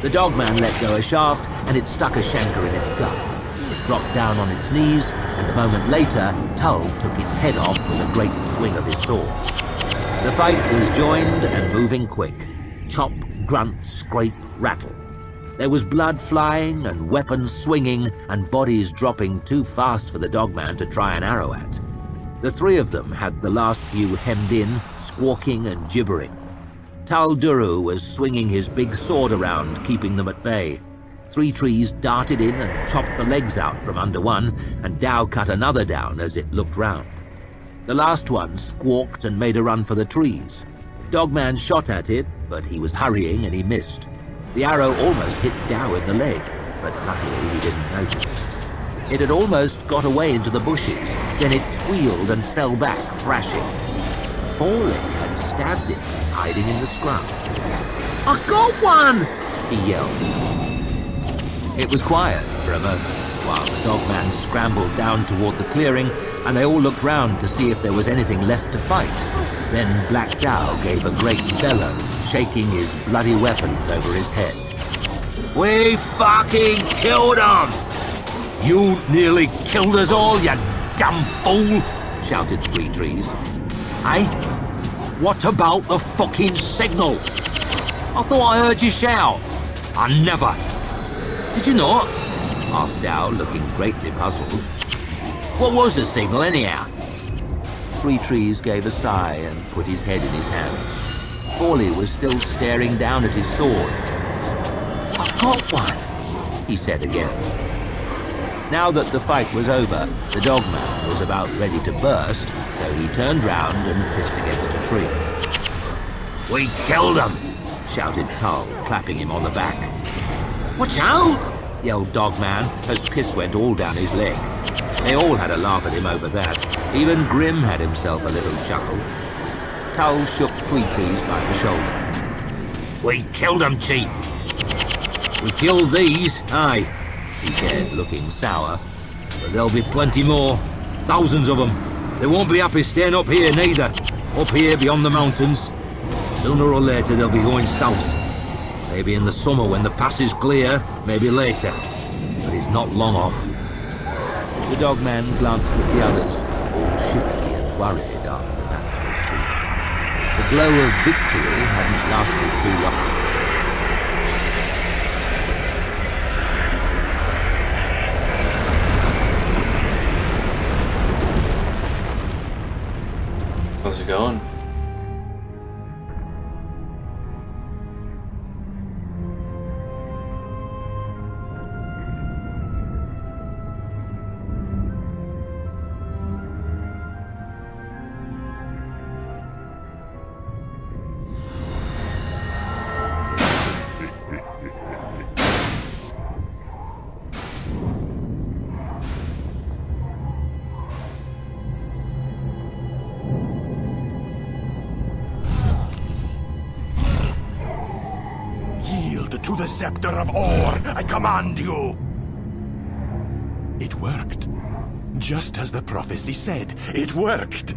The Dogman let go a shaft, and it stuck a Shanker in its gut. It dropped down on its knees, and a moment later, Tull took its head off with a great swing of his sword. The fight was joined and moving quick. Chop, grunt, scrape, rattle. There was blood flying and weapons swinging and bodies dropping too fast for the dogman to try an arrow at. The three of them had the last few hemmed in, squawking and gibbering. Tal Duru was swinging his big sword around, keeping them at bay. Three Trees darted in and chopped the legs out from under one, and Dow cut another down as it looked round. The last one squawked and made a run for the trees. Dogman shot at it, but he was hurrying and he missed. The arrow almost hit Dow in the leg, but luckily he didn't notice. It had almost got away into the bushes, then it squealed and fell back, thrashing. Foley had stabbed it, hiding in the scrub. "I got one!" he yelled. It was quiet for a moment, while the dogman scrambled down toward the clearing, and they all looked round to see if there was anything left to fight. Then Black Dow gave a great bellow, shaking his bloody weapons over his head. "We fucking killed him! You nearly killed us all, you dumb fool!" shouted Three Trees. "Hey? What about the fucking signal? I thought I heard you shout." "I never." "Did you not?" asked Dow, looking greatly puzzled. "What was the signal, anyhow?" Three Trees gave a sigh and put his head in his hands. Forley was still staring down at his sword. "I got one," he said again. Now that the fight was over, the dogman was about ready to burst, so he turned round and pissed against a tree. "We killed him!" shouted Tull, clapping him on the back. "Watch out!" yelled Dogman as piss went all down his leg. They all had a laugh at him over that. Even Grim had himself a little chuckle. Tull shook Three Trees by the shoulder. "We killed him, Chief." "We killed these, aye," he said, looking sour. "But there'll be plenty more. Thousands of them. They won't be happy staying up here neither. Up here beyond the mountains. Sooner or later they'll be going south. Maybe in the summer when the pass is clear, maybe later. But it's not long off." The dogman glanced at the others, all shifty and worried after that little speech. The glow of victory hadn't lasted too long. How's it going? To the scepter of Or, I command you! It worked. Just as the prophecy said, it worked!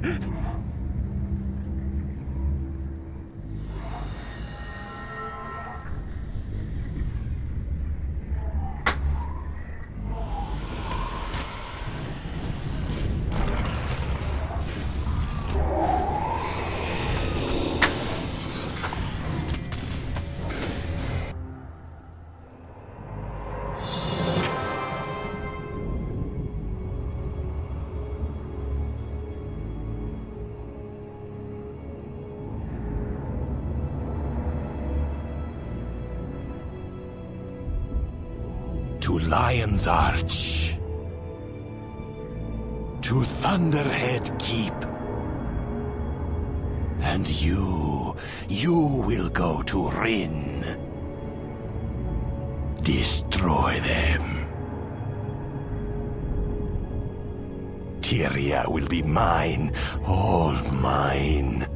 To Lion's Arch. To Thunderhead Keep. And you will go to Rin. Destroy them. Tyria will be mine, all mine.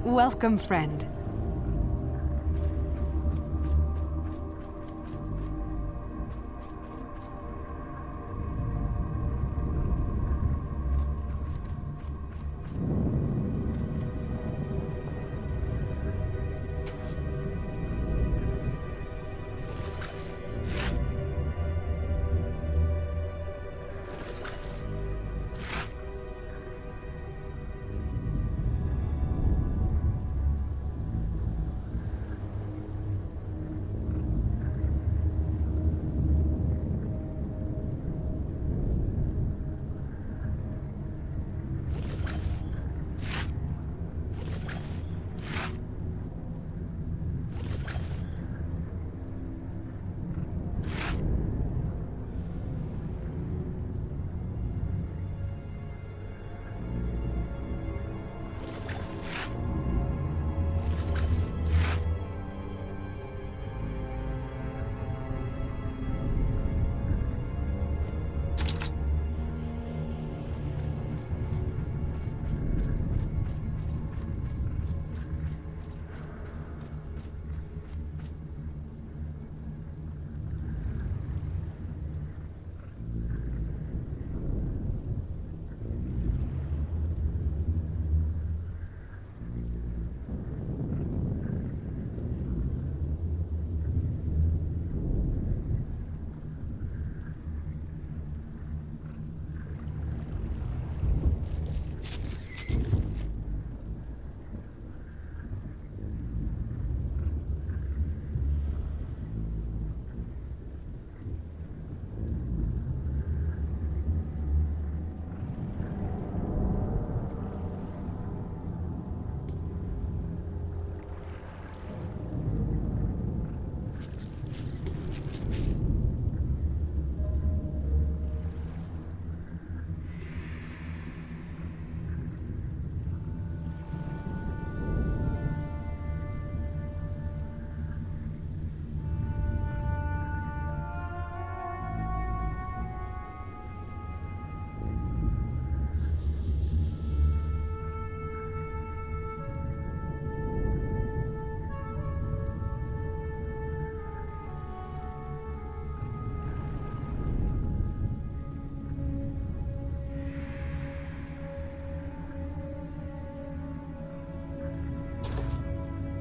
Welcome, friend.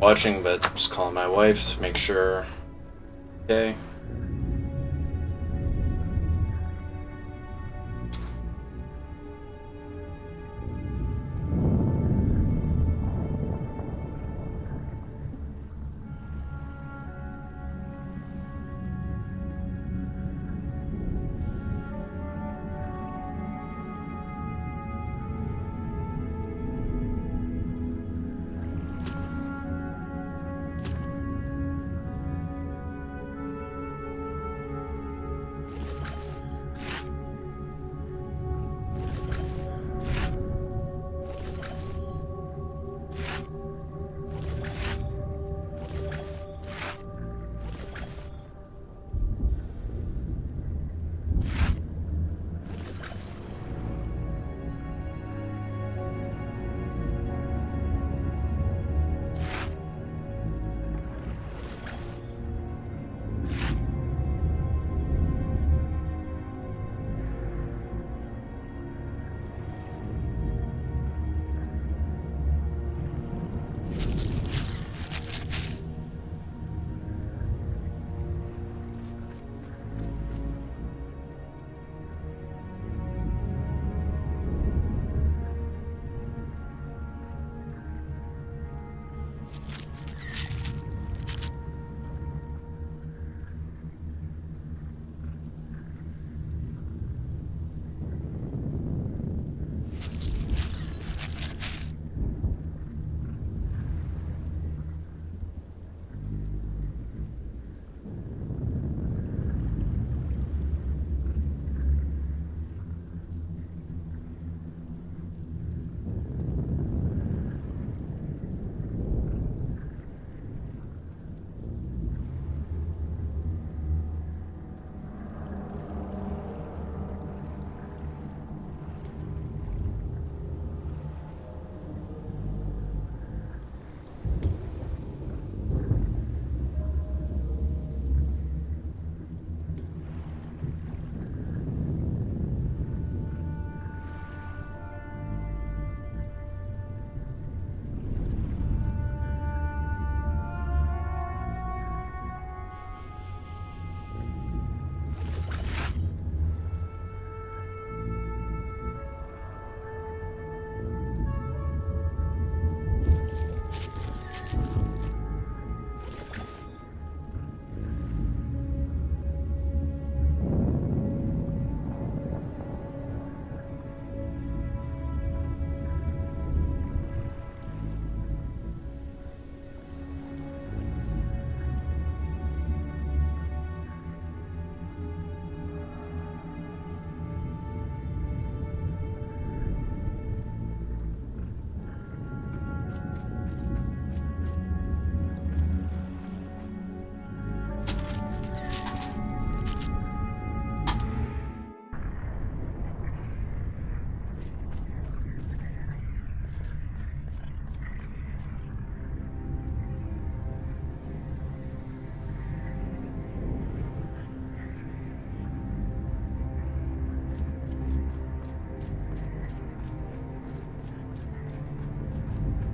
Watching, but just calling my wife to make sure. Okay.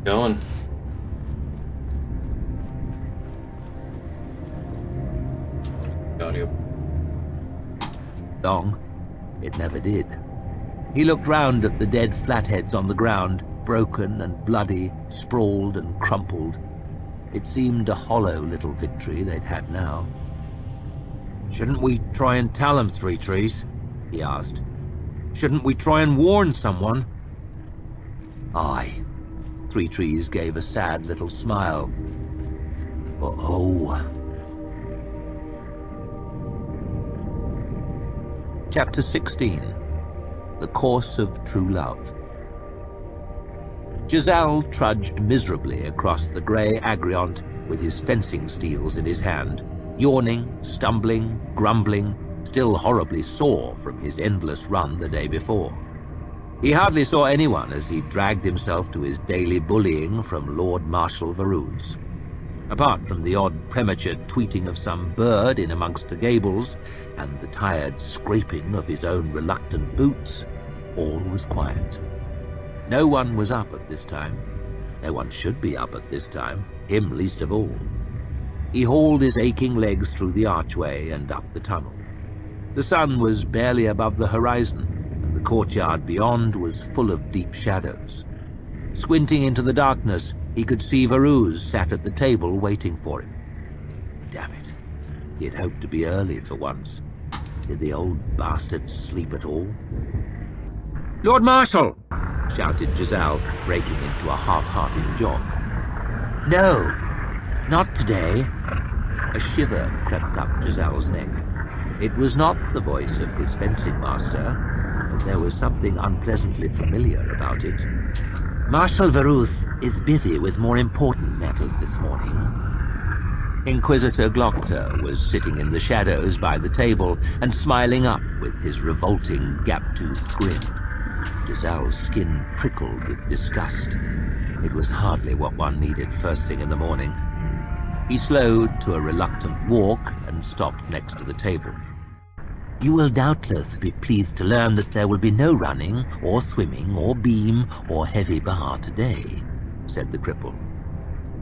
Going. Audio. Long, it never did. He looked round at the dead flatheads on the ground, broken and bloody, sprawled and crumpled. It seemed a hollow little victory they'd had now. "Shouldn't we try and tell them, Three Trees?" he asked. "Shouldn't we try and warn someone?" "Aye." Three Trees gave a sad little smile. "Oh." Chapter 16. The Course of True Love. Giselle trudged miserably across the grey Agriont with his fencing steels in his hand, yawning, stumbling, grumbling, still horribly sore from his endless run the day before. He hardly saw anyone as he dragged himself to his daily bullying from Lord Marshal Varus. Apart from the odd premature tweeting of some bird in amongst the gables and the tired scraping of his own reluctant boots, all was quiet. No one was up at this time. No one should be up at this time, him least of all. He hauled his aching legs through the archway and up the tunnel. The sun was barely above the horizon, and the courtyard beyond was full of deep shadows. Squinting into the darkness, he could see Varus sat at the table waiting for him. Damn it. He had hoped to be early for once. Did the old bastard sleep at all? "Lord Marshal!" shouted Giselle, breaking into a half-hearted jog. "No, not today." A shiver crept up Giselle's neck. It was not the voice of his fencing master, but there was something unpleasantly familiar about it. "Marshal Varus is busy with more important matters this morning." Inquisitor Glockter was sitting in the shadows by the table and smiling up with his revolting, gap-toothed grin. Giselle's skin prickled with disgust. It was hardly what one needed first thing in the morning. He slowed to a reluctant walk and stopped next to the table. "You will doubtless be pleased to learn that there will be no running, or swimming, or beam, or heavy bar today," said the cripple.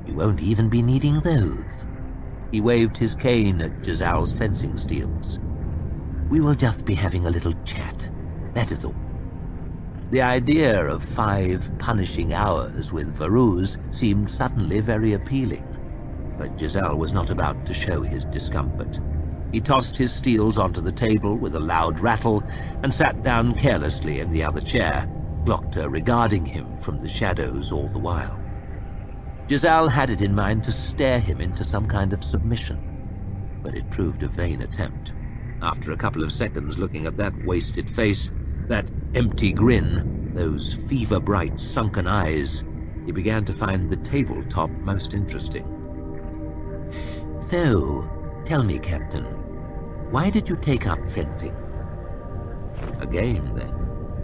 "You won't even be needing those." He waved his cane at Giselle's fencing steels. "We will just be having a little chat, that is all." The idea of 5 punishing hours with Varus seemed suddenly very appealing, but Giselle was not about to show his discomfort. He tossed his steels onto the table with a loud rattle and sat down carelessly in the other chair, Glockter regarding him from the shadows all the while. Giselle had it in mind to stare him into some kind of submission, but it proved a vain attempt. After a couple of seconds looking at that wasted face, that empty grin, those fever-bright sunken eyes, he began to find the tabletop most interesting. "So, tell me, Captain, why did you take up fencing?" A game, then.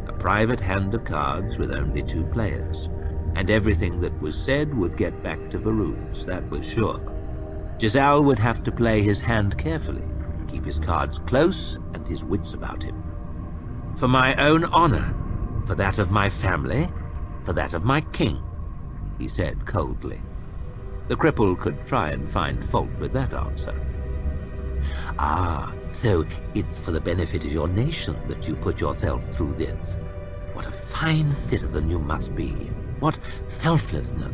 A private hand of cards with only 2 players. And everything that was said would get back to Varus, that was sure. Giselle would have to play his hand carefully, keep his cards close and his wits about him. "For my own honor, for that of my family, for that of my king," he said coldly. The cripple could try and find fault with that answer. "Ah, so it's for the benefit of your nation that you put yourself through this. What a fine citizen you must be. What selflessness.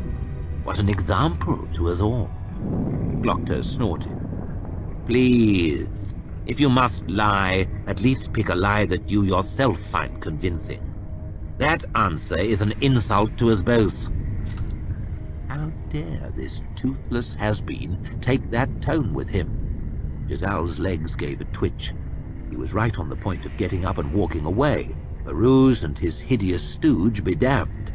What an example to us all." Glockter snorted. "Please, if you must lie, at least pick a lie that you yourself find convincing. That answer is an insult to us both." How dare this toothless has-been take that tone with him? Giselle's legs gave a twitch. He was right on the point of getting up and walking away. Varus and his hideous stooge be damned.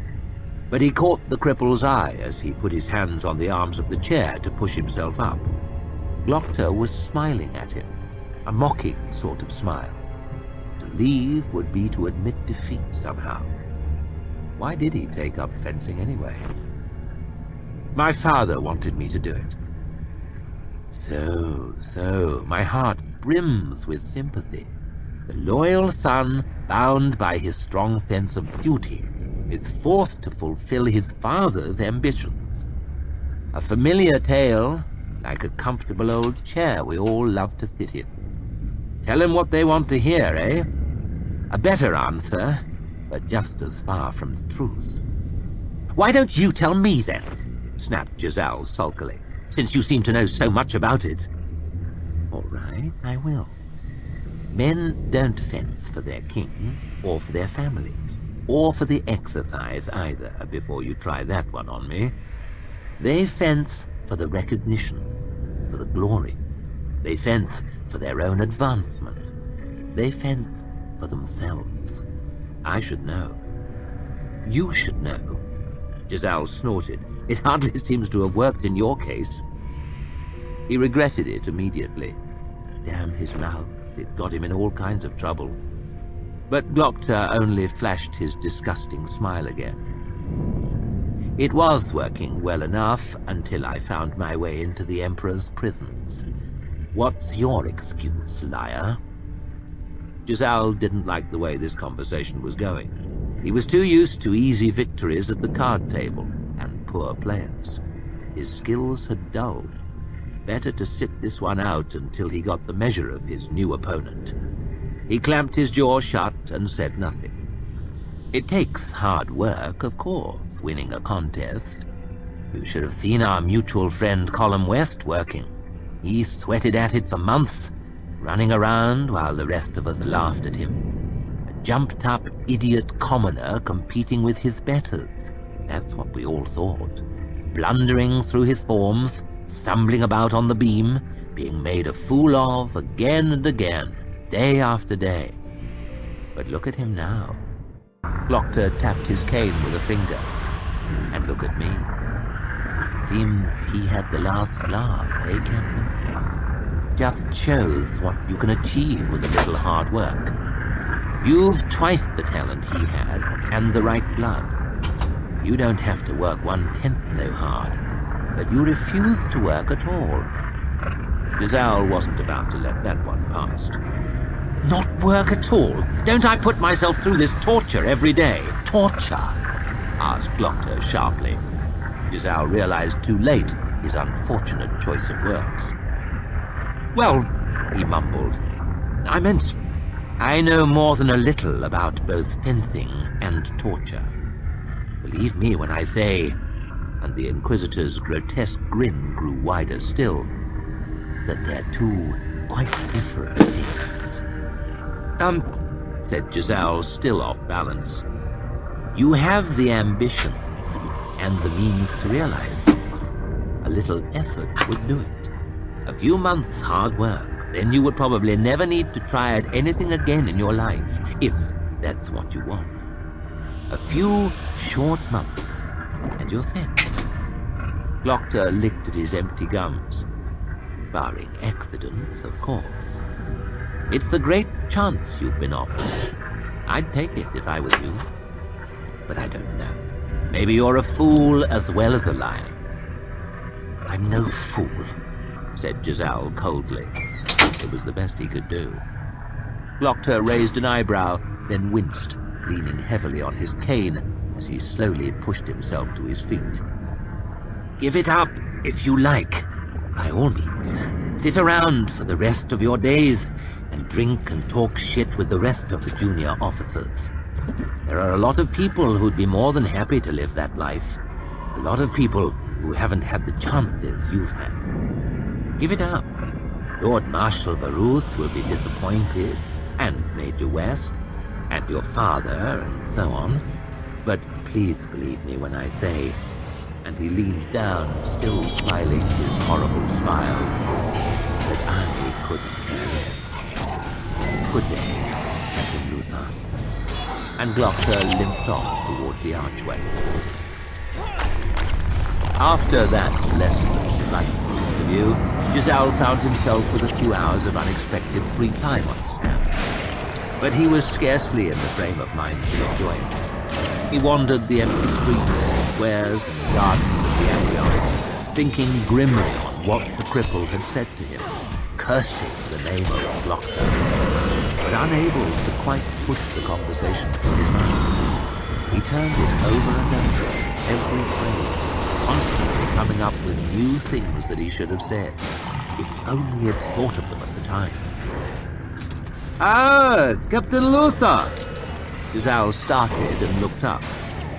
But he caught the cripple's eye as he put his hands on the arms of the chair to push himself up. Glockter was smiling at him, a mocking sort of smile. To leave would be to admit defeat somehow. Why did he take up fencing anyway? "My father wanted me to do it." So, my heart brims with sympathy. The loyal son, bound by his strong sense of duty, is forced to fulfill his father's ambitions. A familiar tale, like a comfortable old chair we all love to sit in. Tell him what they want to hear, eh? A better answer, but just as far from the truth. "Why don't you tell me, then?" snapped Giselle sulkily, "since you seem to know so much about it." "All right, I will. Men don't fence for their king, or for their families, or for the exercise either, before you try that one on me. They fence for the recognition, for the glory. They fence for their own advancement. They fence for themselves. I should know. You should know." Giselle snorted. "It hardly seems to have worked in your case." He regretted it immediately. Damn his mouth, it got him in all kinds of trouble. But Glocta only flashed his disgusting smile again. "It was working well enough until I found my way into the Emperor's prisons. What's your excuse, liar?" Giselle didn't like the way this conversation was going. He was too used to easy victories at the card table and poor players. His skills had dulled. Better to sit this one out until he got the measure of his new opponent. He clamped his jaw shut and said nothing. It takes hard work, of course, winning a contest. You should have seen our mutual friend Colum West working. He sweated at it for months, running around while the rest of us laughed at him. A jumped-up idiot commoner competing with his betters. That's what we all thought. Blundering through his forms, stumbling about on the beam, being made a fool of again and again, day after day. But look at him now. Glocta tapped his cane with a finger. And look at me. Seems he had the last laugh, eh, Captain? Just shows what you can achieve with a little hard work. You've twice the talent he had, and the right blood. You don't have to work 1/10 though hard, but you refuse to work at all. Giselle wasn't about to let that one pass. "Not work at all? Don't I put myself through this torture every day?" "Torture?" asked Glocta sharply. Giselle realized too late his unfortunate choice of words. "Well," he mumbled, I know more than a little about both fencing and torture. Believe me when I say," and the Inquisitor's grotesque grin grew wider still, "that they're two quite different things." Said Giselle, still off balance. "You have the ambition and the means to realize it. A little effort would do it. A few months hard work, then you would probably never need to try at anything again in your life, if that's what you want. A few short months, and you're set." Glocta licked at his empty gums. "Barring accidents, of course. It's a great chance you've been offered. I'd take it if I was you. But I don't know. Maybe you're a fool as well as a liar." "I'm no fool," said Giselle coldly. It was the best he could do. Glocta raised an eyebrow, then winced, leaning heavily on his cane as he slowly pushed himself to his feet. "Give it up, if you like, by all means. Sit around for the rest of your days and drink and talk shit with the rest of the junior officers. There are a lot of people who'd be more than happy to live that life. A lot of people who haven't had the chances you've had. Give it up. Lord Marshal Baruth will be disappointed, and Major West, and your father, and so on. But please believe me when I say," and he leaned down, still smiling his horrible smile, "that I couldn't care less. Good day, Captain Luther." And Glocta limped off toward the archway. After that less than delightful interview, Giselle found himself with a few hours of unexpected free time on his hands. But he was scarcely in the frame of mind to enjoy it. He wandered the empty streets, squares, and gardens of the Abrion, thinking grimly on what the cripple had said to him, cursing the name of Glocta, but unable to quite push the conversation from his mind. He turned it over and over, every frame, constantly coming up with new things that he should have said, if only he had thought of them at the time. Ah, Captain Lothar! Giselle started and looked up.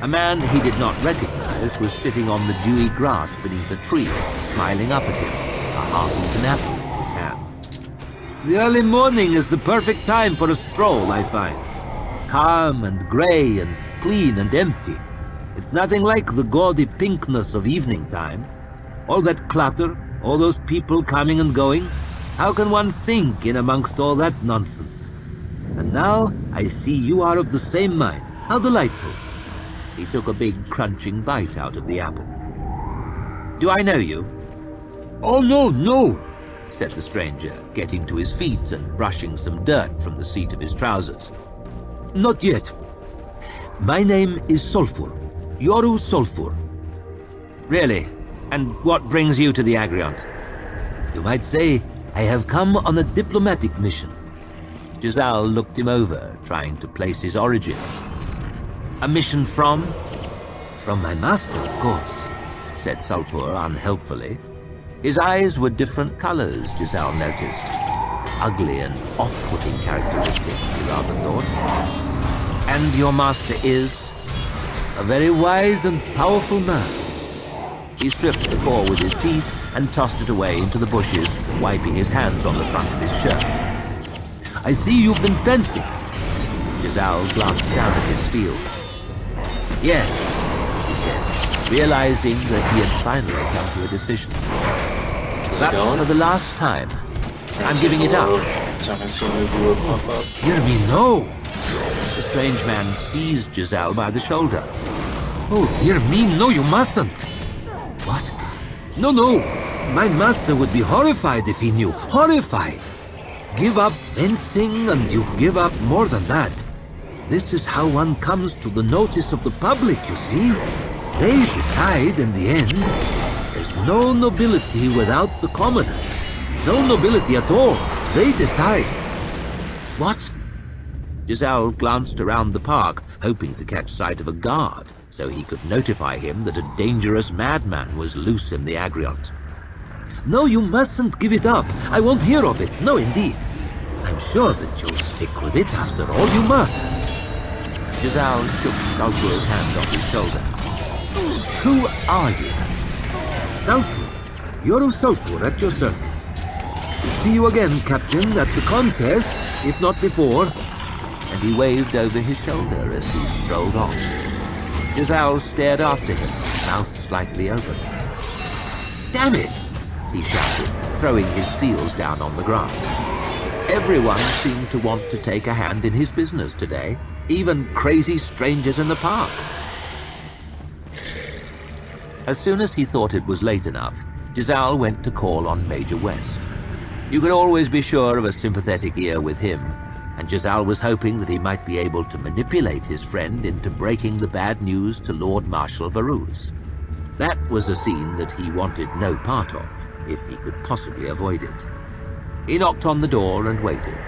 A man he did not recognize was sitting on the dewy grass beneath a tree, smiling up at him, a half-eaten apple in his hand. The early morning is the perfect time for a stroll, I find. Calm and grey and clean and empty. It's nothing like the gaudy pinkness of evening time. All that clutter, all those people coming and going. How can one think in amongst all that nonsense? And now I see you are of the same mind. How delightful. He took a big crunching bite out of the apple. Do I know you? Oh, no, no, said the stranger, getting to his feet and brushing some dirt from the seat of his trousers. Not yet. My name is Sulfur, Yoru Sulfur. Really? And what brings you to the Agriont? You might say I have come on a diplomatic mission. Giselle looked him over, trying to place his origin. A mission from? From my master, of course, said Sulfur unhelpfully. His eyes were different colors, Giselle noticed. Ugly and off-putting characteristic, he rather thought. And your master is? A very wise and powerful man. He stripped the core with his teeth and tossed it away into the bushes, wiping his hands on the front of his shirt. I see you've been fencing. Giselle glanced down at his steel. Yes, he said, realizing that he had finally come to a decision. But for the last time, I'm giving it up. Hear me, no! The strange man seized Giselle by the shoulder. Oh, dear me, no, you mustn't! What? No, no! My master would be horrified if he knew. Horrified! Give up fencing and you give up more than that. This is how one comes to the notice of the public, you see. They decide in the end. There's no nobility without the commoners. No nobility at all. They decide. What? Giselle glanced around the park, hoping to catch sight of a guard, so he could notify him that a dangerous madman was loose in the Agriont. No, you mustn't give it up. I won't hear of it. No, indeed. I'm sure that you'll stick with it after all. You must. Giselle shook Sulfur's hand off his shoulder. Who are you? Sulfur. Yoru Sulfur at your service. See you again, Captain, at the contest, if not before. And he waved over his shoulder as he strolled off. Giselle stared after him, mouth slightly open. Damn it! He shouted, throwing his steels down on the grass. Everyone seemed to want to take a hand in his business today, even crazy strangers in the park. As soon as he thought it was late enough, Giselle went to call on Major West. You could always be sure of a sympathetic ear with him, and Giselle was hoping that he might be able to manipulate his friend into breaking the bad news to Lord Marshal Varuz. That was a scene that he wanted no part of, if he could possibly avoid it. He knocked on the door and waited.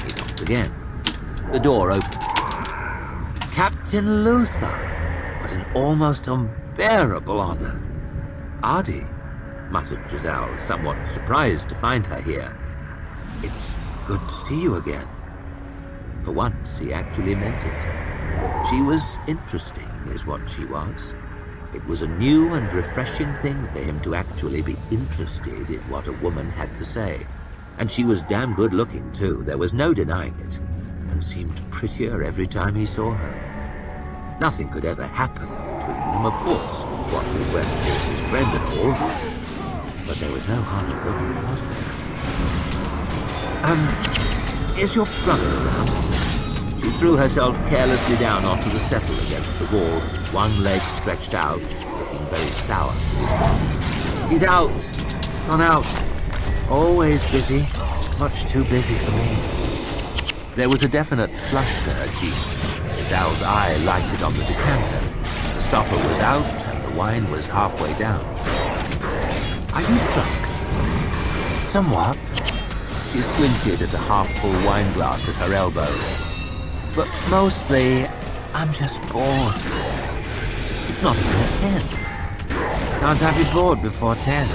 He knocked again. The door opened. Captain Lothar! What an almost unbearable honor. Ardy, muttered Giselle, somewhat surprised to find her here. It's good to see you again. For once, he actually meant it. She was interesting, is what she was. It was a new and refreshing thing for him to actually be interested in what a woman had to say. And she was damn good looking, too. There was no denying it. And seemed prettier every time he saw her. Nothing could ever happen between them, of course. What with West was his friend and all. But there was no harm in looking, was there? Is your brother around? She threw herself carelessly down onto the settle against the wall, one leg stretched out, looking very sour. He's out. Gone out. Always busy. Much too busy for me. There was a definite flush to her cheek. Giselle's eye lighted on the decanter. The stopper was out, and the wine was halfway down. Are you drunk? Somewhat. She squinted at a half-full wine glass at her elbow. But mostly, I'm just bored. It's not even 10. Can't have you bored before 10. You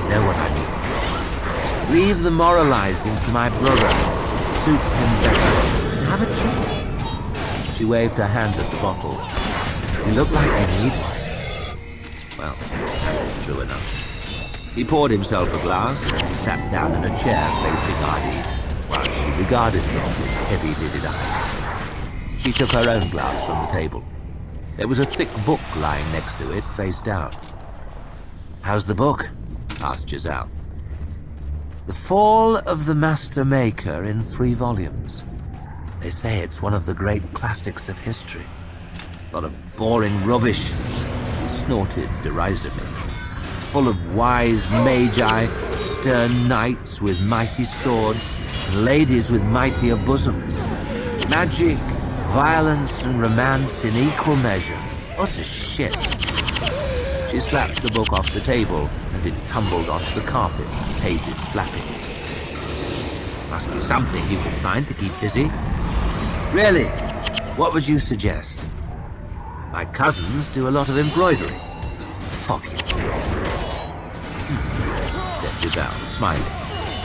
know what I mean. Leave the moralizing to my brother. It suits him better. And have a drink. She waved her hand at the bottle. You look like you need one. Well, true enough. He poured himself a glass and sat down in a chair facing Adi, while she regarded him with heavy-lidded eyes. She took her own glass from the table. There was a thick book lying next to it, face down. How's the book? Asked Giselle. The Fall of the Master Maker in 3 volumes. They say it's one of the great classics of history. A lot of boring rubbish, he snorted derisively. Full of wise magi, stern knights with mighty swords, and ladies with mightier bosoms. Magic, violence, and romance in equal measure. Utter shit. She slapped the book off the table, and it tumbled onto the carpet, pages flapping. Must be something you can find to keep busy. Really? What would you suggest? My cousins do a lot of embroidery. Fuck it. Said Giselle, smiling.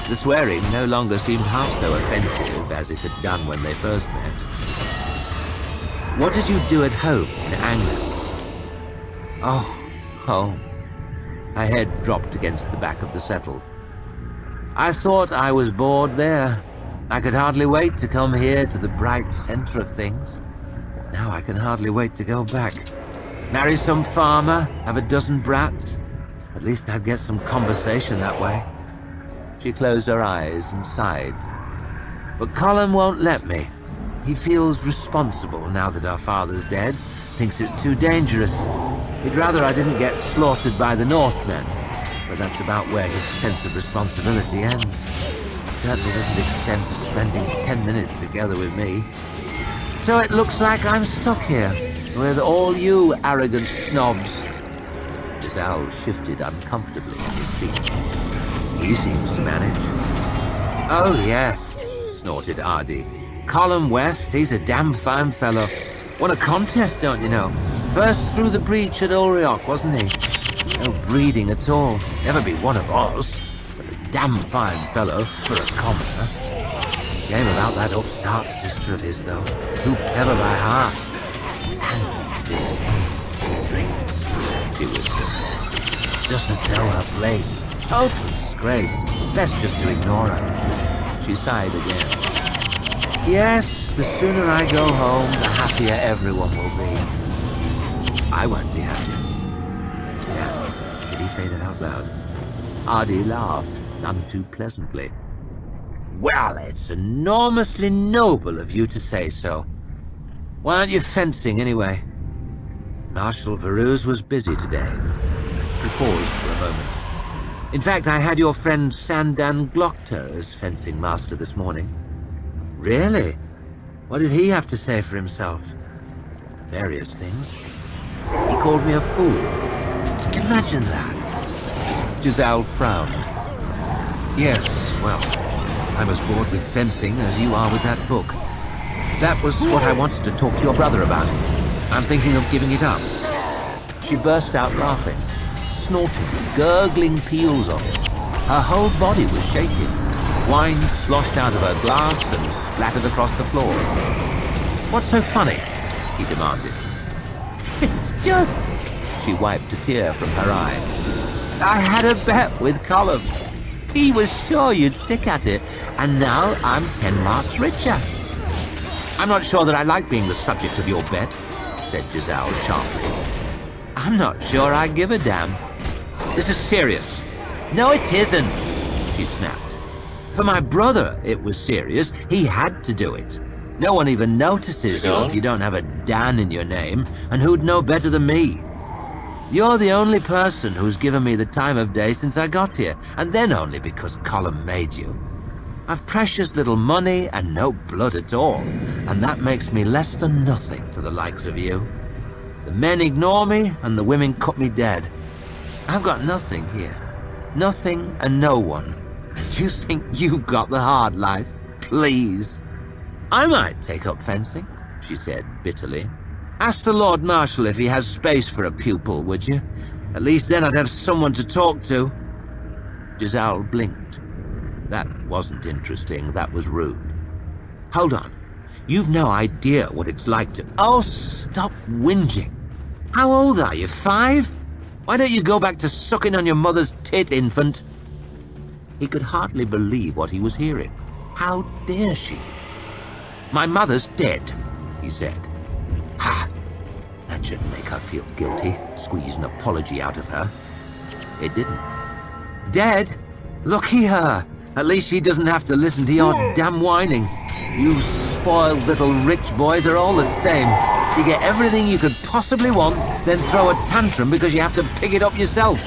The swearing no longer seemed half so offensive as it had done when they first met. What did you do at home in Anglia? Oh, home. Her head dropped against the back of the settle. I thought I was bored there. I could hardly wait to come here to the bright center of things. Now I can hardly wait to go back. Marry some farmer, have a dozen brats. At least I'd get some conversation that way. She closed her eyes and sighed. But Colin won't let me. He feels responsible now that our father's dead. Thinks it's too dangerous. He'd rather I didn't get slaughtered by the Northmen. But that's about where his sense of responsibility ends. Certainly doesn't extend to spending 10 minutes together with me. So it looks like I'm stuck here, with all you arrogant snobs. Giselle shifted uncomfortably in his seat. He seems to manage. Oh yes, snorted Adi. Colin West, he's a damn fine fellow. Won a contest, don't you know? First through the breach at Ulriok, wasn't he? No breeding at all. Never be one of us. But a damn fine fellow for a commoner. Shame about that upstart sister of his, though. Too clever by half. And this drinks, she whispered. Doesn't know her place. Total disgrace. Best just to ignore her. She sighed again. Yes, the sooner I go home, the happier everyone will be. I won't be happy. Yeah, did he say that out loud? Adi laughed, none too pleasantly. Well, it's enormously noble of you to say so. Why aren't you fencing, anyway? Marshal Varuz was busy today. He paused for a moment. In fact, I had your friend Sandan Glockter as fencing master this morning. Really? What did he have to say for himself? Various things. He called me a fool. Imagine that. Giselle frowned. Yes, well, I'm as bored with fencing as you are with that book. That was what I wanted to talk to your brother about. I'm thinking of giving it up. She burst out laughing, snorting, gurgling peals of it. Her whole body was shaking. Wine sloshed out of her glass and splattered across the floor. What's so funny? He demanded. It's just... She wiped a tear from her eye. I had a bet with Colin. He was sure you'd stick at it, and now I'm 10 marks richer. I'm not sure that I like being the subject of your bet, said Giselle sharply. I'm not sure I give a damn. This is serious. No, it isn't, she snapped. For my brother, it was serious. He had to do it. No one even notices you if you don't have a Dan in your name, and who'd know better than me? You're the only person who's given me the time of day since I got here, and then only because Colin made you. I've precious little money and no blood at all, and that makes me less than nothing to the likes of you. The men ignore me, and the women cut me dead. I've got nothing here. Nothing and no one. And you think you've got the hard life? Please. I might take up fencing, she said bitterly. "Ask the Lord Marshal if he has space for a pupil, would you? At least then I'd have someone to talk to." Giselle blinked. That wasn't interesting, that was rude. "Hold on. You've no idea what it's like to—" "Oh, stop whinging. How old are you, 5? Why don't you go back to sucking on your mother's tit, infant?" He could hardly believe what he was hearing. How dare she? "My mother's dead," he said. Ha! That should make her feel guilty, squeeze an apology out of her. It didn't. "Dead? Looky her! At least she doesn't have to listen to your damn whining. You spoiled little rich boys are all the same. You get everything you could possibly want, then throw a tantrum because you have to pick it up yourself.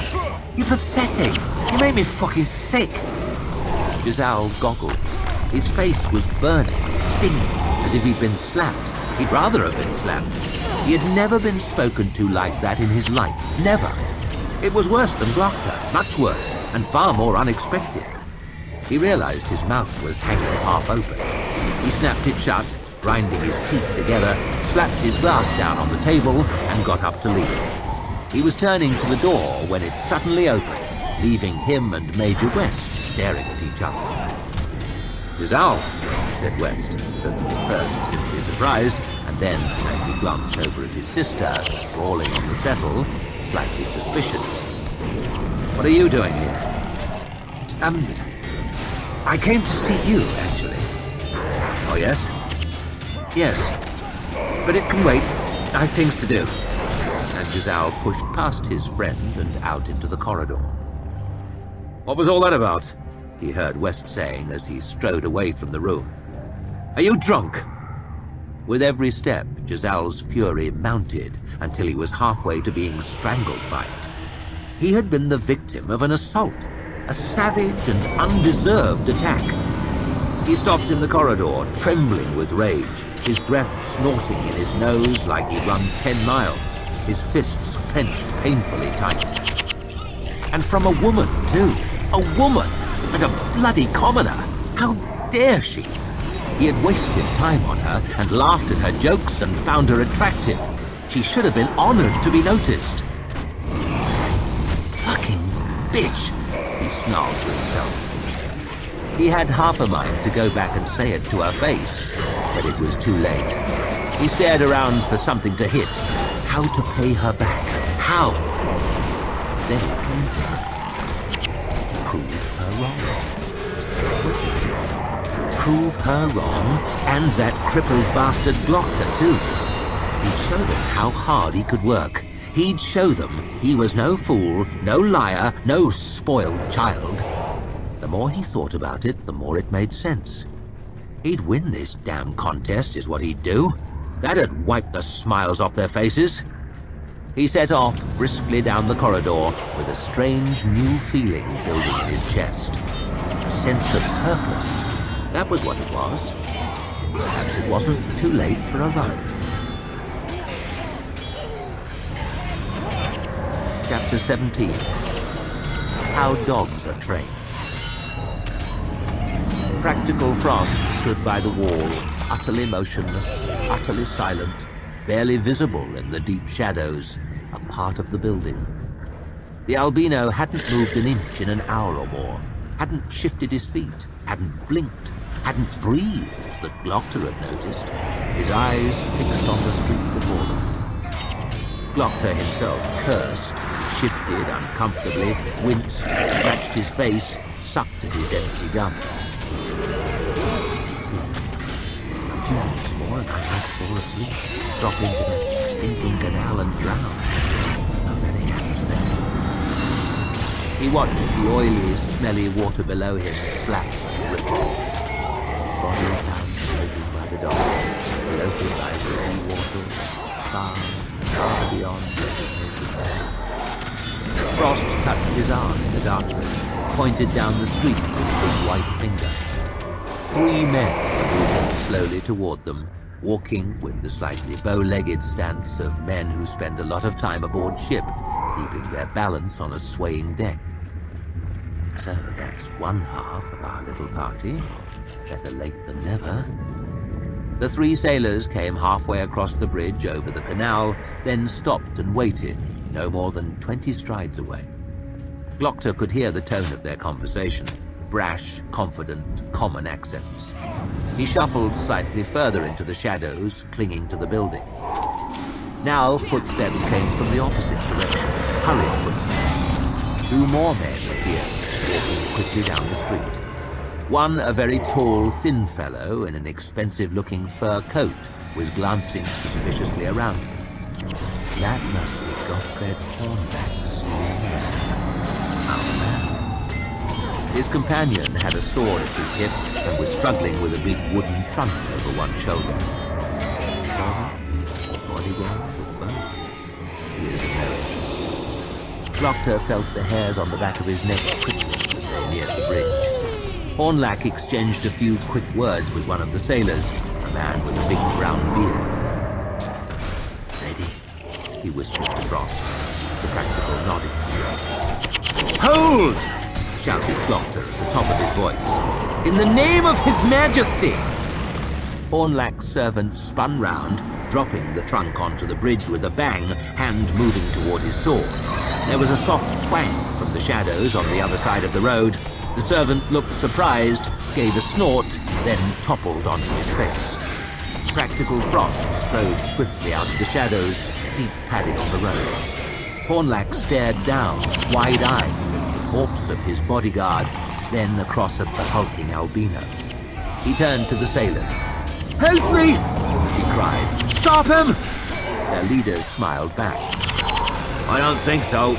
You're pathetic. You make me fucking sick." Giselle goggled. His face was burning, stinging, as if he'd been slapped. He'd rather have been slapped. He had never been spoken to like that in his life. Never. It was worse than Glockter, much worse, and far more unexpected. He realized his mouth was hanging half open. He snapped it shut, grinding his teeth together, slapped his glass down on the table, and got up to leave. He was turning to the door when it suddenly opened, leaving him and Major West staring at each other. "Giselle," said West, at first simply surprised, and then, as he glanced over at his sister, sprawling on the settle, slightly suspicious. "What are you doing here?" I came to see you, actually." "Oh, yes?" "Yes. But it can wait. Nice things to do." And Giselle pushed past his friend and out into the corridor. "What was all that about?" he heard West saying as he strode away from the room. "Are you drunk?" With every step, Giselle's fury mounted until he was halfway to being strangled by it. He had been the victim of an assault, a savage and undeserved attack. He stopped in the corridor, trembling with rage, his breath snorting in his nose like he'd run 10 miles, his fists clenched painfully tight. And from a woman, too. A woman! And a bloody commoner! How dare she? He had wasted time on her and laughed at her jokes and found her attractive. She should have been honored to be noticed. Fucking bitch, he snarled to himself. He had half a mind to go back and say it to her face, but it was too late. He stared around for something to hit. How to pay her back? How? Then it came to him. Prove her wrong. Prove her wrong, and that crippled bastard Glockter, too. He'd show them how hard he could work. He'd show them he was no fool, no liar, no spoiled child. The more he thought about it, the more it made sense. He'd win this damn contest, is what he'd do. That'd wipe the smiles off their faces. He set off briskly down the corridor with a strange new feeling building in his chest. A sense of purpose. That was what it was. Perhaps it wasn't too late for a run. Chapter 17. How Dogs Are Trained. Practical Frost stood by the wall, utterly motionless, utterly silent, barely visible in the deep shadows, a part of the building. The albino hadn't moved an inch in an hour or more, hadn't shifted his feet, hadn't blinked, hadn't breathed that Glockter had noticed, his eyes fixed on the street before them. Glockter himself cursed, shifted uncomfortably, winced, scratched his face, sucked at his empty gums. A few minutes more and I might fall asleep, drop into that stinking canal and drown. Not many happens there. He watched the oily, smelly water below him flap and ripple. Body found floating by the dogs, floated by the sea water, far beyond vegetated there. Frost touched his arm in the darkness, pointed down the street with his white finger. 3 men were moving slowly toward them, walking with the slightly bow-legged stance of men who spend a lot of time aboard ship, keeping their balance on a swaying deck. So that's one half of our little party. Better late than never. The three sailors came halfway across the bridge over the canal, then stopped and waited, no more than 20 strides away. Glocta could hear the tone of their conversation, brash, confident, common accents. He shuffled slightly further into the shadows, clinging to the building. Now footsteps came from the opposite direction, hurried footsteps. Two more men appeared, walking quickly down the street. One, a very tall, thin fellow in an expensive-looking fur coat, was glancing suspiciously around him. That must be Gottfried Hornback's man. His companion had a sword at his hip and was struggling with a big wooden trunk over one shoulder. Servant, bodyguard, or both? He is American. Glocta felt the hairs on the back of his neck prickling as they neared the bridge. Hornlack exchanged a few quick words with one of the sailors, a man with a big brown beard. "Ready?" he whispered to Frost. The practical nodded. "Hold!" shouted Glocta at the top of his voice. "In the name of His Majesty!" Hornlack's servant spun round, dropping the trunk onto the bridge with a bang, hand moving toward his sword. There was a soft twang from the shadows on the other side of the road. The servant looked surprised, gave a snort, then toppled onto his face. Practical Frost strode swiftly out of the shadows, feet padding on the road. Hornlack stared down, wide-eyed, at the corpse of his bodyguard, then across at the hulking albino. He turned to the sailors. "Help me!" he cried. "Stop him!" Their leaders smiled back. "I don't think so."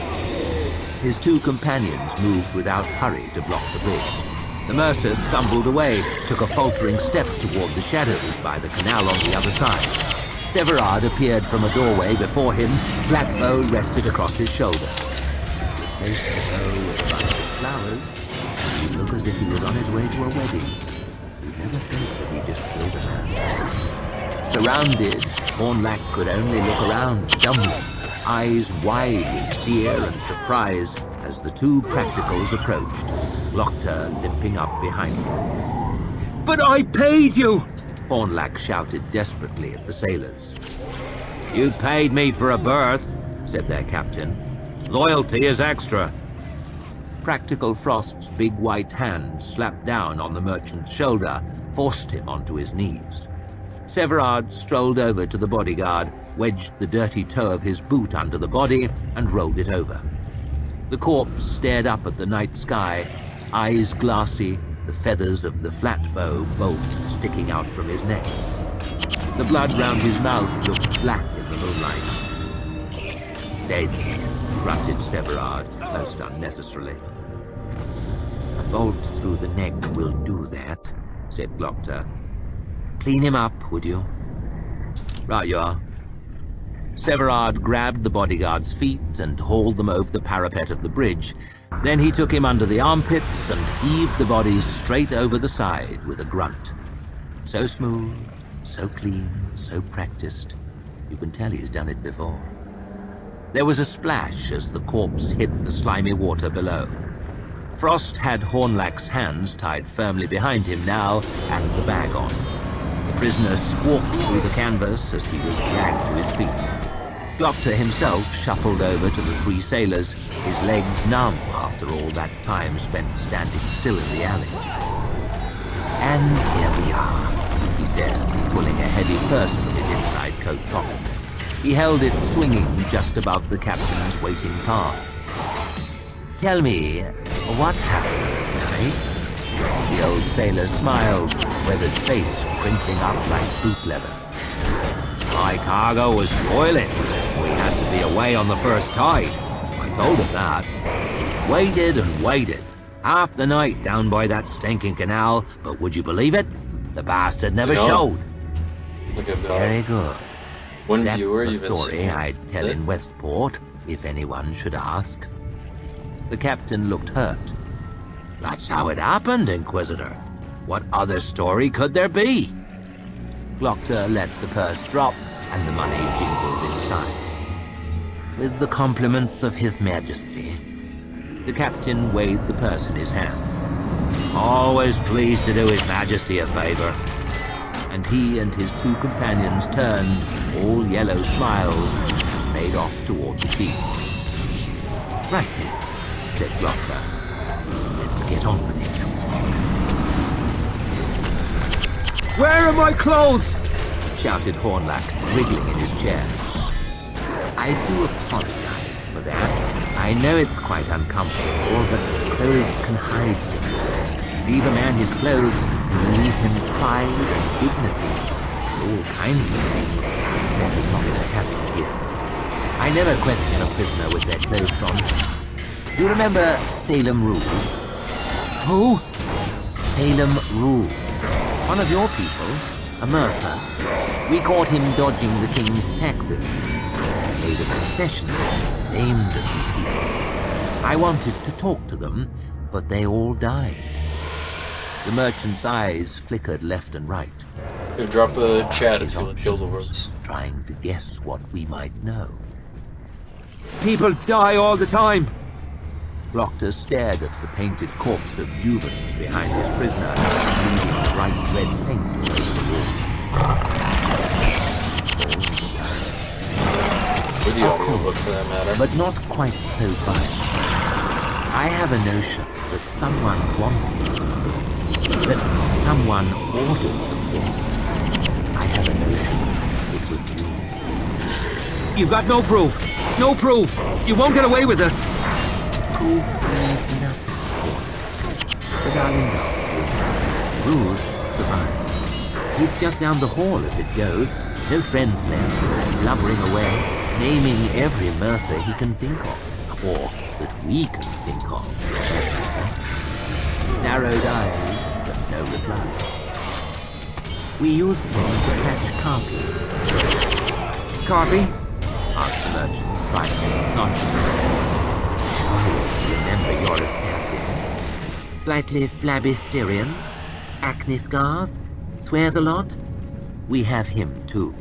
His two companions moved without hurry to block the bridge. The mercer stumbled away, took a faltering step toward the shadows by the canal on the other side. Severard appeared from a doorway before him, flat bow rested across his shoulder. Placed the bow with a bunch of flowers, he looked as if he was on his way to a wedding. You'd never think that he just killed a man. Surrounded, Hornlack could only look around, dumbly, eyes wide with fear and surprise as the two practicals approached, Glocta limping up behind him. "But I paid you!" Hornlack shouted desperately at the sailors. "You paid me for a berth," said their captain. "Loyalty is extra." Practical Frost's big white hand slapped down on the merchant's shoulder, forced him onto his knees. Severard strolled over to the bodyguard, wedged the dirty toe of his boot under the body, and rolled it over. The corpse stared up at the night sky, eyes glassy, the feathers of the flat bow bolt sticking out from his neck. The blood round his mouth looked black in the moonlight. "Dead," grunted Severard, most unnecessarily. "A bolt through the neck will do that," said Glocta. "Clean him up, would you?" "Right you are." Severard grabbed the bodyguard's feet and hauled them over the parapet of the bridge. Then he took him under the armpits and heaved the bodies straight over the side with a grunt. So smooth, so clean, so practiced. You can tell he's done it before. There was a splash as the corpse hit the slimy water below. Frost had Hornlack's hands tied firmly behind him now and the bag on. The prisoner squawked through the canvas as he was dragged to his feet. Glocta himself shuffled over to the three sailors, his legs numb after all that time spent standing still in the alley. "And here we are," he said, pulling a heavy purse from his inside coat pocket. He held it swinging just above the captain's waiting car. "Tell me, what happened tonight?" The old sailor smiled, weathered face crinkling up like boot leather. "My cargo was spoiling. We had to be away on the first tide. I told him that. Waited and waited. Half the night down by that stinking canal, but would you believe it? The bastard never showed." Look at that. "Very good. One That's viewer the even story seen I'd tell it. in Westport, if anyone should ask." The captain looked hurt. "That's how it happened, Inquisitor. What other story could there be?" Glocta let the purse drop, and the money jingled inside. "With the compliments of His Majesty." The captain weighed the purse in his hand. "Always pleased to do His Majesty a favor." and he and his two companions turned, all yellow smiles, and made off toward the keep. Right then, said Glockler. Let's get on with it. Where are my clothes? Shouted Hornlack, wriggling in his chair. I do apologize for that. I know it's quite uncomfortable, but clothes can hide things. Leave a man his clothes, and leave him pride and dignity, and all kinds of things. That is not to happen here. I never question a prisoner with their clothes on. Do you remember Salem Rules? Who? Salem Rules. One of your people, a Mercer. We caught him dodging the king's taxes. He made a confession, named a few people. I wanted to talk to them, but they all died. The merchant's eyes flickered left and right. You drop a chat His if you kill the options, words. trying to guess what we might know. People die all the time. Glockler stared at the painted corpse of Juvens behind his prisoner, bleeding bright red paint all over the wall. Or the audiobook for that matter. But not quite so violent. I have a notion that someone wanted them, that someone ordered them dead. I have a notion it was you. You've got no proof! No proof! You won't get away with this! Proof means nothing. But darling, Rouge survives. He's just down the hall if it goes. No friends left, blubbering away, naming every Mercer he can think of, or that we can think of. Narrowed eyes, but no reply. We used him to catch Carpy. Carpy? Asked the merchant, trying to nonchalant. Surely you remember your assassin. Slightly flabby Styrian, acne scars, swears a lot. We have him too.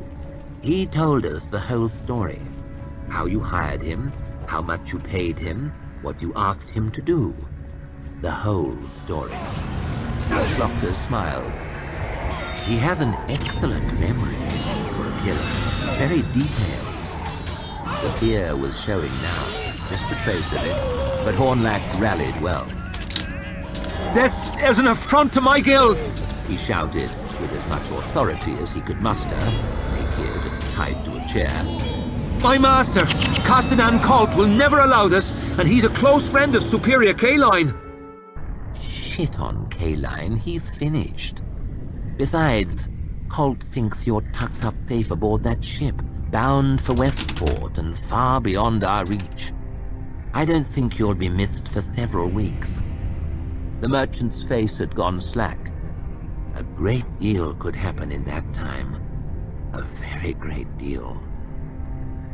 He told us the whole story. How you hired him, how much you paid him, what you asked him to do. The whole story. Glockler smiled. He had an excellent memory for a killer, very detailed. The fear was showing now, just a trace of it, but Hornlack rallied well. This is an affront to my guild, he shouted, with as much authority as he could muster, naked and tied to a chair. My master, Castadan Colt, will never allow this, and he's a close friend of Superior K-Line. Shit on K-Line, he's finished. Besides, Colt thinks you're tucked up safe aboard that ship, bound for Westport and far beyond our reach. I don't think you'll be missed for several weeks. The merchant's face had gone slack. A great deal could happen in that time. A very great deal.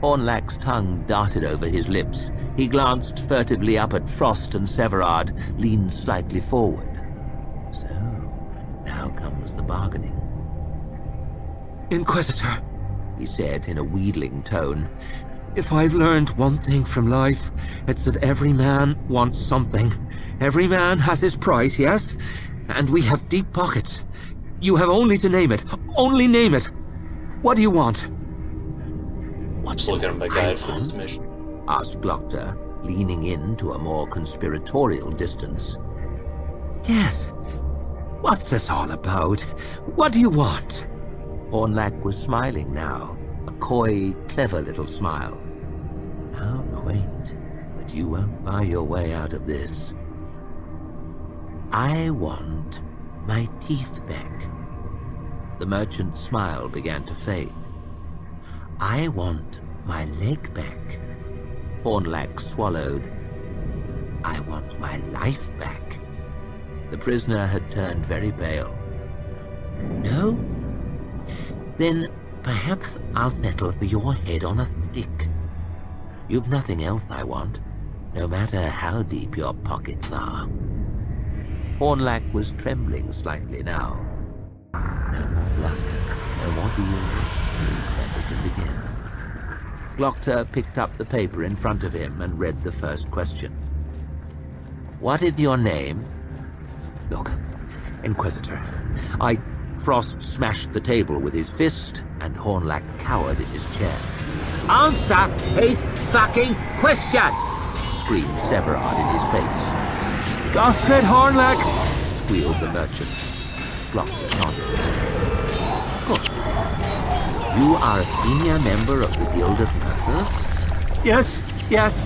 Hornlack's tongue darted over his lips. He glanced furtively up at Frost, and Severard leaned slightly forward. So, now comes the bargaining. Inquisitor, he said in a wheedling tone, if I've learned one thing from life, it's that every man wants something. Every man has his price, yes? And we have deep pockets. You have only to name it. Only name it. What do you want? Just looking at my guide for this mission. Asked Glockler, leaning in to a more conspiratorial distance. Yes. What's this all about? What do you want? Hornlack was smiling now, a coy, clever little smile. How quaint, but you won't buy your way out of this. I want my teeth back. The merchant's smile began to fade. I want my leg back. Hornlack swallowed. I want my life back. The prisoner had turned very pale. No? Then perhaps I'll settle for your head on a stick. You've nothing else I want, no matter how deep your pockets are. Hornlack was trembling slightly now. No more bluster, no more deals. Then we can begin. Glockler picked up the paper in front of him and read the first question. What is your name? Look, Inquisitor, Frost smashed the table with his fist, and Hornlack cowered in his chair. "Answer his fucking question!" screamed Severard in his face. "Godfred Hornlack!" squealed the merchant. Gloster nodded. "Good. You are a senior member of the Guild of Mercers?" "Yes, yes."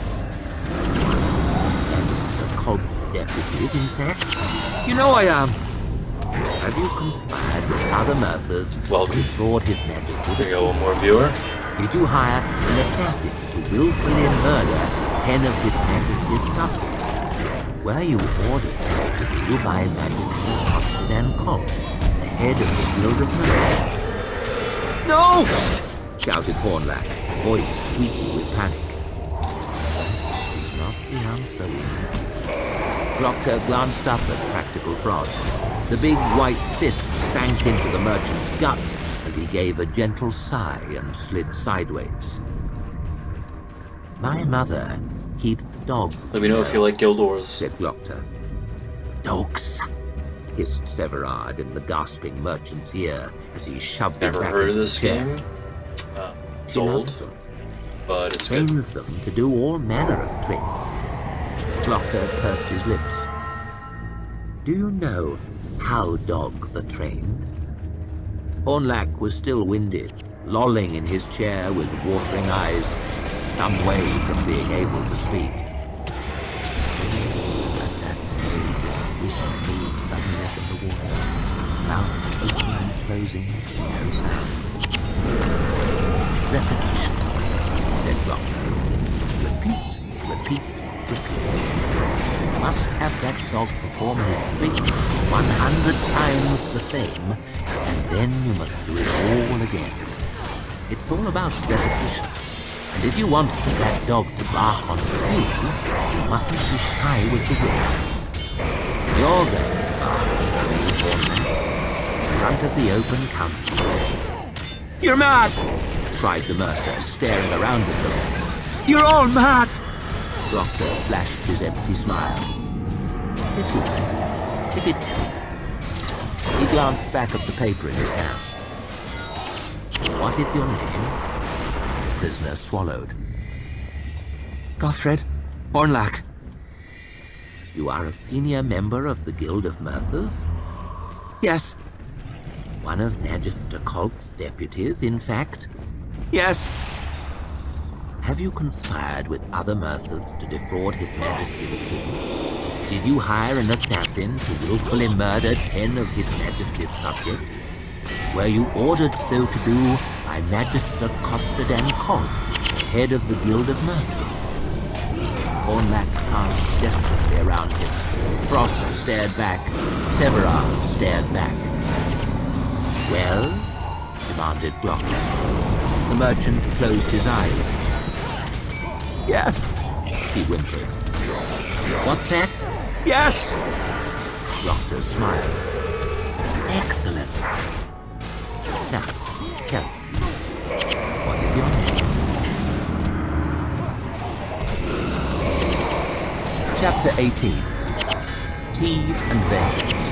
"And the cult's deputy, in fact?" "You know I am." "Have you conspired with other Mercers to defraud His Majesty?" There you go, one more viewer. "Did you hire an assassin to willfully murder 10 of His Majesty's subjects? Were you ordered to do by His Majesty Constantine Colt, the head of the Guild of Mercers?" "No!" shouted Hornlack, voice squeaky with panic. Not the answer. Gloster glanced up at Practical Frost. The big white fist sank into the merchant's gut, and he gave a gentle sigh and slid sideways. "My mother keeps dogs." Let me know if you like Guild Wars. said Gloster. "Dogs," hissed Severard in the gasping merchant's ear as he shoved him Never back heard of into this the chair. game. It's She loves old, them. but it's good. Trains them to do all manner of tricks. Gloster pursed his lips. "Do you know how dogs are trained?" Hornlack was still winded, lolling in his chair with watering eyes, some way from being able to speak. At that stage, a fish moved suddenly up in the water. Mouth opening and closing, no sound. "Repetition," said Gloster. "Repeat, repeat, repeat. You must have that dog perform his trick 100 times the same, and then you must do it all again. It's all about repetition. And if you want that dog to bark on you, you mustn't be shy with the whip. You're going to bark in front of the open council." "You're mad!" cried the mercer, staring around at them. "You're all mad!" Gloster flashed his empty smile. "If you can, if it can." He glanced back at the paper in his hand. "What is your name?" The prisoner swallowed. "Godfred Hornlack." "You are a senior member of the Guild of Mercers?" "Yes." "One of Magister Colt's deputies, in fact?" "Yes." "Have you conspired with other Mercers to defraud His Majesty the King? Did you hire an assassin to willfully murder 10 of His Majesty's subjects? Were you ordered so to do by Magister Constantine Colt, head of the Guild of Mercers?" Hornlack cast desperately around him. Frost stared back. Severard stared back. "Well?" demanded Gloster. The merchant closed his eyes. "Yes," he whimpered. "What's that?" "Yes!" Gloster smiled. "Excellent. Now, tell me, what is your name?" Chapter 18. Tea and Vengeance.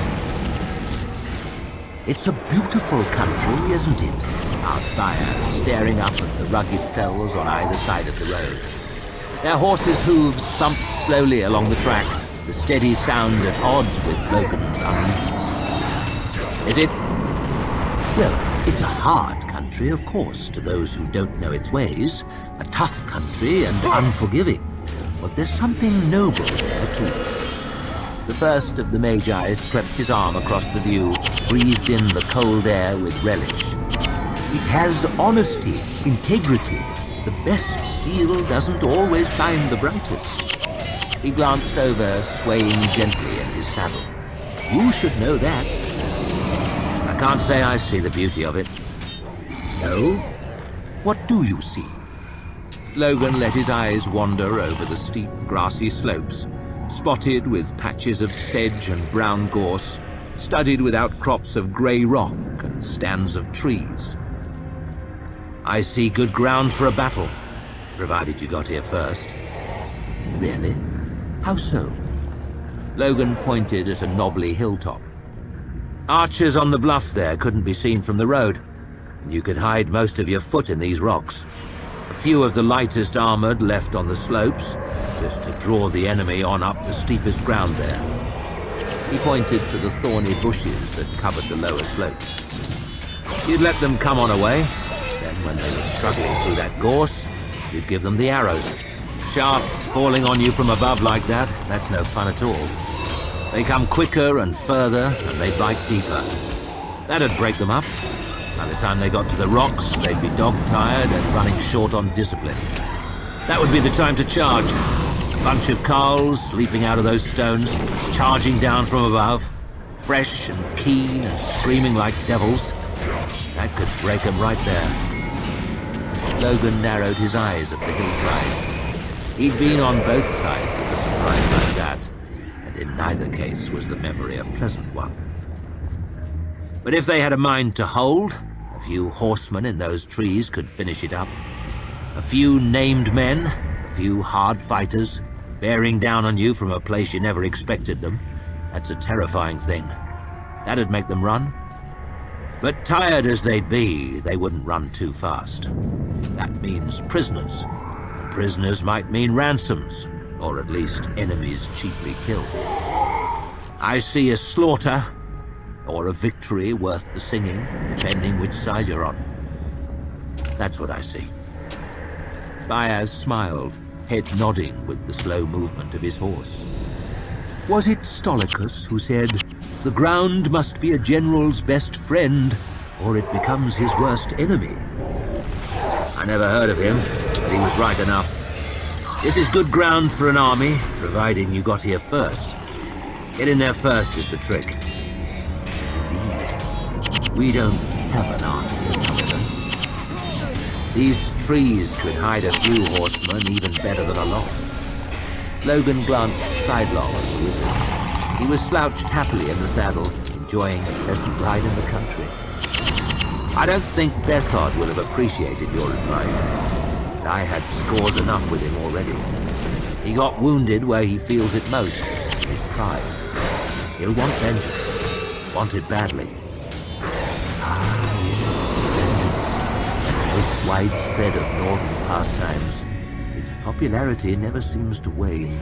"It's a beautiful country, isn't it?" asked Dyer, staring up at the rugged fells on either side of the road. Their horses' hooves thumped slowly along the track, the steady sound at odds with Logan's unease. "Is it?" "Well, it's a hard country, of course, to those who don't know its ways. A tough country and unforgiving. But there's something noble there, too." The first of the Magi swept his arm across the view, breathed in the cold air with relish. "It has honesty, integrity. The best steel doesn't always shine the brightest." He glanced over, swaying gently in his saddle. "You should know that." "I can't say I see the beauty of it." "No? What do you see?" Logan let his eyes wander over the steep, grassy slopes, spotted with patches of sedge and brown gorse, studded with outcrops of grey rock and stands of trees. "I see good ground for a battle, provided you got here first." "Really? How so?" Logan pointed at a knobbly hilltop. Archers on the bluff there couldn't be seen from the road. You could hide most of your foot in these rocks. A few of the lightest armored left on the slopes, just to draw the enemy on up the steepest ground there. He pointed to the thorny bushes that covered the lower slopes. You'd let them come on away, then when they were struggling through that gorse, you'd give them the arrows. Shafts falling on you from above like that, that's no fun at all. They come quicker and further, and they bite deeper. That'd break them up. By the time they got to the rocks, they'd be dog-tired and running short on discipline. That would be the time to charge. A bunch of carls leaping out of those stones, charging down from above, fresh and keen and screaming like devils. That could break them right there. Logan narrowed his eyes at the hillside. He'd been on both sides of a surprise like that, and in neither case was the memory a pleasant one. But if they had a mind to hold, a few horsemen in those trees could finish it up. A few named men, a few hard fighters, bearing down on you from a place you never expected them. That's a terrifying thing. That'd make them run. But tired as they'd be, they wouldn't run too fast. That means prisoners. Prisoners might mean ransoms, or at least enemies cheaply killed. I see a slaughter, or a victory worth the singing, depending which side you're on. That's what I see. Baez smiled, head nodding with the slow movement of his horse. Was it Stolicus who said, "The ground must be a general's best friend, or it becomes his worst enemy"? I never heard of him, but he was right enough. This is good ground for an army, providing you got here first. Get in there first is the trick. We don't have an army, however. These trees could hide a few horsemen even better than a lot. Logan glanced sidelong at the wizard. He was slouched happily in the saddle, enjoying a pleasant ride in the country. I don't think Bethod will have appreciated your advice. I had scores enough with him already. He got wounded where he feels it most, his pride. He'll want vengeance. Want it badly. Most widespread of northern pastimes, its popularity never seems to wane.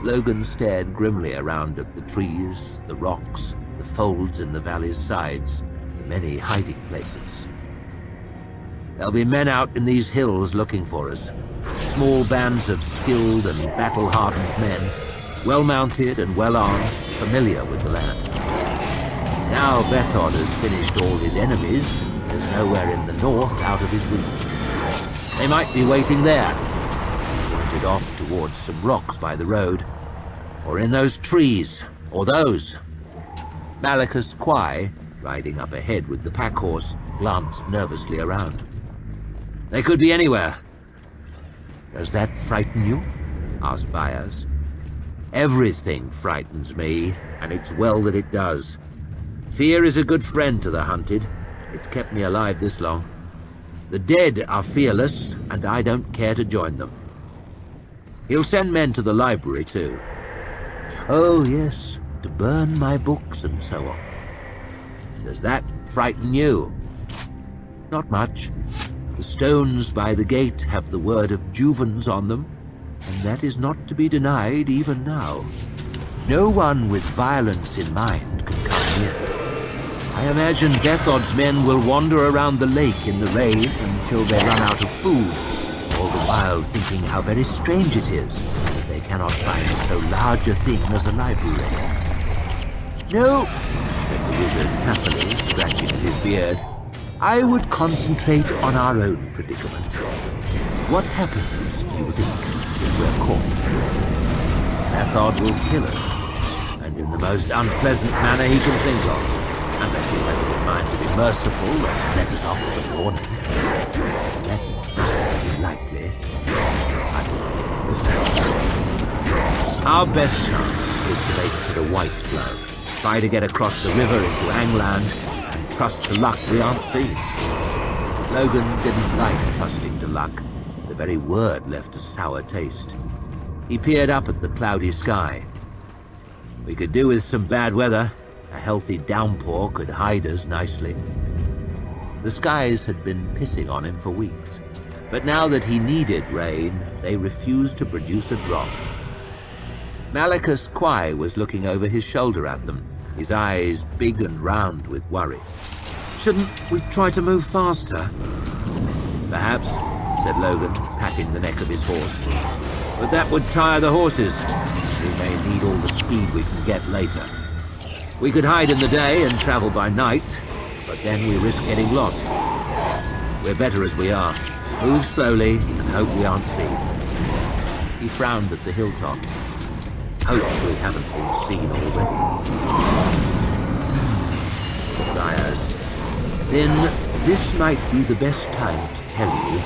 Logan stared grimly around at the trees, the rocks, the folds in the valley's sides, the many hiding places. There'll be men out in these hills looking for us. Small bands of skilled and battle-hardened men, well-mounted and well-armed, familiar with the land. Now Bethod has finished all his enemies, there's nowhere in the north out of his reach. They might be waiting there, pointed off towards some rocks by the road, or in those trees, or those. Malachus Quai, riding up ahead with the pack horse, glanced nervously around. They could be anywhere. Does that frighten you? Asked Baez. Everything frightens me, and it's well that it does. Fear is a good friend to the hunted. It's kept me alive this long. The dead are fearless, and I don't care to join them. He'll send men to the library, too. Oh, yes, to burn my books and so on. Does that frighten you? Not much. The stones by the gate have the word of Juvens on them, and that is not to be denied even now. No one with violence in mind can come near. I imagine Bethod's men will wander around the lake in the rain until they run out of food, all the while thinking how very strange it is that they cannot find so large a thing as a library. No, said the wizard happily, scratching at his beard. I would concentrate on our own predicament. What happens, do you think, if we're caught? Bethod will kill us, and in the most unpleasant manner he can think of. Unless you make up your mind to be merciful and let us off with a warning. That is likely. I don't think so. Our best chance is to make for the White Flow. Try to get across the river into Angland and trust to luck we aren't seen. Logan didn't like trusting to luck. The very word left a sour taste. He peered up at the cloudy sky. We could do with some bad weather, A healthy downpour could hide us nicely. The skies had been pissing on him for weeks, but now that he needed rain, they refused to produce a drop. Malachus Quai was looking over his shoulder at them, his eyes big and round with worry. "Shouldn't we try to move faster?" "Perhaps," said Logan, patting the neck of his horse. "But that would tire the horses. We may need all the speed we can get later. We could hide in the day and travel by night, but then we risk getting lost. We're better as we are. Move slowly and hope we aren't seen." He frowned at the hilltop. "Hope we haven't been seen already." "Friars, then this might be the best time to tell you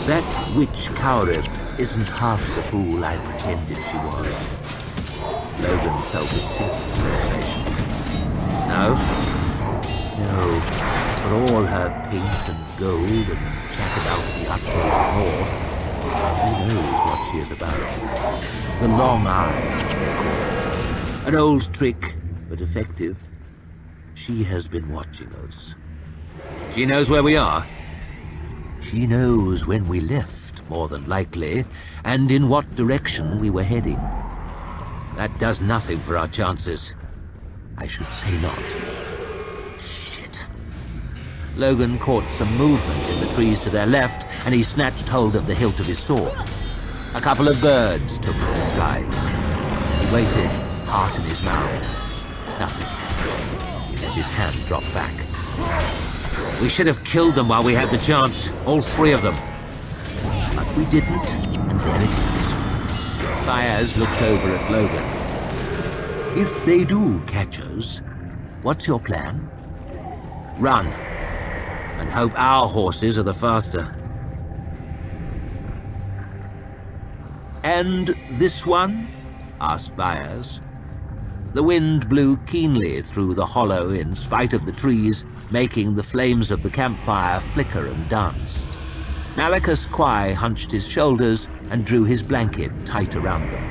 that witch Kaurib isn't half the fool I pretended she was." Logan felt a sinking sensation. "No? No, for all her pink and gold and chat about the utmost north, she knows what she is about. The long eye, they call it. An old trick, but effective. She has been watching us." "She knows where we are?" "She knows when we left, more than likely, and in what direction we were heading. That does nothing for our chances. I should say not." Shit. Logan caught some movement in the trees to their left, and he snatched hold of the hilt of his sword. A couple of birds took to the skies. He waited, heart in his mouth. Nothing. He let his hand drop back. "We should have killed them while we had the chance, all three of them. But we didn't, and there it is." Baez looked over at Logan. "If they do catch us, what's your plan?" "Run, and hope our horses are the faster." "And this one?" asked Baez. The wind blew keenly through the hollow in spite of the trees, making the flames of the campfire flicker and dance. Malachus Quai hunched his shoulders and drew his blanket tight around them.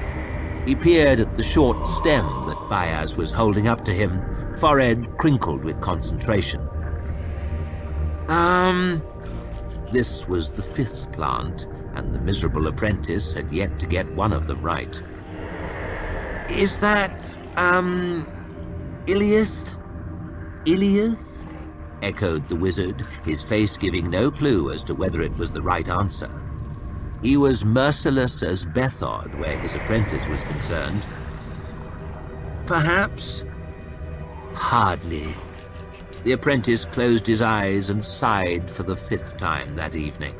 He peered at the short stem that Baez was holding up to him, forehead crinkled with concentration. This was the fifth plant, and the miserable apprentice had yet to get one of them right. "Is that, Ilias?" "Ilias?" echoed the wizard, his face giving no clue as to whether it was the right answer. He was merciless as Bethod where his apprentice was concerned. "Perhaps?" "Hardly." The apprentice closed his eyes and sighed for the fifth time that evening.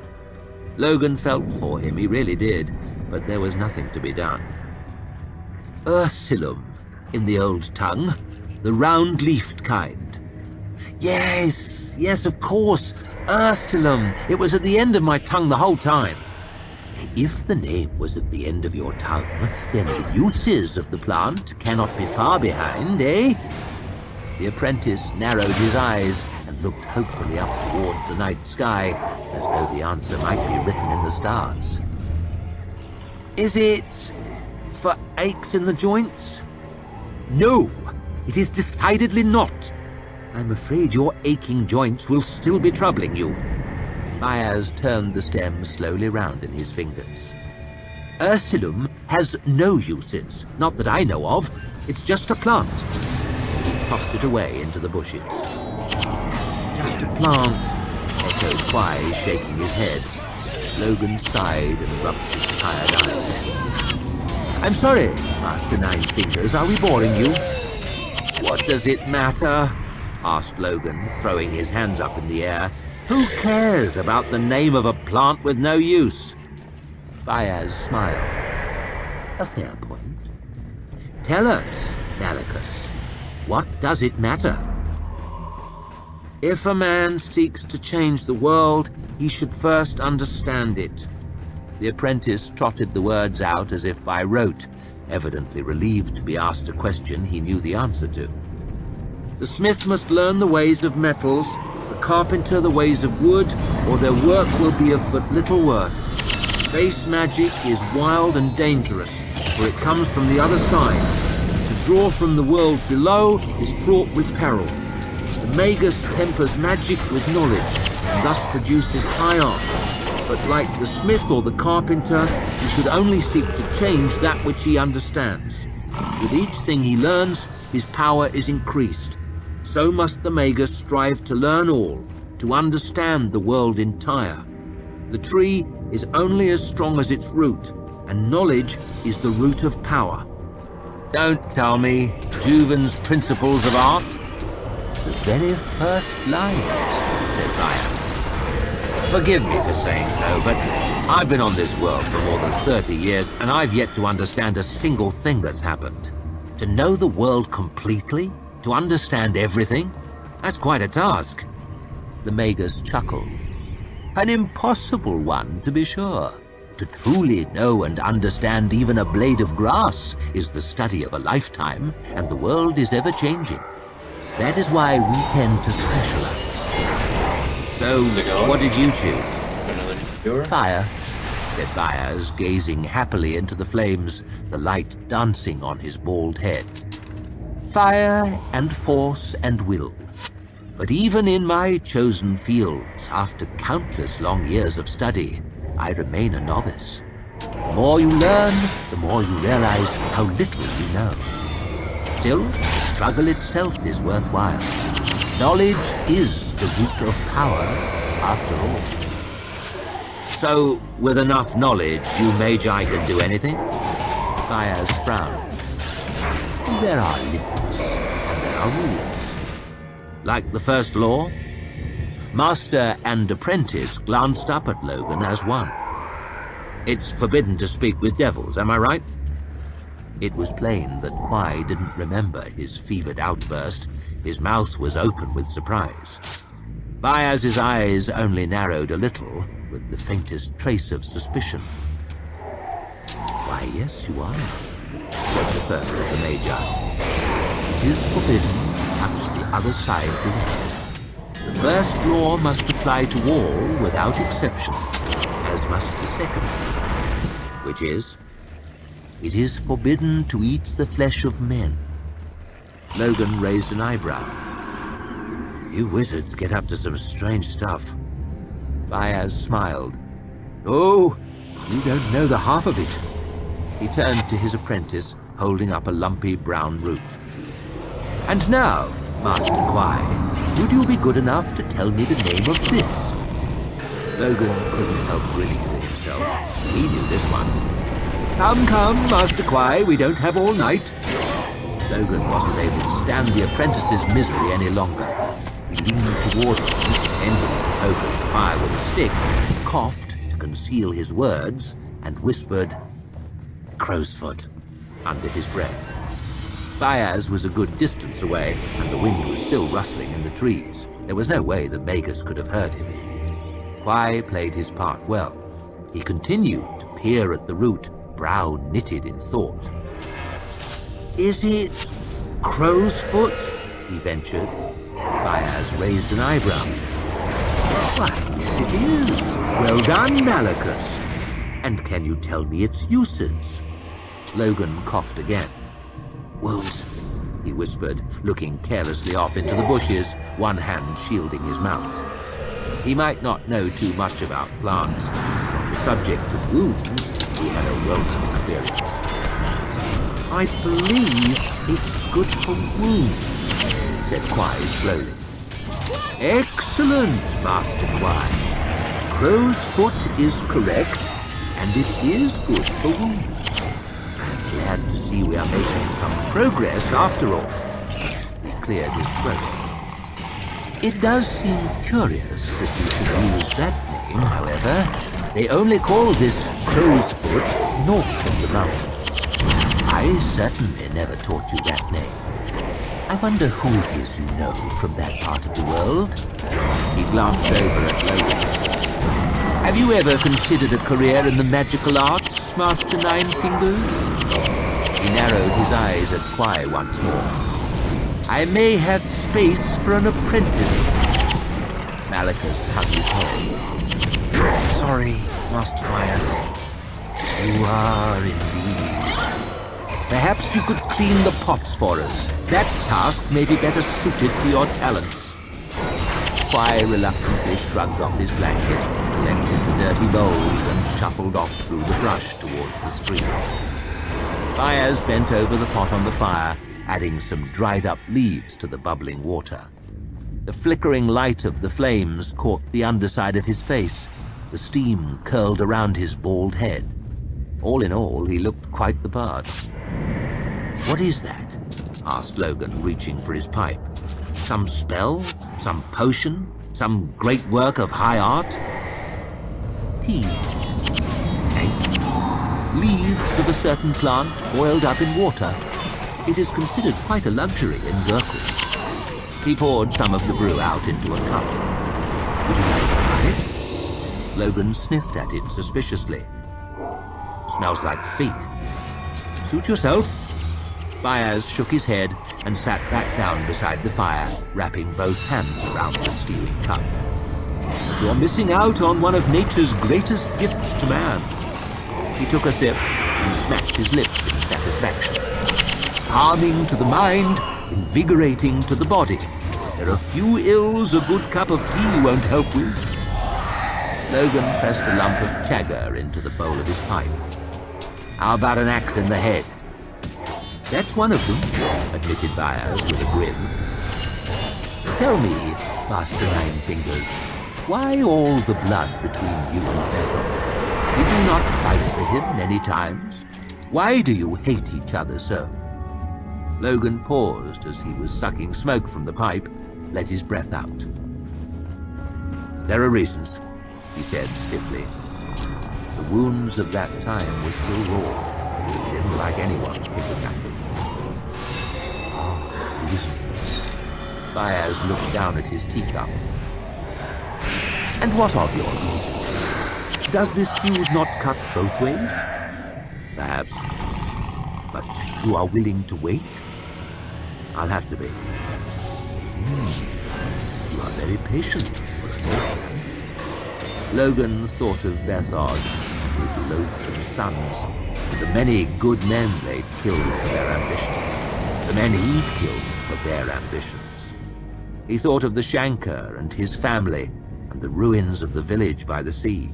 Logan felt for him, he really did, but there was nothing to be done. "Ursulum, in the old tongue, the round-leafed kind." Yes, of course, Ursulum. It was at the end of my tongue the whole time." "If the name was at the end of your tongue, then the uses of the plant cannot be far behind, eh?" The apprentice narrowed his eyes and looked hopefully up towards the night sky, as though the answer might be written in the stars. "Is it for aches in the joints?" "No, it is decidedly not. I'm afraid your aching joints will still be troubling you." Baez turned the stem slowly round in his fingers. "Ursulum has no uses, not that I know of. It's just a plant." He tossed it away into the bushes. "Just a plant," echoed Quai, shaking his head. Logan sighed and rubbed his tired eyes. "I'm sorry, Master Nine Fingers, are we boring you?" "What does it matter?" asked Logan, throwing his hands up in the air. "Who cares about the name of a plant with no use?" Baez smiled. "A fair point. Tell us, Malachus, what does it matter?" "If a man seeks to change the world, he should first understand it." The apprentice trotted the words out as if by rote, evidently relieved to be asked a question he knew the answer to. "The smith must learn the ways of metals, the carpenter the ways of wood, or their work will be of but little worth. Base magic is wild and dangerous, for it comes from the other side. To draw from the world below is fraught with peril. The Magus tempers magic with knowledge, and thus produces high art. But like the smith or the carpenter, he should only seek to change that which he understands. With each thing he learns, his power is increased. So must the Magus strive to learn all, to understand the world entire. The tree is only as strong as its root, and knowledge is the root of power. Don't tell me Juven's Principles of Art? The very first lines, said Ryan. Forgive me for saying so, but I've been on this world for more than 30 years, and I've yet to understand a single thing that's happened. To know the world completely, to understand everything, that's quite a task. The Magus chuckled. An impossible one, to be sure. To truly know and understand even a blade of grass is the study of a lifetime, and the world is ever changing. That is why we tend to specialize. So, what did you choose? Another viewer? Fire, said Byers, gazing happily into the flames, the light dancing on his bald head. Fire and force and will. But even in my chosen fields, after countless long years of study, I remain a novice. The more you learn, the more you realize how little you know. Still, the struggle itself is worthwhile. Knowledge is the root of power, after all. So, with enough knowledge, you Magi can do anything? Byers frowned. There are limits, and there are rules. Like the first law, Master and apprentice glanced up at Logan as one. It's forbidden to speak with devils, am I right? It was plain that Quai didn't remember his fevered outburst. His mouth was open with surprise. Byers' eyes only narrowed a little, with the faintest trace of suspicion. Why, yes, you are, said the first of the Magi. It is forbidden to touch the other side below. The first law must apply to all without exception, as must the second, which is, it is forbidden to eat the flesh of men. Logan raised an eyebrow. You wizards get up to some strange stuff. Byers smiled. Oh, you don't know the half of it. He turned to his apprentice, holding up a lumpy brown root. And now, Master Quai, would you be good enough to tell me the name of this? Logan couldn't help grinning to himself. He knew this one. Come, come, Master Quai, we don't have all night. Logan wasn't able to stand the apprentice's misery any longer. He leaned toward him, ending the poke of the fire with a stick, coughed to conceal his words, and whispered, crow's foot, under his breath. Byers was a good distance away, and the wind was still rustling in the trees. There was no way the Magus could have heard him. Quai played his part well. He continued to peer at the root, brow knitted in thought. Is it crow's foot? He ventured. Byers raised an eyebrow. Why, yes it is. Well done, Malachus. And can you tell me its uses? Logan coughed again. Wounds, he whispered, looking carelessly off into the bushes, one hand shielding his mouth. He might not know too much about plants. On the subject of wounds, he had a wealth of experience. I believe it's good for wounds, said Quai slowly. Excellent, Master Quai. Crow's foot is correct, and it is good for wounds. I'm glad to see we are making some progress after all. He cleared his throat. It does seem curious that you should use that name, however. They only call this crow's foot north of the mountains. I certainly never taught you that name. I wonder who it is you know from that part of the world. He glanced over at Logan. Have you ever considered a career in the magical arts, Master Nine Fingers? He narrowed his eyes at Quai once more. I may have space for an apprentice. Malachus hung his head. Sorry, Master Byers. You are indeed. Perhaps you could clean the pots for us. That task may be better suited to your talents. Quai reluctantly shrugged off his blanket, collected the dirty bowls, and shuffled off through the brush towards the stream. Baez bent over the pot on the fire, adding some dried-up leaves to the bubbling water. The flickering light of the flames caught the underside of his face. The steam curled around his bald head. All in all, he looked quite the part. "What is that?" asked Logan, reaching for his pipe. "Some spell? Some potion? Some great work of high art?" "Tea. Leaves of a certain plant boiled up in water. It is considered quite a luxury in Gurkle." He poured some of the brew out into a cup. "Would you like to try it?" Logan sniffed at it suspiciously. "Smells like feet." "Suit yourself." Baez shook his head and sat back down beside the fire, wrapping both hands around the steaming cup. "But you're missing out on one of nature's greatest gifts to man." He took a sip and smacked his lips in satisfaction. "Calming to the mind, invigorating to the body. There are few ills a good cup of tea won't help with." Logan pressed a lump of chaga into the bowl of his pipe. "How about an axe in the head?" "That's one of them," admitted Baez with a grin. "Tell me, Master Nine Fingers, why all the blood between you and Bethel? Did you not fight for him many times? Why do you hate each other so?" Logan paused as he was sucking smoke from the pipe, let his breath out. "There are reasons," he said stiffly. The wounds of that time were still raw. He didn't like anyone picking at them. Reasons. Baez looked down at his teacup. "And what of your reasons? Does this feud not cut both ways?" "Perhaps. But you are willing to wait?" "I'll have to be." You are very patient for a Northman." Logan thought of Bethod, his loathsome sons, and the many good men they'd killed for their ambitions, the men he'd killed for their ambitions. He thought of the Shankar and his family, and the ruins of the village by the sea.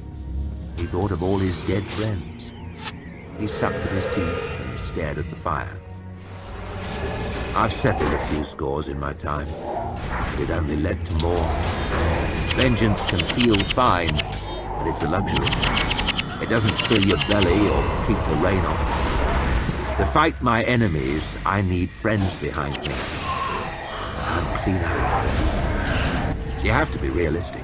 He thought of all his dead friends. He sucked at his teeth and stared at the fire. "I've settled a few scores in my time, but it only led to more. Vengeance can feel fine, but it's a luxury. It doesn't fill your belly or keep the rain off. To fight my enemies, I need friends behind me. I'm clean out of friends. You have to be realistic.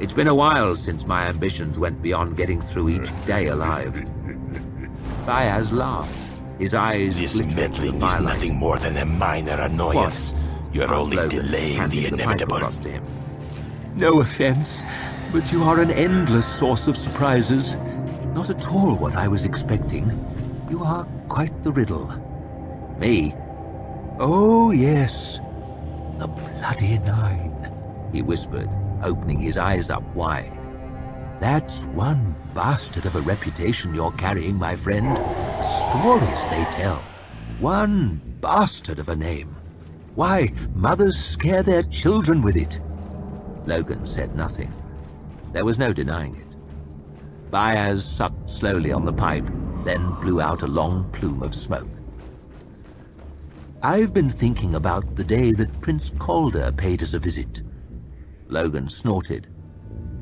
It's been a while since my ambitions went beyond getting through each day alive." Baez laughed. His eyes This glittered meddling with is firelight. nothing more than a minor annoyance. You're Asked only Logan, delaying handing the pipe inevitable. across to him. "No offense, but you are an endless source of surprises. Not at all what I was expecting. You are quite the riddle." "Me?" "Oh, yes. The Bloody Nine," he whispered, opening his eyes up wide. "That's one bastard of a reputation you're carrying, my friend. The stories they tell. One bastard of a name. Why, mothers scare their children with it." Logan said nothing. There was no denying it. Baez sucked slowly on the pipe, then blew out a long plume of smoke. "I've been thinking about the day that Prince Calder paid us a visit." Logan snorted.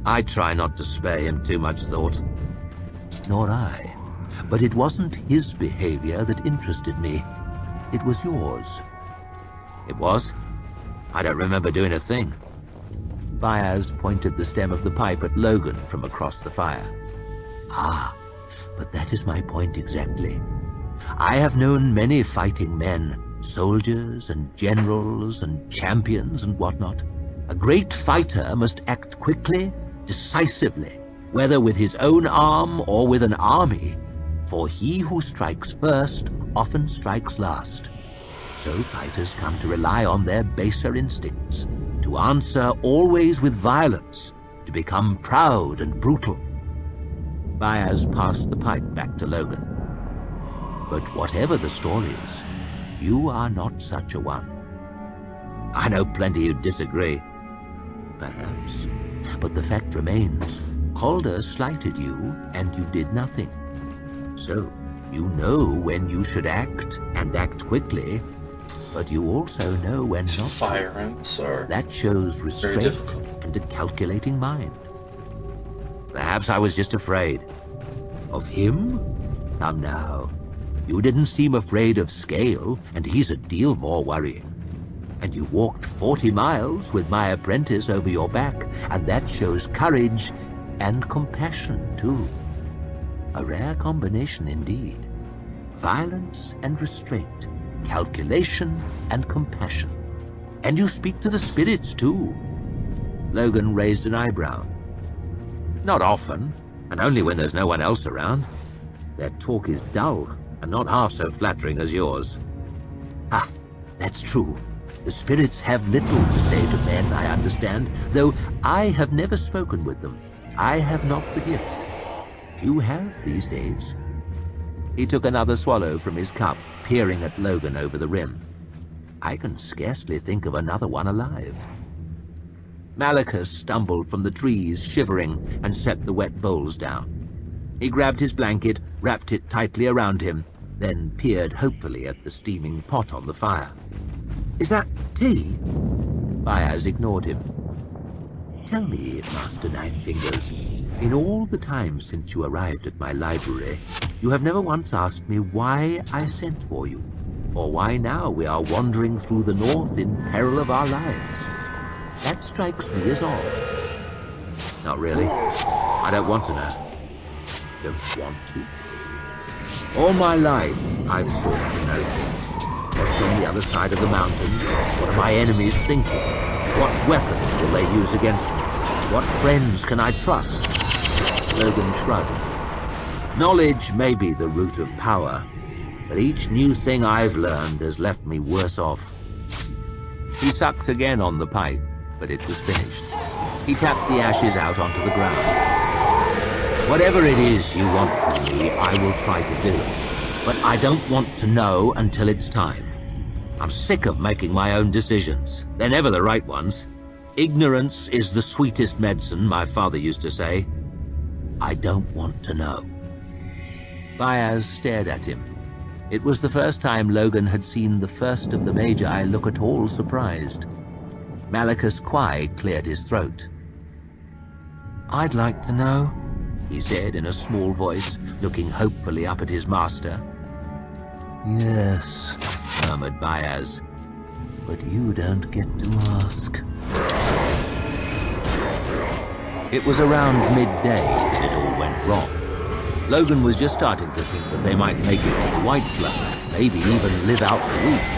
"I try not to spare him too much thought." "Nor I. But it wasn't his behavior that interested me. It was yours." "It was? I don't remember doing a thing." Baez pointed the stem of the pipe at Logan from across the fire. "Ah, but that is my point exactly. I have known many fighting men, soldiers and generals and champions and whatnot. A great fighter must act quickly, decisively, whether with his own arm or with an army, for he who strikes first often strikes last. So fighters come to rely on their baser instincts, to answer always with violence, to become proud and brutal." Baez passed the pipe back to Logan. But whatever the stories, you are not such a one. I know plenty who disagree. Perhaps. But the fact remains, Calder slighted you, and you did nothing. So, you know when you should act, and act quickly, but you also know when not to. Fire imps are That shows very restraint difficult. and a calculating mind. Perhaps I was just afraid. Of him? Come now. You didn't seem afraid of Scale, and he's a deal more worrying. And you walked 40 miles with my apprentice over your back, and that shows courage and compassion, too. A rare combination indeed. Violence and restraint, calculation and compassion. And you speak to the spirits, too. Logan raised an eyebrow. Not often, and only when there's no one else around. Their talk is dull, and not half so flattering as yours. Ah, that's true. The spirits have little to say to men, I understand, though I have never spoken with them. I have not the gift. You have these days. He took another swallow from his cup, peering at Logan over the rim. I can scarcely think of another one alive. Malachus stumbled from the trees, shivering, and set the wet bowls down. He grabbed his blanket, wrapped it tightly around him, then peered hopefully at the steaming pot on the fire. Is that tea? Baez ignored him. Tell me, Master Ninefingers, in all the time since you arrived at my library, you have never once asked me why I sent for you, or why now we are wandering through the north in peril of our lives. That strikes me as odd. Not really. I don't want to know. Don't want to? All my life, I've sought to know things. What's on the other side of the mountains? What are my enemies thinking? What weapons will they use against me? What friends can I trust? Logan shrugged. Knowledge may be the root of power, but each new thing I've learned has left me worse off. He sucked again on the pipe, but it was finished. He tapped the ashes out onto the ground. Whatever it is you want from me, I will try to do. But I don't want to know until it's time. I'm sick of making my own decisions. They're never the right ones. Ignorance is the sweetest medicine, my father used to say. I don't want to know. Baez stared at him. It was the first time Logan had seen the first of the Magi look at all surprised. Malachus Quai cleared his throat. I'd like to know, he said in a small voice, looking hopefully up at his master. Yes, murmured Baez, but you don't get to ask. It was around midday that it all went wrong. Logan was just starting to think that they might make it on the White Flag, maybe even live out the week.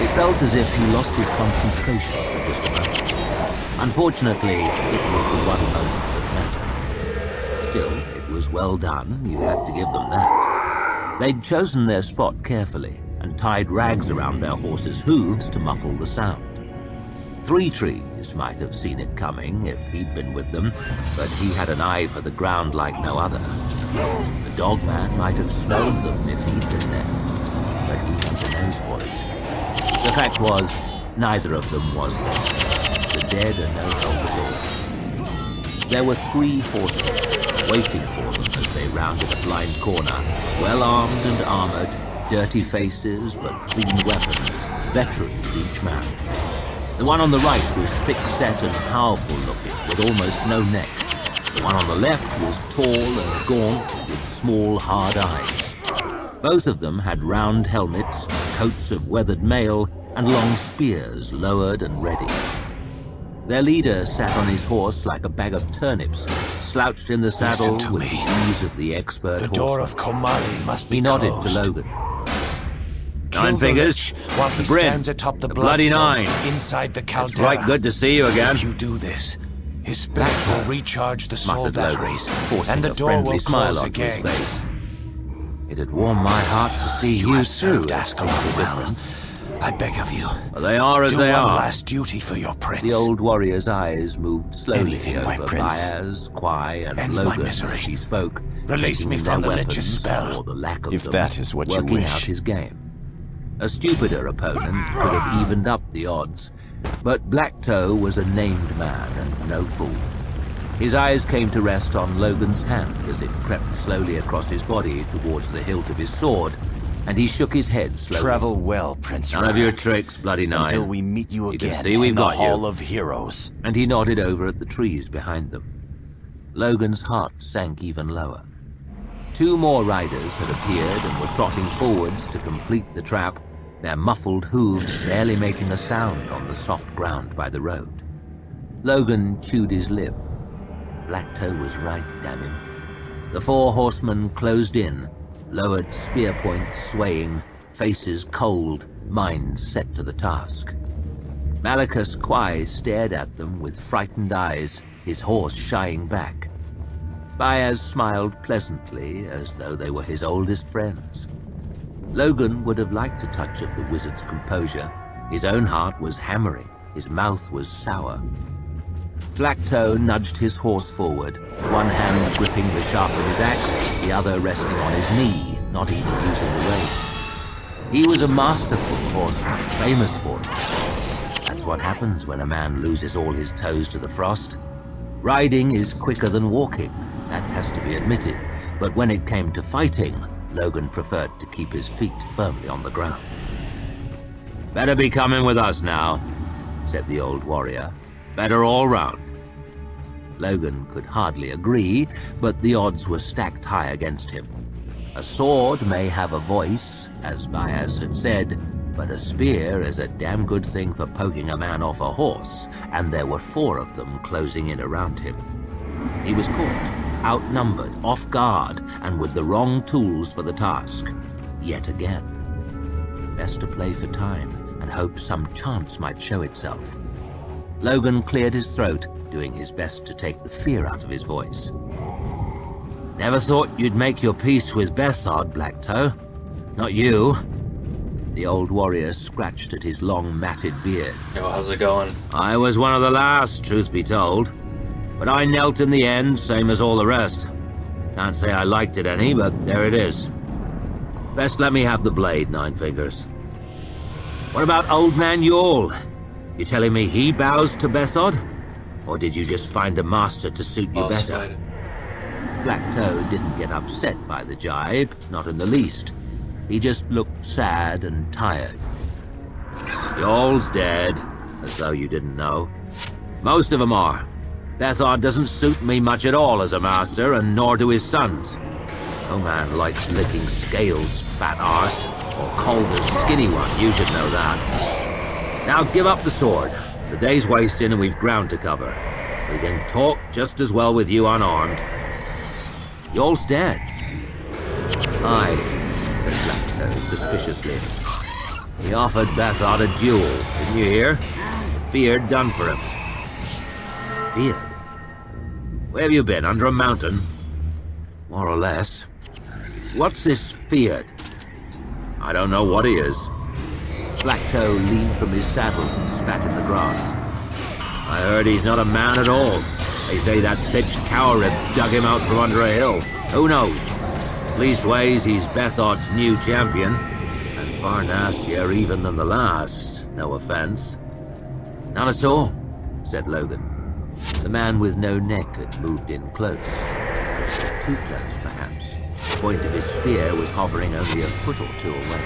It felt as if he lost his concentration for just a moment. Unfortunately, it was the one moment that mattered. Still, it was well done, you had to give them that. They'd chosen their spot carefully and tied rags around their horses' hooves to muffle the sound. Three Trees might have seen it coming if he'd been with them, but he had an eye for the ground like no other. The Dogman might have smelled them if he'd been there, but he had the nose for it. The fact was, neither of them was there. The dead are no help at all. There were 3 horsemen waiting for them as they rounded a blind corner, well armed and armored, dirty faces but clean weapons, veterans each man. The one on the right was thick-set and powerful-looking, with almost no neck. The one on the left was tall and gaunt, with small, hard eyes. Both of them had round helmets, coats of weathered mail, and long spears lowered and ready. Their leader sat on his horse like a bag of turnips, slouched in the saddle with the ease of the expert horseman. The door of Komali must be He nodded closed. to Logan. Kill the lich while he Bryn, stands atop the bloody bloodstone nine. inside the It's caldera. right good to see you again. If you do this, his spirit will recharge the soul Muttered Logan, batteries, forcing and the a door friendly will smile close onto his again. face. It had warmed my heart to see You you have too. served It's Ascalon totally well. different. I beg of you, Well, they are as do they one are. last duty for your prince. The old warrior's eyes moved slowly Anything, my over prince. Baez, Quai, and End my Logan misery. as he spoke, Release me making from their the weapons, Lich's spell. or the lack of If them, that is what you working wish. out his game. A stupider opponent could have evened up the odds, but Blacktoe was a named man and no fool. His eyes came to rest on Logan's hand as it crept slowly across his body towards the hilt of his sword, and he shook his head slowly. Travel well, Prince None of your tricks, Bloody Nine. Until we meet you You can again see we've in the got you. Hall of Heroes. And he nodded over at the trees behind them. Logan's heart sank even lower. 2 more riders had appeared and were trotting forwards to complete the trap, their muffled hooves barely making a sound on the soft ground by the road. Logan chewed his lip. Blacktoe was right, damn him. The 4 horsemen closed in, lowered spear points swaying, faces cold, minds set to the task. Malachus Quai stared at them with frightened eyes, his horse shying back. Baez smiled pleasantly, as though they were his oldest friends. Logan would have liked a touch of the wizard's composure. His own heart was hammering, his mouth was sour. Blacktoe nudged his horse forward, one hand gripping the shaft of his axe, the other resting on his knee, not even using the reins. He was a masterful horseman, famous for it. That's what happens when a man loses all his toes to the frost. Riding is quicker than walking, that has to be admitted, but when it came to fighting, Logan preferred to keep his feet firmly on the ground. "Better be coming with us now," said the old warrior. "Better all round." Logan could hardly agree, but the odds were stacked high against him. A sword may have a voice, as Baez had said, but a spear is a damn good thing for poking a man off a horse, and there were 4 of them closing in around him. He was caught, outnumbered, off guard, and with the wrong tools for the task. Yet again. Best to play for time and hope some chance might show itself. Logan cleared his throat, doing his best to take the fear out of his voice. "Never thought you'd make your peace with Bethod, Blacktoe. Not you." The old warrior scratched at his long, matted beard. Yo, how's it going? "I was one of the last, truth be told. But I knelt in the end, same as all the rest. Can't say I liked it any, but there it is. Best let me have the blade, Nine Fingers. What about Old Man Yule? You telling me he bows to Bethod? Or did you just find a master to suit you better?" Spite. Blacktoe didn't get upset by the jibe, not in the least. He just looked sad and tired. "Yawl's dead, as though you didn't know. Most of 'em are. Bethod doesn't suit me much at all as a master, and nor do his sons. No man likes licking Scales' fat arse, or Calder's skinny one, you should know that. Now give up the sword. The day's wasting and we've ground to cover. We can talk just as well with you unarmed." "Yawl's dead." "Aye," said Blacktoe suspiciously. "He offered Bethod a duel, didn't you hear? Feared done for him." "Feared? Where have you been, under a mountain?" "More or less." "What's this Feared?" "I don't know what he is." Blacktoe leaned from his saddle and spat in the grass. "I heard he's not a man at all. They say that bitch Cowrib dug him out from under a hill. Who knows? Leastways, he's Bethod's new champion, and far nastier even than the last, no offense." "None at all," said Logan. The man with no neck had moved in close. Too close, perhaps. The point of his spear was hovering only a foot or 2 away.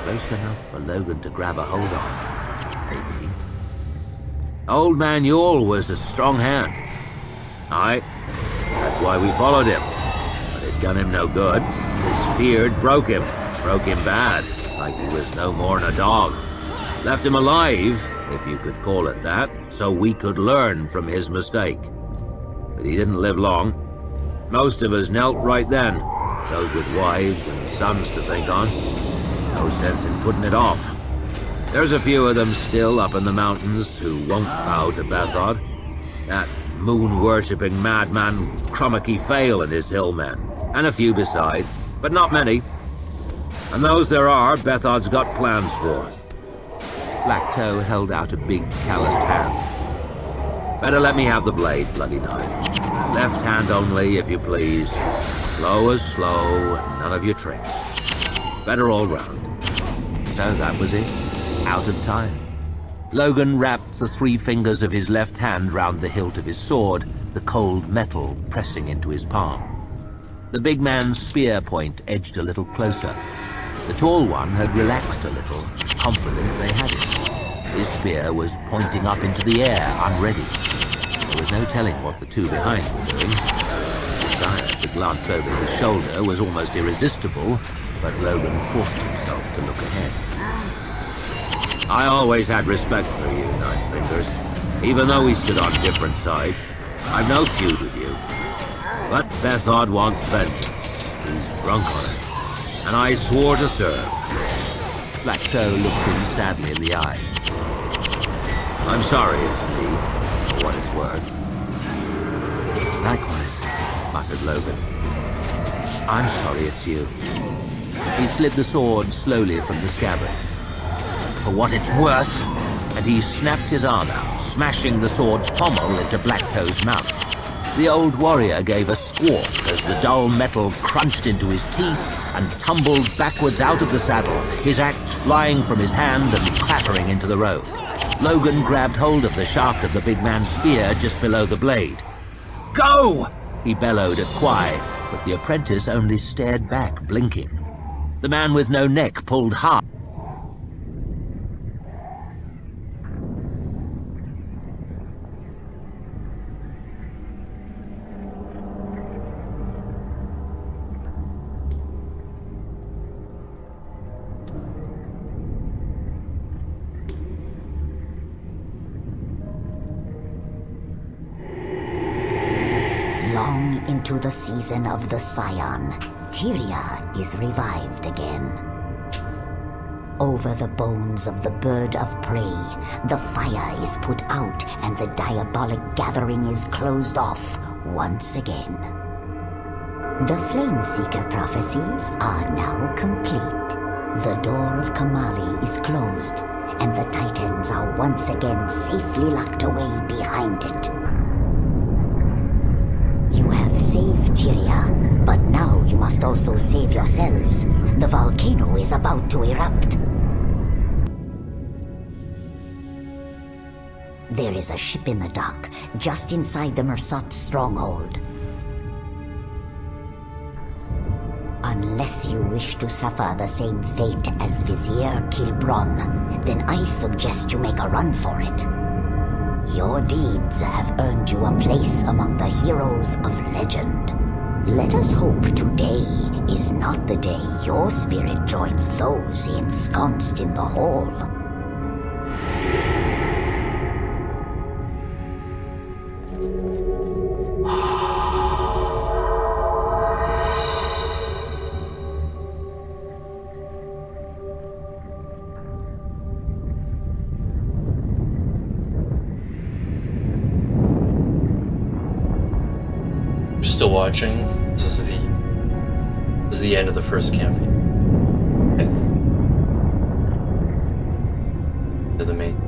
Close enough for Logan to grab a hold of, maybe. "Old Man Yule was a strong hand." "Aye, that's why we followed him. But it done him no good. His Feared broke him bad, like he was no more'n a dog. Left him alive, if you could call it that, so we could learn from his mistake. But he didn't live long. Most of us knelt right then, those with wives and sons to think on. No sense in putting it off. There's a few of them still up in the mountains who won't bow to Bethod. That moon-worshipping madman Cromacky Fail and his hillmen, and a few beside, but not many. And those there are, Bethod's got plans for." Blacktoe held out a big, calloused hand. "Better let me have the blade, Bloody Nine. Left hand only, if you please. Slow as slow, none of your tricks. Better all round. So that was it. Out of time. Logan wrapped the 3 fingers of his left hand round the hilt of his sword, the cold metal pressing into his palm. The big man's spear point edged a little closer. The tall one had relaxed a little, confident they had it. His spear was pointing up into the air, unready. There was no telling what the 2 behind were doing. The desire to glance over his shoulder was almost irresistible, but Logan forced himself to look ahead. I always had respect for you, Nine Fingers. Even though we stood on different sides, I've no feud with you. But Bethod wants vengeance. He's drunk on it. And I swore to serve. Black Toe looked him sadly in the eye. I'm sorry it's me, for what it's worth. Likewise, muttered Logan. I'm sorry it's you. He slid the sword slowly from the scabbard. For what it's worth, and he snapped his arm out, smashing the sword's pommel into Black Toe's mouth. The old warrior gave a squawk as the dull metal crunched into his teeth and tumbled backwards out of the saddle, his axe flying from his hand and clattering into the road. Logan grabbed hold of the shaft of the big man's spear just below the blade. Go! He bellowed at Quai, but the apprentice only stared back, blinking. The man with no neck pulled hard. Long into the season of the Scion, Tyria is revived again. Over the bones of the bird of prey, the fire is put out and the diabolic gathering is closed off once again. The Flameseeker prophecies are now complete. The door of Kamali is closed, and the Titans are once again safely locked away behind it. You have saved Tyria, but now you must also save yourselves. The volcano is about to erupt. There is a ship in the dock, just inside the Mersat stronghold. Unless you wish to suffer the same fate as Vizier Kilbron, then I suggest you make a run for it. Your deeds have earned you a place among the heroes of legend. Let us hope today is not the day your spirit joins those ensconced in the hall. Still watching. This is the end of the first campaign. I think. To the main.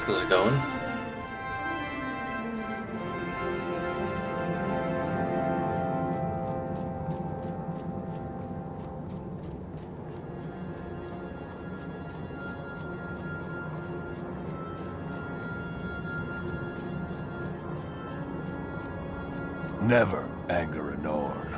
How's it going? Never anger a Norn.